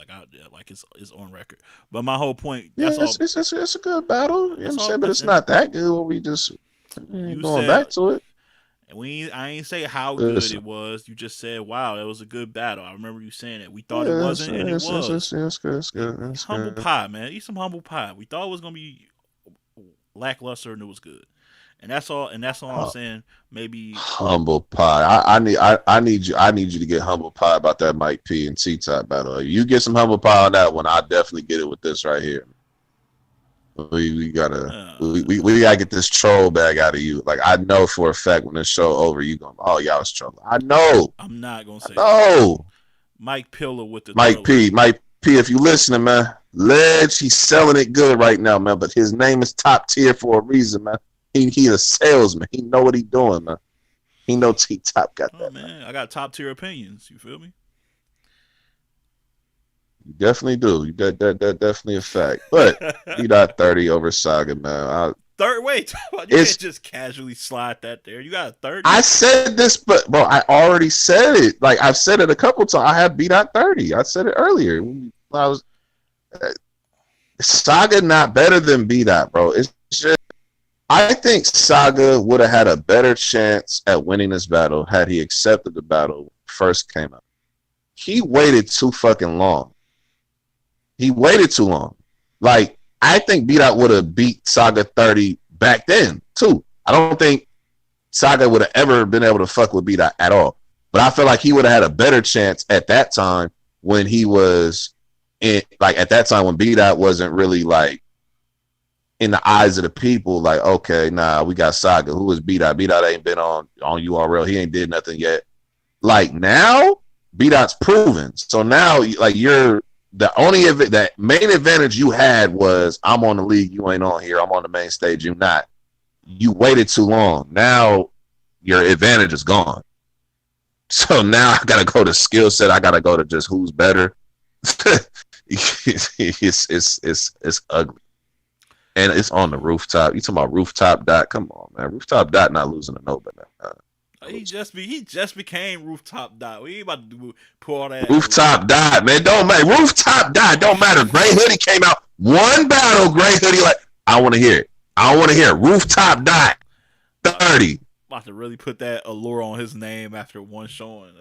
Like it's on record. But my whole point, it's a good battle. You know what I'm saying? But it's not that good when we just going back to it. And I ain't say how good it was. You just said, "Wow, that was a good battle." I remember you saying that. We thought it wasn't, and it was. It's good. Humble pie, man. Eat some humble pie. We thought it was gonna be lackluster, and it was good. And that's all. And that's all I'm saying. Maybe humble pie. I need you to get humble pie about that Mike P and T-Top battle. You get some humble pie on that one. I definitely get it with this right here. We gotta get this troll bag out of you. Like I know for a fact when this show over, you going, oh y'all was trolling. I know. I'm not gonna say. No. Mike Pillar with the Mike P. If you listening, man, Ledge, he's selling it good right now, man. But his name is top tier for a reason, man. He a salesman. He know what he doing, man. He know T-Top got that. Man, I got top tier opinions. You feel me? You definitely do. You that definitely a fact. But you got 30 over Saga, man. Wait, you can't just casually slide that there. You got a 30. I said this, but bro, I already said it. Like I've said it a couple times. I have B-Dot 30. I said it earlier. I was Saga not better than B-Dot, bro. It's just I think Saga would have had a better chance at winning this battle had he accepted the battle when it first came out. He waited too fucking long. He waited too long. Like, I think B-Dot would have beat Saga 30 back then, too. I don't think Saga would have ever been able to fuck with B-Dot at all. But I feel like he would have had a better chance at that time when he was in, like, at that time when B-Dot wasn't really, like, in the eyes of the people, like, okay, nah, we got Saga. Who is B-Dot? B-Dot ain't been on URL. He ain't did nothing yet. Like, now, B-Dot's proven. So now, like, you're the only that main advantage you had was I'm on the league, you ain't on here. I'm on the main stage, you not. You waited too long. Now your advantage is gone. So now I gotta go to skill set. I gotta go to just who's better. It's ugly, and it's on the rooftop. You talking about rooftop dot? Come on, man. Rooftop dot not losing to nobody. He just became rooftop dot. We ain't about to pull all that. Rooftop dot, man. Don't matter. Rooftop dot don't matter. Gray Hoodie came out one battle. Gray Hoodie like I want to hear it. I want to hear it. Rooftop dot 30. About to really put that allure on his name after one showing.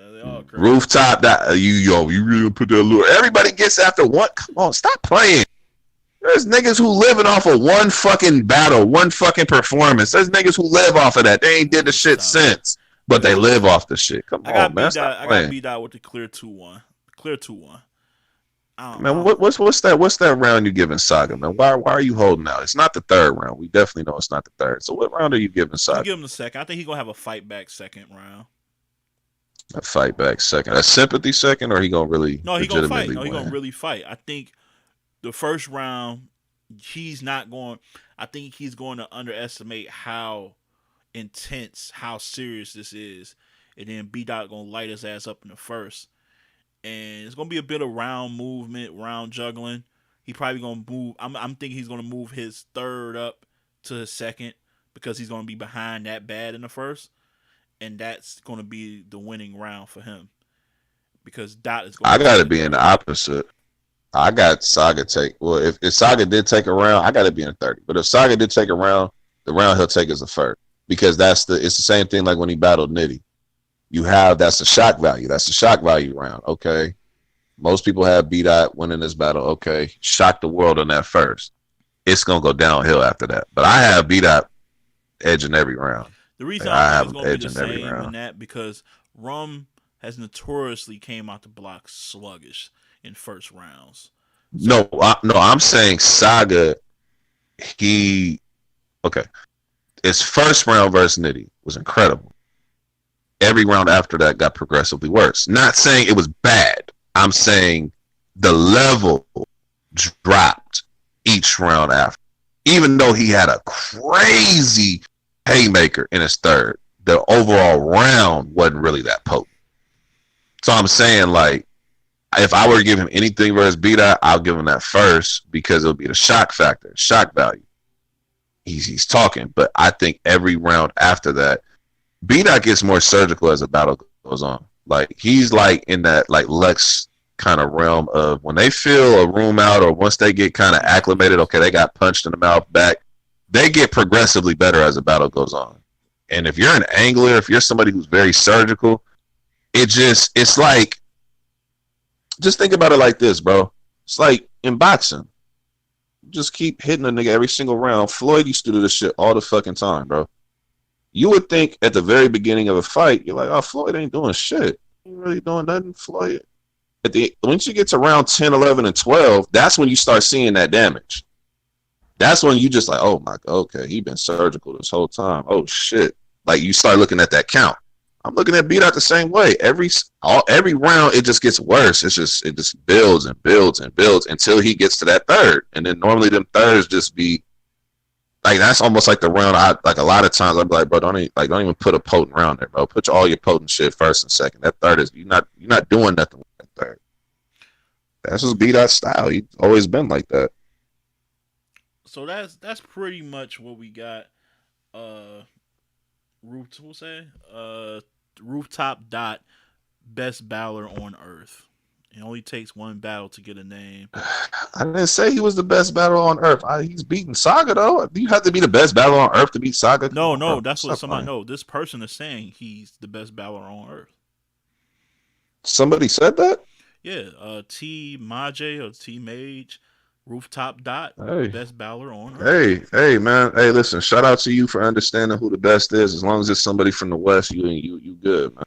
Rooftop dot. You really put that allure. Everybody gets after one. Come on, stop playing. There's niggas who living off of one fucking battle, one fucking performance. There's niggas who live off of that. They ain't did the shit since. But they live off the shit. Come on, man. I got B-Dot with the clear 2-1. Clear 2-1. Man, what's that round you giving Saga, man? Why are you holding out? It's not the third round. We definitely know it's not the third. So what round are you giving Saga? I give him the second. I think he's gonna have a fight back second round. A fight back second. A sympathy second, or he gonna really No, he gonna fight. No, he gonna really fight. I think the first round, he's not going. I think he's going to underestimate how intense, how serious this is, and then B Dot gonna light his ass up in the first, and it's gonna be a bit of round movement, round juggling. He probably gonna move. I'm thinking he's gonna move his third up to his second because he's gonna be behind that bad in the first, and that's gonna be the winning round for him because Dot is going. I got to be in the opposite. I got Saga take. Well, if Saga did take a round, I got to be in 30. But if Saga did take a round, the round he'll take is a first because it's the same thing like when he battled Nitty. That's the shock value. That's the shock value round. Okay. Most people have B Dot winning this battle. Okay. Shock the world on that first. It's going to go downhill after that. But I have B Dot edging every round. The reason I think it's going to be the same in that because Rum has notoriously came out the block sluggish in first rounds. So, I'm saying Saga, his first round versus Nitty was incredible. Every round after that got progressively worse. Not saying it was bad. I'm saying the level dropped each round after. Even though he had a crazy haymaker in his third, the overall round wasn't really that potent. So I'm saying, like, if I were to give him anything versus B-Dot, I'll give him that first because it'll be the shock factor, shock value. He's talking, but I think every round after that, B-Dot gets more surgical as the battle goes on. Like, he's like in that like Lex kind of realm of when they feel a room out or once they get kind of acclimated, okay, they got punched in the mouth back, they get progressively better as the battle goes on. And if you're an angler, if you're somebody who's very surgical, it's like, just think about it like this, bro. It's like in boxing. Just keep hitting a nigga every single round. Floyd used to do this shit all the fucking time, bro. You would think at the very beginning of a fight, you're like, oh, Floyd ain't doing shit. He ain't really doing nothing, Floyd. Once you get to round 10, 11, and 12, that's when you start seeing that damage. That's when you just like, oh my God, okay, he been surgical this whole time. Oh shit. Like you start looking at that count. I'm looking at B-Dot the same way. Every round it just gets worse. It just builds and builds and builds until he gets to that third. And then normally them thirds just be like, that's almost like the round. Like a lot of times I'm like, bro, don't even put a potent round there, bro. Put all your potent shit first and second. That third is you're not doing nothing with that third. That's just B-Dot's style. He's always been like that. So that's pretty much what we got. Rooftop Dot, best battler on earth. It only takes one battle to get a name. I didn't say he was the best battler on earth. He's beating Saga though. You have to be the best battler on earth to beat Saga. No, that's what somebody know. This person is saying he's the best battler on earth. Somebody said that? Yeah, T Maj or T Mage, Rooftop Dot, best battler on earth. Hey, man. Hey, listen. Shout out to you for understanding who the best is. As long as it's somebody from the West, you good, man.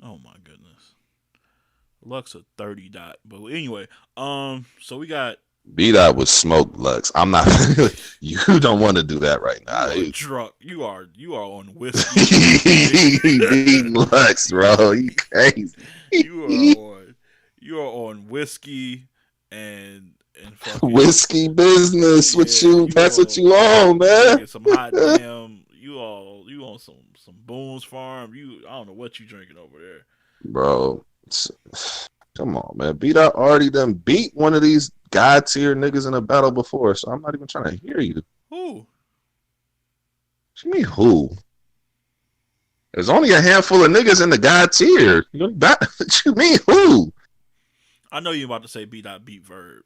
Oh my goodness. Lux a 30 Dot, but anyway, so we got B-Dot with smoke Lux. I'm not. You don't want to do that right now. You are drunk. You are on whiskey. Beating Lux, bro. You crazy. You are on whiskey and whiskey business with you. That's what you on, man. Some hot damn. You on some Boone's Farm. I don't know what you drinking over there, bro. Come on, man. B-Dot already done beat one of these god tier niggas in a battle before, so I'm not even trying to hear you. Who? What you mean who? There's only a handful of niggas in the god tier. What you mean who? I know you're about to say B-Dot beat Verb.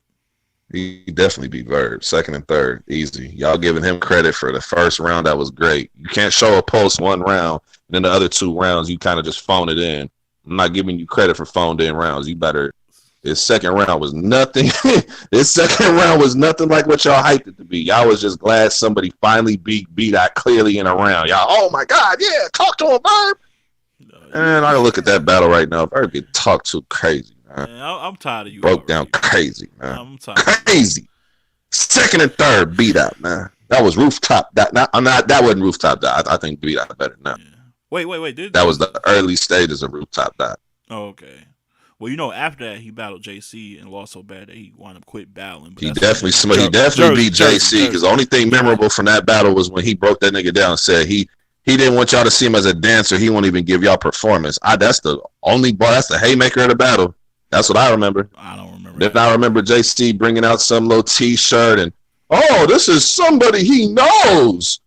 He definitely beat Verb. Second and third. Easy. Y'all giving him credit for the first round. That was great. You can't show a post one round, and then the other two rounds, you kind of just phone it in. I'm not giving you credit for phoned in rounds. You better. His second round was nothing. His second round was nothing like what y'all hyped it to be. Y'all was just glad somebody finally beat B-Dot clearly in a round. Y'all, oh my God, yeah, talk to him, Verb. And I look at that battle right now. Verb get talked to crazy, man. I'm tired of you. Broke down crazy, man. I'm tired. Crazy. Second and third B-Dot, man. That was Rooftop Dot. That wasn't Rooftop Dot. I think B-Dot better than that. Yeah. Wait. That was the early stages of Rooftop Dot. Oh, okay. Well, you know, after that he battled JC and lost so bad that he wound up quit battling. But He that's when definitely beat JC because the only thing memorable from that battle was when he broke that nigga down and said he didn't want y'all to see him as a dancer. He won't even give y'all performance. That's the only boy. That's the haymaker of the battle. That's what I remember. I don't remember. Then I remember JC bringing out some little T-shirt and this is somebody he knows.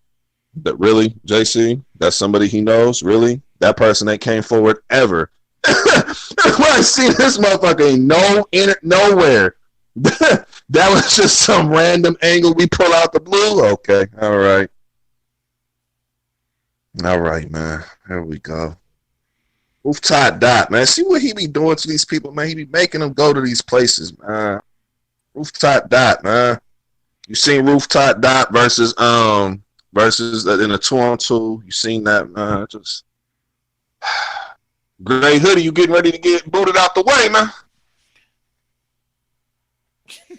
But really, JC, that's somebody he knows. Really, that person ain't came forward ever. When I see this motherfucker ain't nowhere. That was just some random angle we pull out the blue. Okay, all right, man. Here we go. Rooftop Dot, man. See what he be doing to these people, man. He be making them go to these places, man. Rooftop Dot, man. You seen Rooftop Dot versus in a 2-on-2. You seen that, man? Just Gray Hoodie, you getting ready to get booted out the way, man.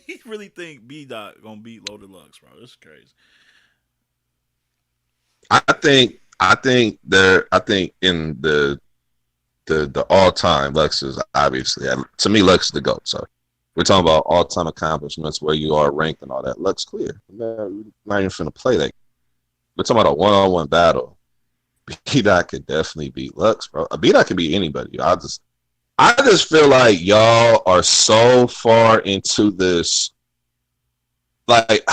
You really think B Dot gonna beat Loaded Lux, bro? This is crazy. I think in the all time Lux is obviously, to me, Lux is the GOAT. So we're talking about all time accomplishments, where you are ranked and all that. Lux clear. We're not even finna play that. We're talking about a 1-on-1 battle. B-Dot could definitely beat Lux, bro. B-Dot can beat anybody. I just feel like y'all are so far into this. Like,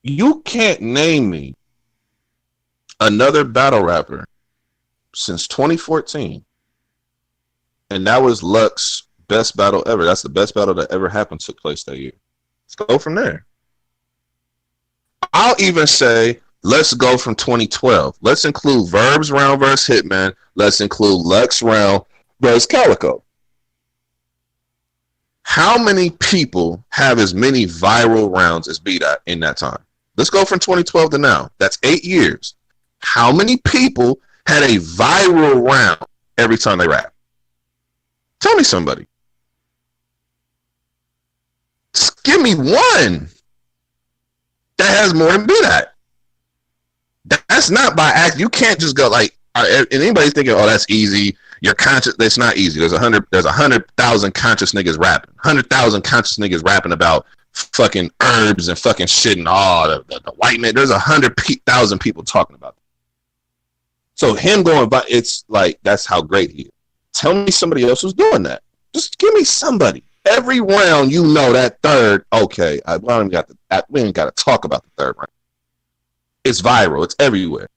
you can't name me another battle rapper since 2014, and that was Lux's best battle ever. That's the best battle that ever happened, took place that year. Let's go from there. I'll even say, let's go from 2012. Let's include Verb's round versus Hitman. Let's include Lux round versus Calico. How many people have as many viral rounds as B-Dot in that time? Let's go from 2012 to now. That's 8 years. How many people had a viral round every time they rap? Tell me somebody. Just give me one that has more than B-Dot. That's not by act. You can't just go like, and anybody's thinking, oh, that's easy. You're conscious. That's not easy. There's 100,000 conscious niggas rapping. 100,000 conscious niggas rapping about fucking herbs and fucking shit and all the white man. There's 100,000 people talking about that. So him going by, it's like, that's how great he is. Tell me somebody else who's doing that. Just give me somebody. Every round, you know that third. Okay, we ain't got to talk about the third round. It's viral. It's everywhere.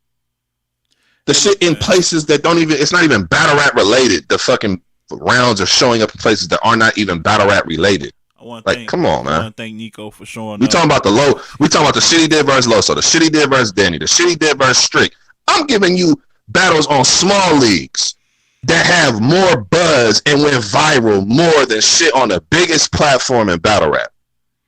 The shit in places that don't even, it's not even battle rap related. The fucking rounds are showing up in places that are not even battle rap related. Come on, man. I want to thank Nico for showing up. We talking about the shit he did versus Loso, the shit he did versus Danny, the shit he did versus Strick. I'm giving you battles on small leagues that have more buzz and went viral more than shit on the biggest platform in battle rap.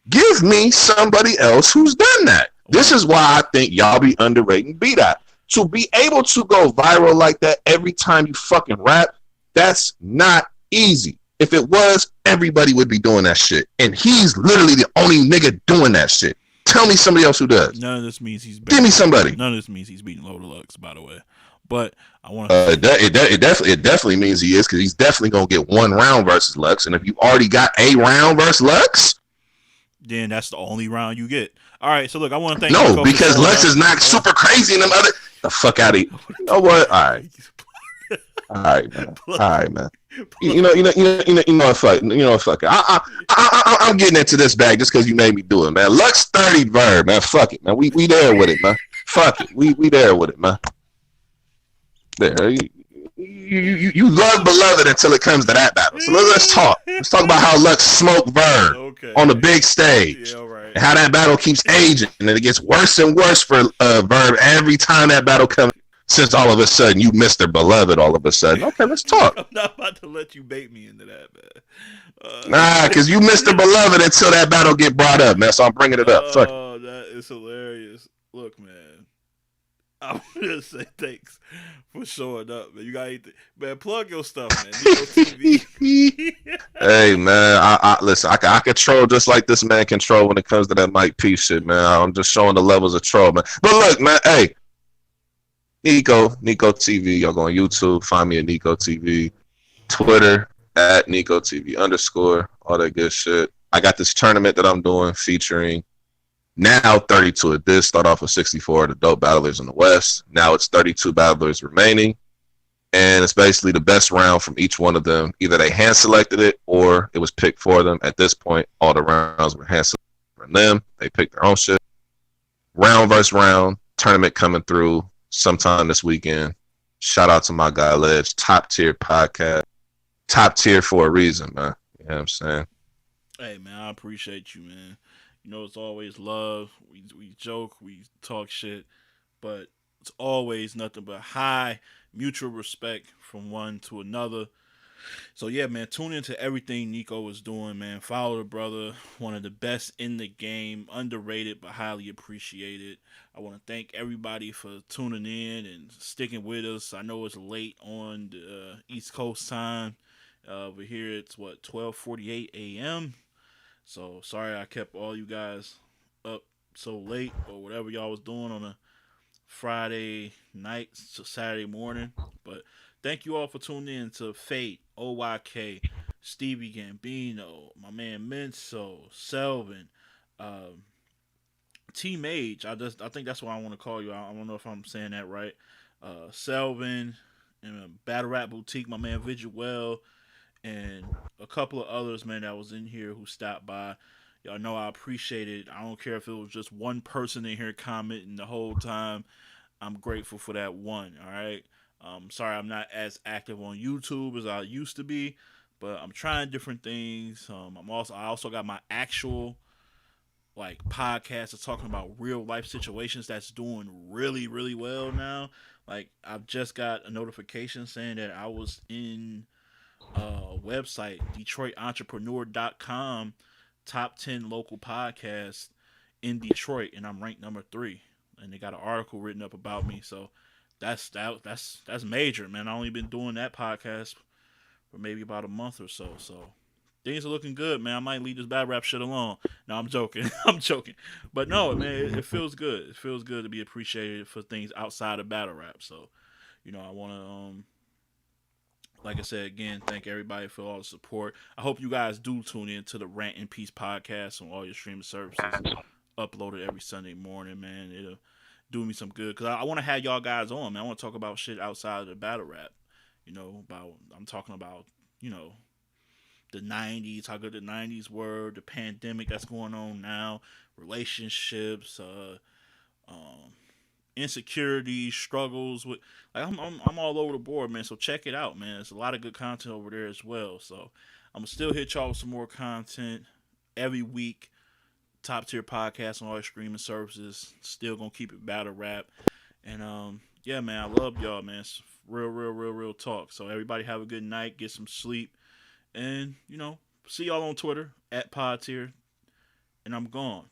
Give me somebody else who's done that. This is why I think y'all be underrating B-Dot. To be able to go viral like that every time you fucking rap, that's not easy. If it was, everybody would be doing that shit. And he's literally the only nigga doing that shit. Tell me somebody else who does. None of this means he's beating. Give me somebody. None of this means he's beating Loaded Lux, by the way. But I want to. It definitely means he is, because he's definitely gonna get one round versus Lux. And if you already got a round versus Lux, then that's the only round you get. All right, so look, I want to thank Nico because Lux is not super crazy in them other. The fuck out of here. You know what? All right, man. All right, man. You know what? Fuck it. I'm getting into this bag just because you made me do it, man. Lux 30 Verb, man. Fuck it, man. We there with it, man. Fuck it. We there with it, man. There. You love Beloved until it comes to that battle. So let's talk. Let's talk about how Lux smoked Verb on the big stage. Yeah, right. And how that battle keeps aging, and it gets worse and worse for Verb every time that battle comes. Since all of a sudden you Mr. Beloved, all of a sudden. Okay, let's talk. I'm not about to let you bait me into that, man. Nah, because you Mr. Beloved until that battle get brought up, man. So I'm bringing it up. Fuck. Oh, that is hilarious. Look, man. I'm gonna say thanks for showing up, man. You gotta man, plug your stuff, man. TV. Hey, man, I listen. I control just like this man control when it comes to that Mike P shit, man. I'm just showing the levels of troll, man. But look, man, hey, Nico TV. Y'all go on YouTube, find me at Nico TV. Twitter at Nico TV _ all that good shit. I got this tournament that I'm doing featuring now 32. It did start off with 64 the dope battlers in the West. Now it's 32 battlers remaining. And it's basically the best round from each one of them. Either they hand selected it or it was picked for them. At this point, all the rounds were hand selected for them. They picked their own shit. Round versus round, tournament coming through sometime this weekend. Shout out to my guy Ledge, top tier podcast. Top tier for a reason, man. You know what I'm saying? Hey man, I appreciate you, man. You know it's always love. We joke, we talk shit, but it's always nothing but high mutual respect from one to another. So yeah, man, tune into everything Nico is doing, man. Follow the brother, one of the best in the game, underrated but highly appreciated. I want to thank everybody for tuning in and sticking with us. I know it's late on the East Coast time. Over here it's what 12:48 a.m. So sorry I kept all you guys up so late or whatever y'all was doing on a Friday night to Saturday morning. But thank you all for tuning in to Fate, OYK, Stevie Gambino, my man Menso, Selvin, um, T Mage. I think that's what I want to call you. I don't know if I'm saying that right. Selvin, and Battle Rap Boutique, my man Vigil, and a couple of others, man, that was in here who stopped by. Y'all know I appreciate it. I don't care if it was just one person in here commenting the whole time. I'm grateful for that one. All right. Sorry, I'm not as active on YouTube as I used to be, but I'm trying different things. I also got my actual like podcast that's talking about real life situations that's doing really really well now. Like I've just got a notification saying that I was in website, DetroitEntrepreneur.com, top 10 local podcasts in Detroit, and I'm ranked number 3. And they got an article written up about me, so that's major, man. I only been doing that podcast for maybe about a month or so, so things are looking good, man. I might leave this bad rap shit alone. No, I'm joking. I'm joking. But no, man, it feels good. It feels good to be appreciated for things outside of battle rap. So, I want to like I said again, thank everybody for all the support. I hope you guys do tune in to the Rant in Peace podcast on all your streaming services. Uploaded every Sunday morning, man. It'll do me some good because I want to have y'all guys on, man. I want to talk about shit outside of the battle rap. I'm talking about the '90s, how good the '90s were, the pandemic that's going on now, relationships, um, insecurities, struggles with like I'm all over the board, man. So check it out, man. There's a lot of good content over there as well. So I'm gonna still hit y'all with some more content every week. Top tier podcast on all your streaming services. Still gonna keep it battle rap. And yeah, man, I love y'all, man. It's real talk. So everybody have a good night, get some sleep, and see y'all on Twitter at Podtier. And I'm gone.